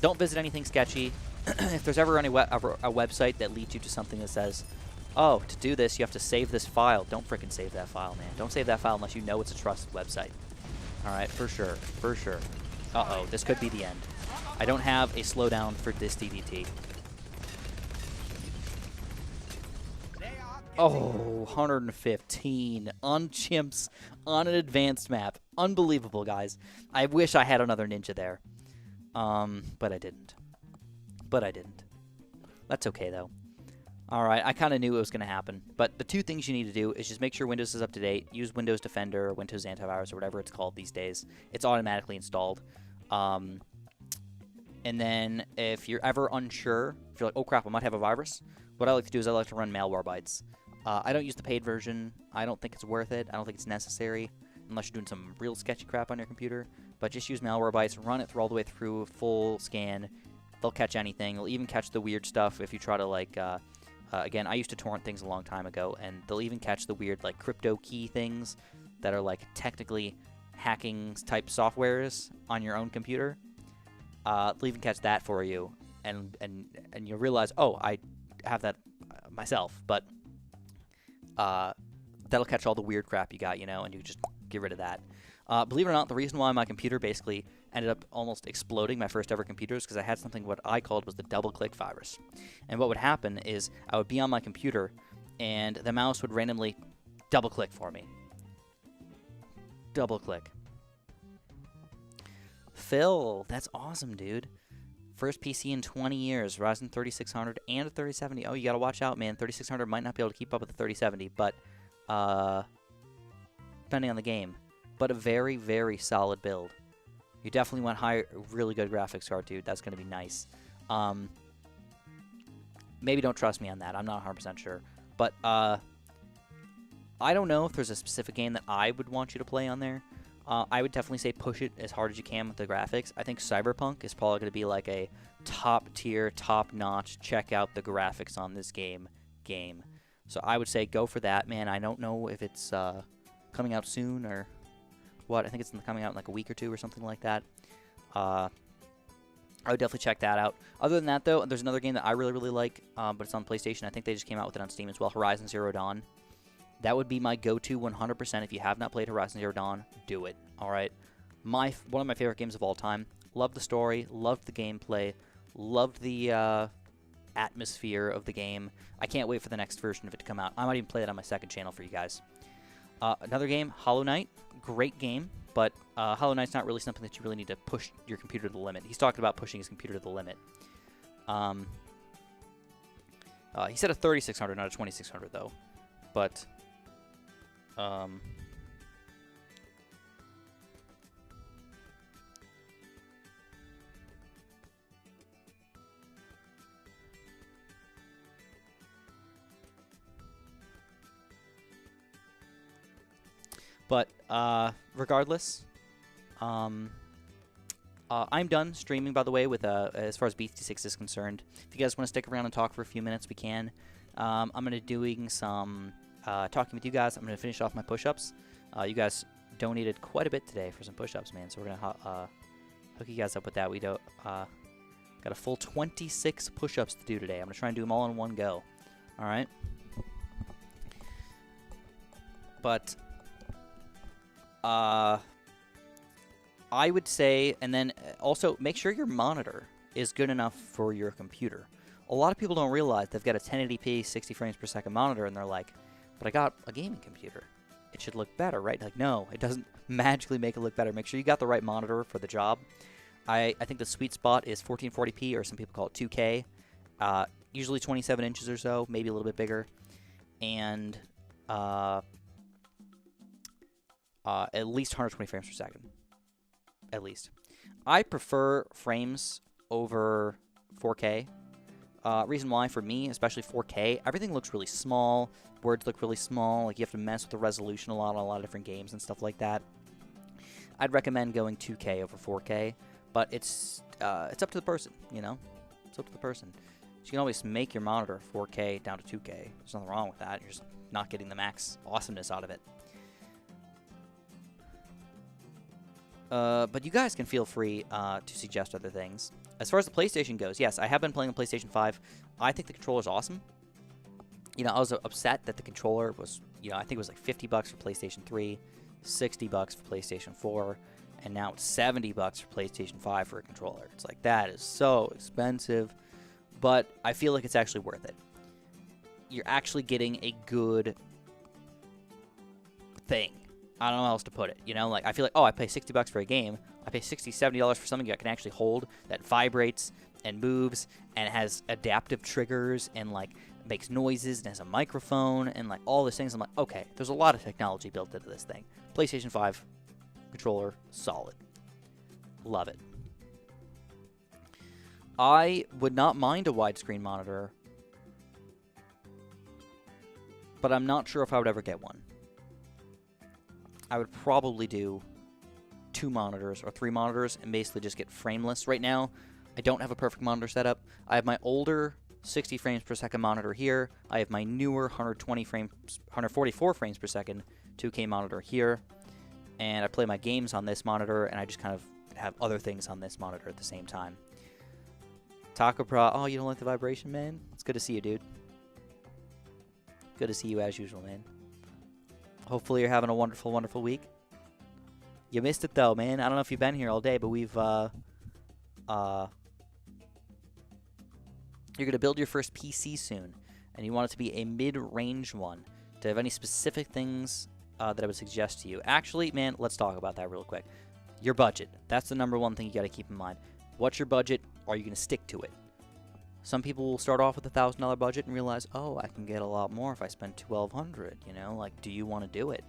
S1: don't visit anything sketchy. If there's ever a website that leads you to something that says, oh, to do this, you have to save this file. Don't frickin' save that file, man. Don't save that file unless you know it's a trusted website. All right, for sure. For sure. Uh-oh, this could be the end. I don't have a slowdown for this DDT. Oh, 115 on chimps on an advanced map. Unbelievable, guys. I wish I had another ninja there. But I didn't. That's okay, though. All right, I kind of knew it was going to happen. But the two things you need to do is just make sure Windows is up to date. Use Windows Defender or Windows Antivirus or whatever it's called these days. It's automatically installed. And then if you're ever unsure, if you're like, oh crap, I might have a virus, what I like to do is I like to run Malwarebytes. I don't use the paid version. I don't think it's worth it. I don't think it's necessary unless you're doing some real sketchy crap on your computer. But just use Malwarebytes, run it through all the way through, full scan. They'll catch anything. They'll even catch the weird stuff if you try to, like, again, I used to torrent things a long time ago, and they'll even catch the weird, like, crypto key things that are, like, technically hacking type softwares on your own computer. They'll even catch that for you, and you'll realize, oh, I have that myself, but that'll catch all the weird crap you got, you know, and you just get rid of that. Believe it or not, the reason why my computer basically ended up almost exploding, my first ever computer, is because I had something what I called was the double-click virus. And what would happen is I would be on my computer, and the mouse would randomly double-click for me. Double-click. Phil, that's awesome, dude. First PC in 20 years, Ryzen 3600 and a 3070. Oh, you gotta watch out, man. 3600 might not be able to keep up with the 3070, but depending on the game. But a very, very solid build. You definitely want really good graphics card, dude. That's gonna be nice. Maybe don't trust me on that. I'm not 100% sure. But I don't know if there's a specific game that I would want you to play on there. I would definitely say push it as hard as you can with the graphics. I think Cyberpunk is probably going to be like a top-tier, top-notch, check out the graphics on this game. So I would say go for that, man. I don't know if it's coming out soon or what. I think it's coming out in like a week or two or something like that. I would definitely check that out. Other than that, though, there's another game that I really, really like, but it's on PlayStation. I think they just came out with it on Steam as well, Horizon Zero Dawn. That would be my go-to 100%. If you have not played Horizon Zero Dawn, do it. All right, one of my favorite games of all time. Loved the story, loved the gameplay, loved the atmosphere of the game. I can't wait for the next version of it to come out. I might even play it on my second channel for you guys. Another game, Hollow Knight. Great game, but Hollow Knight's not really something that you really need to push your computer to the limit. He's talking about pushing his computer to the limit. He said a 3600, not a 2600, though. But regardless, I'm done streaming, by the way, with as far as BT6 is concerned. If you guys want to stick around and talk for a few minutes, we can. I'm going to be doing some talking with you guys. I'm going to finish off my push-ups. You guys donated quite a bit today for some push-ups, man, so we're going to hook you guys up with that. We got a full 26 push-ups to do today. I'm going to try and do them all in one go. All right? But I would say, and then also make sure your monitor is good enough for your computer. A lot of people don't realize they've got a 1080p 60 frames per second monitor, and they're like, but I got a gaming computer. It should look better, right? Like, no, it doesn't magically make it look better. Make sure you got the right monitor for the job. I think the sweet spot is 1440p, or some people call it 2K. Usually 27 inches or so, maybe a little bit bigger. And at least 120 frames per second. At least. I prefer frames over 4K. Reason why, for me, especially 4K, everything looks really small. Words look really small. Like, you have to mess with the resolution a lot on a lot of different games and stuff like that. I'd recommend going 2K over 4K, but it's up to the person, you know? It's up to the person. You can always make your monitor 4K down to 2K. There's nothing wrong with that. You're just not getting the max awesomeness out of it. But you guys can feel free to suggest other things. As far as the PlayStation goes, yes, I have been playing the PlayStation 5. I think the controller's awesome. You know, I was upset that the controller was, you know, I think it was like $50 for PlayStation 3, $60 for PlayStation 4, and now it's $70 for PlayStation 5 for a controller. It's like, that is so expensive, but I feel like it's actually worth it. You're actually getting a good thing. I don't know how else to put it, you know? Like, I feel like, oh, I pay $60 for a game. I pay $60, $70 for something that can actually hold, that vibrates and moves and has adaptive triggers and, like, makes noises and has a microphone and like all these things. I'm like, okay, there's a lot of technology built into this thing. PlayStation 5 controller, solid. Love it. I would not mind a widescreen monitor, but I'm not sure if I would ever get one. I would probably do 2 monitors or 3 monitors and basically just get frameless. Right now, I don't have a perfect monitor setup. I have my older 60 frames per second monitor here. I have my newer 144 frames per second 2K monitor here. And I play my games on this monitor, and I just kind of have other things on this monitor at the same time. Taco Pro, oh, you don't like the vibration, man? It's good to see you, dude. Good to see you as usual, man. Hopefully you're having a wonderful, wonderful week. You missed it, though, man. I don't know if you've been here all day, but we've, you're going to build your first PC soon, and you want it to be a mid-range one. Do you have any specific things that I would suggest to you? Actually, man, let's talk about that real quick. Your budget. That's the number one thing you got to keep in mind. What's your budget? Are you going to stick to it? Some people will start off with a $1,000 budget and realize, oh, I can get a lot more if I spend $1,200. You know, like, do you want to do it?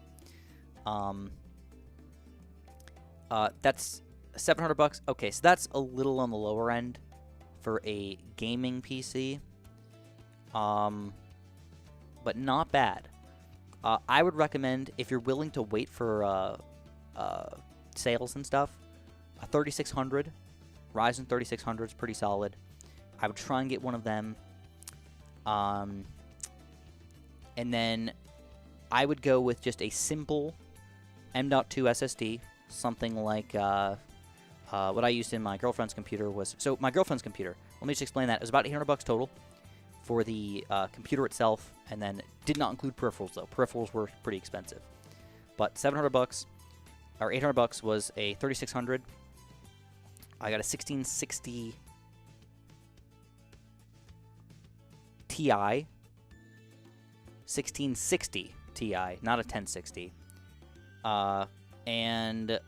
S1: That's $700. Okay, so that's a little on the lower end for a gaming PC. But not bad. I would recommend, if you're willing to wait for sales and stuff, a 3600. Ryzen 3600 is pretty solid. I would try and get one of them. And then I would go with just a simple M.2 SSD. Something like what I used in my girlfriend's computer was... So my girlfriend's computer, let me just explain that. It was about $800 total for the computer itself, and then did not include peripherals, though. Peripherals were pretty expensive. But $700, or $800 was a 3600. I got a 1660 Ti. 1660 Ti, not a 1060. And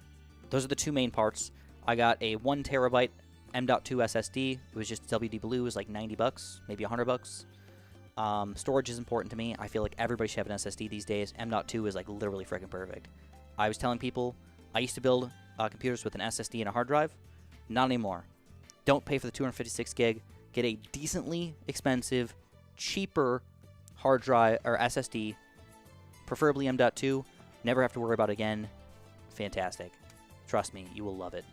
S1: those are the 2 main parts. I got a 1 terabyte M.2 SSD. It was just WD Blue. It was like $90, maybe $100. Storage is important to me. I feel like everybody should have an SSD these days. M.2 is like literally freaking perfect. I was telling people I used to build computers with an SSD and a hard drive. Not anymore. Don't pay for the 256 gig. Get a decently expensive, cheaper hard drive or SSD, preferably M.2. Never have to worry about it again. Fantastic. Trust me, you will love it.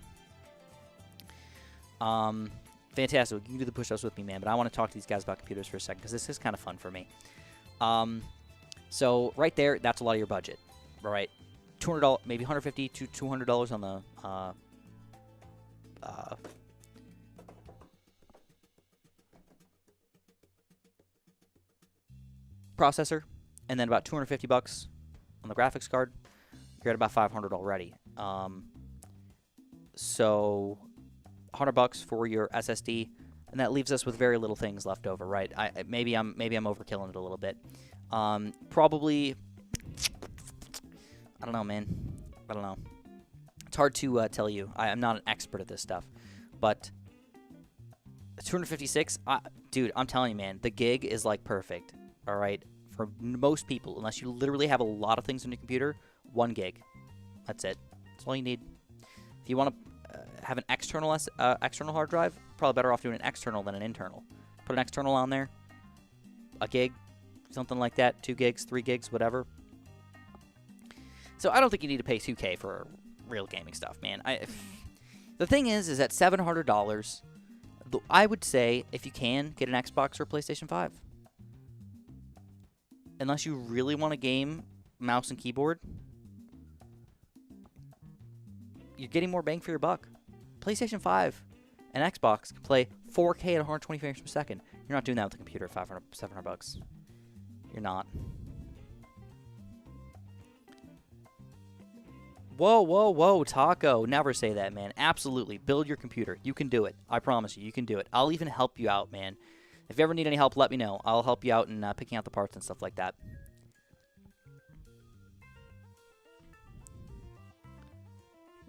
S1: Fantastic. You can do the push-ups with me, man, but I want to talk to these guys about computers for a second because this is kind of fun for me. So right there, that's a lot of your budget. All right, $200, maybe $150 to $200 on the processor, and then about $250 on the graphics card. You're at about $500 already. So $100 for your SSD, and that leaves us with very little things left over, right? Maybe I'm overkilling it a little bit. Probably, I don't know, man. I don't know. It's hard to tell you. I'm not an expert at this stuff, but 256, dude, I'm telling you, man, the gig is like perfect. All right, for most people, unless you literally have a lot of things on your computer, 1 gig. That's it. That's all you need. If you want to have an external external hard drive, probably better off doing an external than an internal. Put an external on there, a gig, something like that, 2 gigs, 3 gigs, whatever. So I don't think you need to pay $2K for real gaming stuff, man. The thing is at $700, I would say, if you can, get an Xbox or PlayStation 5. Unless you really want to game mouse and keyboard, you're getting more bang for your buck. PlayStation 5 and Xbox can play 4K at 120 frames per second. You're not doing that with a computer at $700. You're not. Whoa, whoa, whoa, Taco. Never say that, man. Absolutely. Build your computer. You can do it. I promise you, you can do it. I'll even help you out, man. If you ever need any help, let me know. I'll help you out in picking out the parts and stuff like that.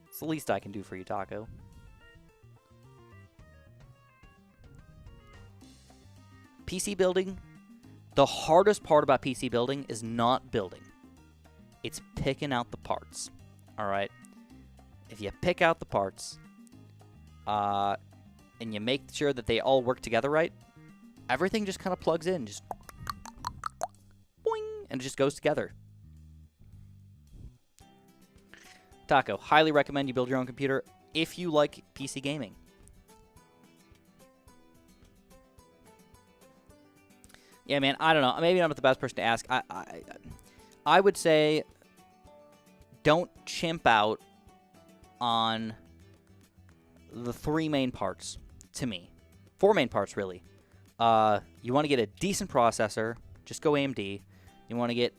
S1: It's the least I can do for you, Taco. PC building, The hardest part about PC building is not building. It's picking out the parts. All right? If you pick out the parts, and you make sure that they all work together right, everything just kind of plugs in. Just boing, and it just goes together. Taco, highly recommend you build your own computer if you like PC gaming. Yeah, man, I don't know. Maybe I'm not the best person to ask. I would say don't chimp out on the 3 main parts, to me. 4 main parts, really. You want to get a decent processor. Just go AMD. You want to get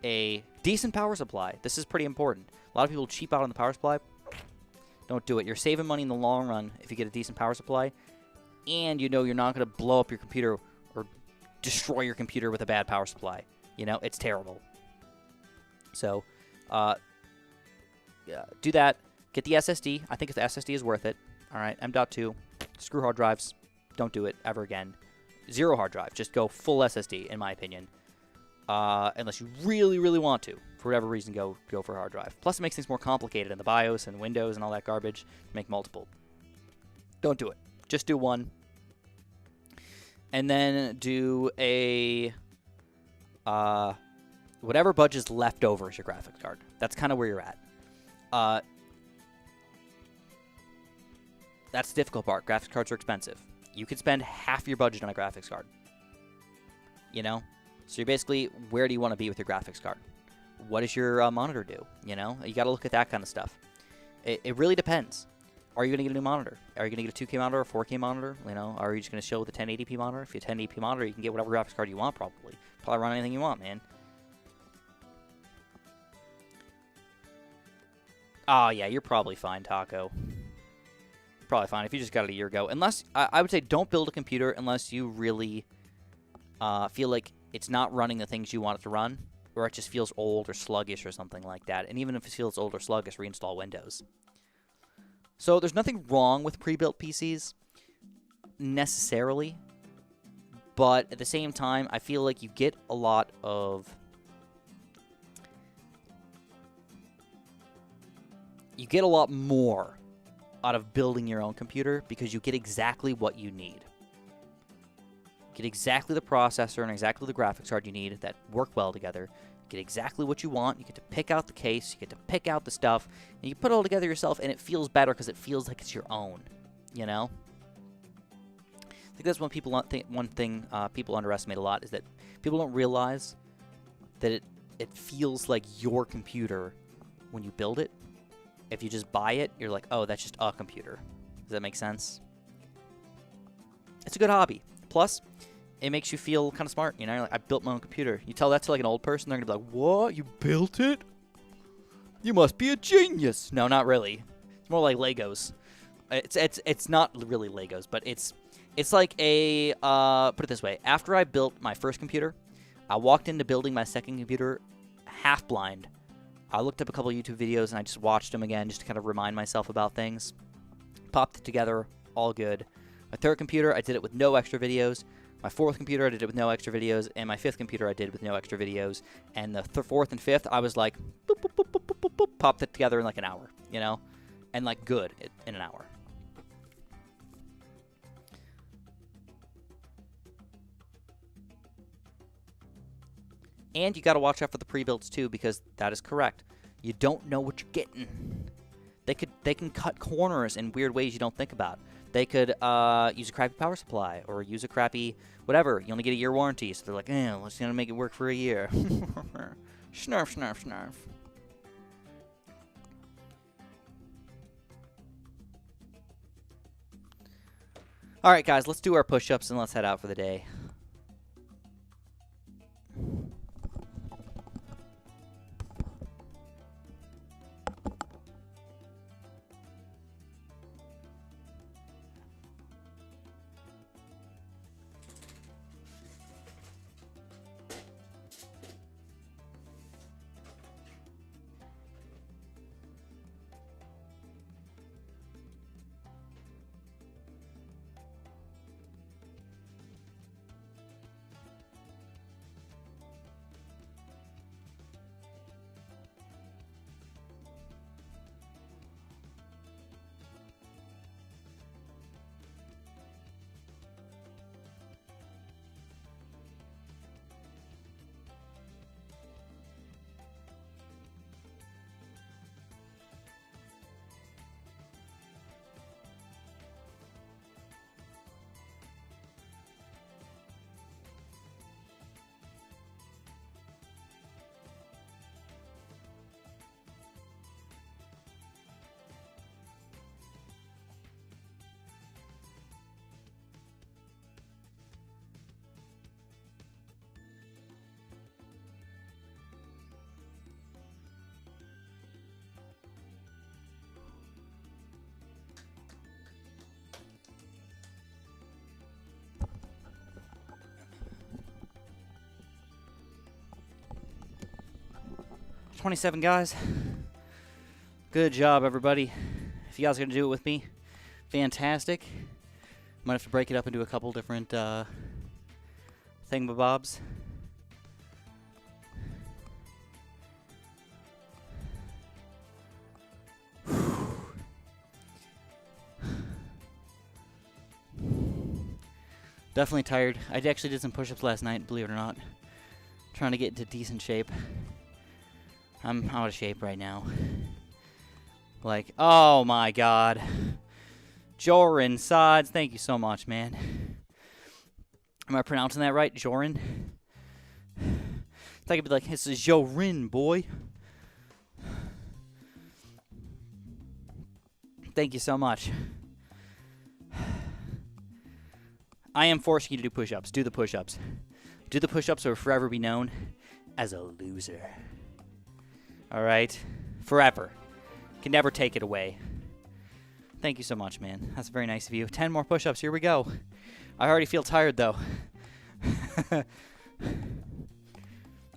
S1: a decent power supply. This is pretty important. A lot of people cheap out on the power supply. Don't do it. You're saving money in the long run if you get a decent power supply. And you know you're not going to blow up your computer or destroy your computer with a bad power supply. You know, it's terrible. So, yeah, do that. Get the SSD. I think the SSD is worth it. All right, M.2. Screw hard drives. Don't do it ever again. 0 hard drive. Just go full SSD, in my opinion. Unless you really, really want to. For whatever reason, go for a hard drive. Plus, it makes things more complicated in the BIOS and Windows and all that garbage to make multiple. Don't do it. Just do 1. And then do a... whatever budget's left over is your graphics card. That's kind of where you're at. That's the difficult part. Graphics cards are expensive. You could spend half your budget on a graphics card. You know? So you're basically, where do you want to be with your graphics card? What does your monitor do? You know? You got to look at that kind of stuff. It really depends. Are you going to get a new monitor? Are you going to get a 2K monitor or a 4K monitor? You know? Are you just going to show with a 1080p monitor? If you have a 1080p monitor, you can get whatever graphics card you want, probably. Probably run anything you want, man. Oh, yeah, you're probably fine, Taco. Probably fine if you just got it a year ago. Unless, I would say don't build a computer unless you really feel like it's not running the things you want it to run, or it just feels old or sluggish or something like that. And even if it feels old or sluggish, reinstall Windows. So there's nothing wrong with pre-built PCs, necessarily. But at the same time, I feel like you get a lot of... You get a lot more out of building your own computer because you get exactly what you need. Get exactly the processor and exactly the graphics card you need that work well together. Get exactly what you want. You get to pick out the case. You get to pick out the stuff. And you put it all together yourself, and it feels better because it feels like it's your own. You know? I think that's one thing people underestimate a lot is that people don't realize that it feels like your computer when you build it. If you just buy it, you're like, oh, that's just a computer. Does that make sense? It's a good hobby. Plus, it makes you feel kind of smart. You know, you're like, I built my own computer. You tell that to like an old person, they're going to be like, what? You built it? You must be a genius. No, not really. It's more like Legos. It's not really Legos, but it's like a, put it this way. After I built my first computer, I walked into building my second computer half blind. I looked up a couple of YouTube videos and I just watched them again just to kind of remind myself about things. Popped it together, all good. My third computer, I did it with no extra videos. My fourth computer, I did it with no extra videos. And my fifth computer, I did with no extra videos. And the fourth and fifth, I was like, boop, boop, boop, boop, boop, boop, boop, popped it together in like an hour, you know? And like good in an hour. And you got to watch out for the pre-builds too, because that is correct. You don't know what you're getting. They can cut corners in weird ways you don't think about. They could use a crappy power supply or use a crappy whatever. You only get a year warranty, so they're like, let's gonna make it work for a year. Snarf, snarf, snarf. All right, guys, let's do our push-ups and let's head out for the day. 27 guys. Good job, everybody. If you guys are going to do it with me, fantastic. Might have to break it up into a couple different thingamabobs. Definitely tired. I actually did some push-ups last night, believe it or not. Trying to get into decent shape. I'm out of shape right now. Like, oh my god. Joran Sods, thank you so much, man. Am I pronouncing that right? Joran? I thought it'd be like, this is Jorin, boy. Thank you so much. I am forcing you to do push-ups. Do the push-ups. Do the push-ups or forever be known as a loser. All right? Forever. Can never take it away. Thank you so much, man. That's very nice of you. 10 more push-ups. Here we go. I already feel tired, though.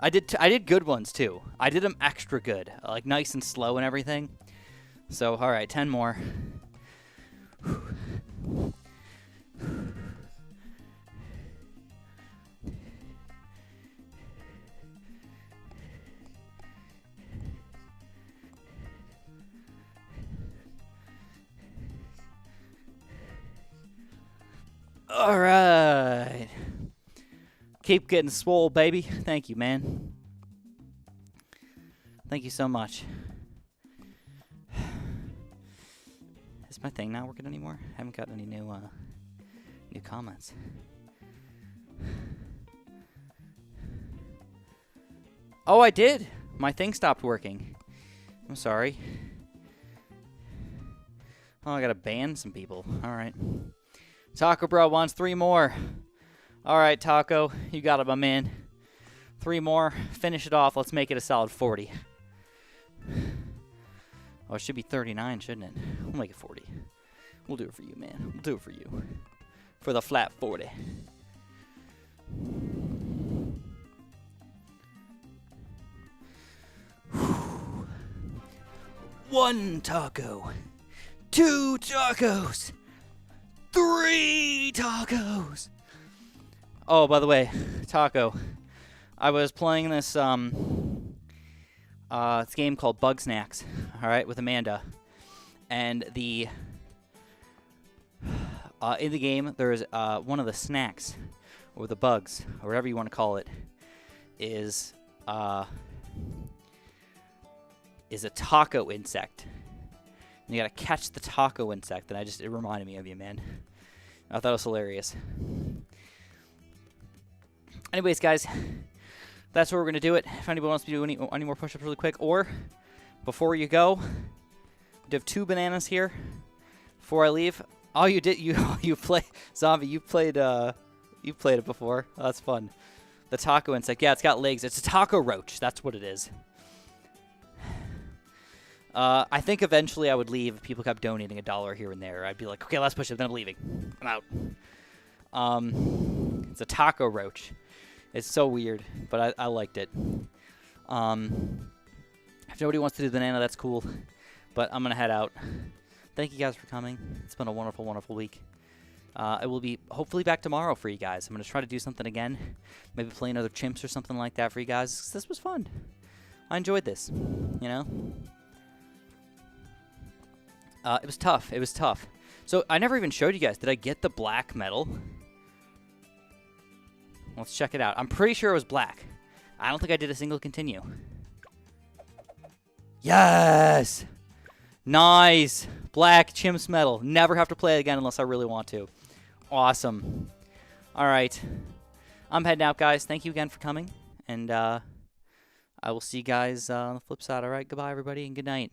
S1: I did good ones, too. I did them extra good. Like, nice and slow and everything. So, all right, 10 more. All right. Keep getting swole, baby. Thank you, man. Thank you so much. Is my thing not working anymore? I haven't gotten any new comments. Oh, I did. My thing stopped working. I'm sorry. Oh, I gotta ban some people. All right. Taco Bro wants 3 more. All right, Taco. You got it, my man. 3 more. Finish it off. Let's make it a solid 40. Oh, it should be 39, shouldn't it? We'll make it 40. We'll do it for you, man. We'll do it for you. For the flat 40. One taco. 2 tacos. 3 tacos. Oh, by the way, Taco, I was playing this this game called Bug Snacks, all right, with Amanda, and the in the game there's one of the snacks or the bugs or whatever you want to call it is a taco insect. And you gotta catch the taco insect, and it reminded me of you, man. I thought it was hilarious. Anyways, guys, that's where we're gonna do it. If anybody wants to do any more push-ups really quick, or before you go, we have 2 bananas here. Before I leave, oh, you play Zombie. You played it before. Oh, that's fun. The taco insect. Yeah, it's got legs. It's a taco roach. That's what it is. I think eventually I would leave if people kept donating $1 here and there. I'd be like, okay, let's push it, then I'm leaving. I'm out. It's a taco roach. It's so weird, but I liked it. If nobody wants to do the banana, that's cool. But I'm going to head out. Thank you guys for coming. It's been a wonderful, wonderful week. I will be hopefully back tomorrow for you guys. I'm going to try to do something again. Maybe play another chimps or something like that for you guys. 'Cause this was fun. I enjoyed this, you know? It was tough. It was tough. So I never even showed you guys. Did I get the black medal? Let's check it out. I'm pretty sure it was black. I don't think I did a single continue. Yes! Nice! Black chimps medal. Never have to play it again unless I really want to. Awesome. All right. I'm heading out, guys. Thank you again for coming. And I will see you guys on the flip side. All right. Goodbye, everybody, and good night.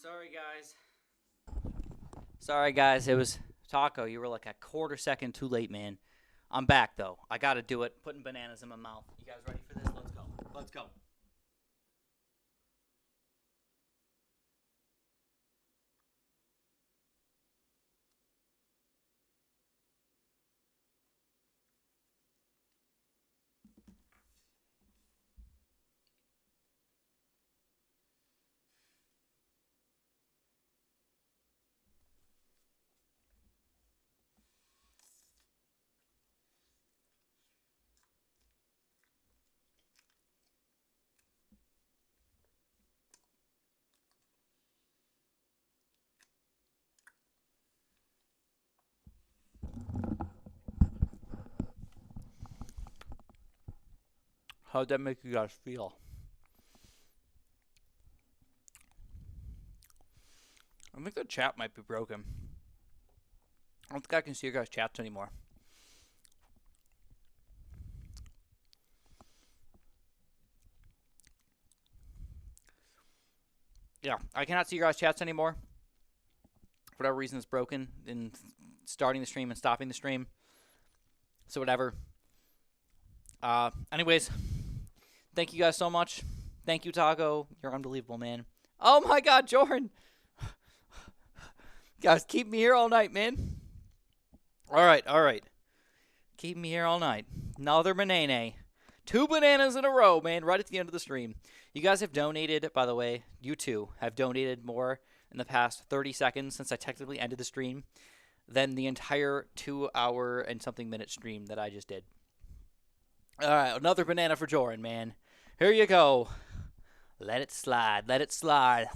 S1: Sorry, guys. Sorry, guys. It was Taco. You were like a quarter second too late, man. I'm back, though. I got to do it. Putting bananas in my mouth. You guys ready for this? Let's go. Let's go. How'd that make you guys feel? I think the chat might be broken. I don't think I can see your guys' chats anymore. Yeah, I cannot see your guys' chats anymore. For whatever reason, it's broken in starting the stream and stopping the stream. So whatever. Anyways, thank you guys so much. Thank you, Taco. You're unbelievable, man. Oh my God, Jordan. Guys, keep me here all night, man. All right. Keep me here all night. Another banana. 2 bananas in a row, man, right at the end of the stream. You guys have donated, by the way, you two have donated more in the past 30 seconds since I technically ended the stream than the entire 2-hour and something minute stream that I just did. All right, another banana for Jordan, man. Here you go. Let it slide. Let it slide.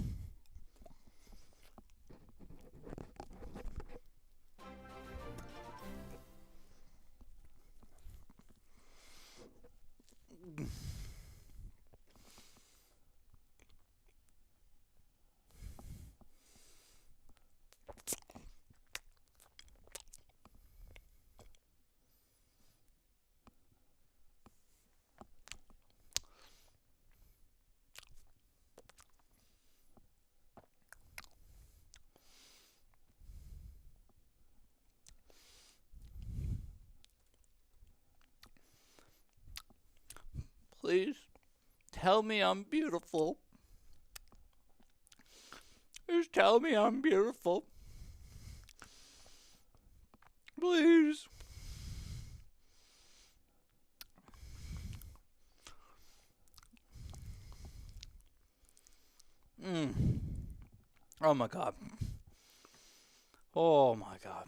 S1: Please tell me I'm beautiful. Just tell me I'm beautiful. Please. Oh my God. Oh my God.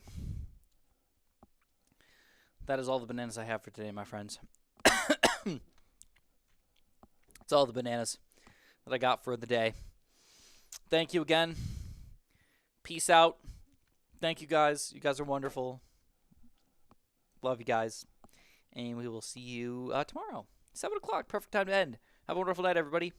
S1: That is all the bananas I have for today, my friends. That's all the bananas that I got for the day. Thank you again. Peace out. Thank you guys. You guys are wonderful. Love you guys. And we will see you tomorrow. 7 o'clock. Perfect time to end. Have a wonderful night, everybody.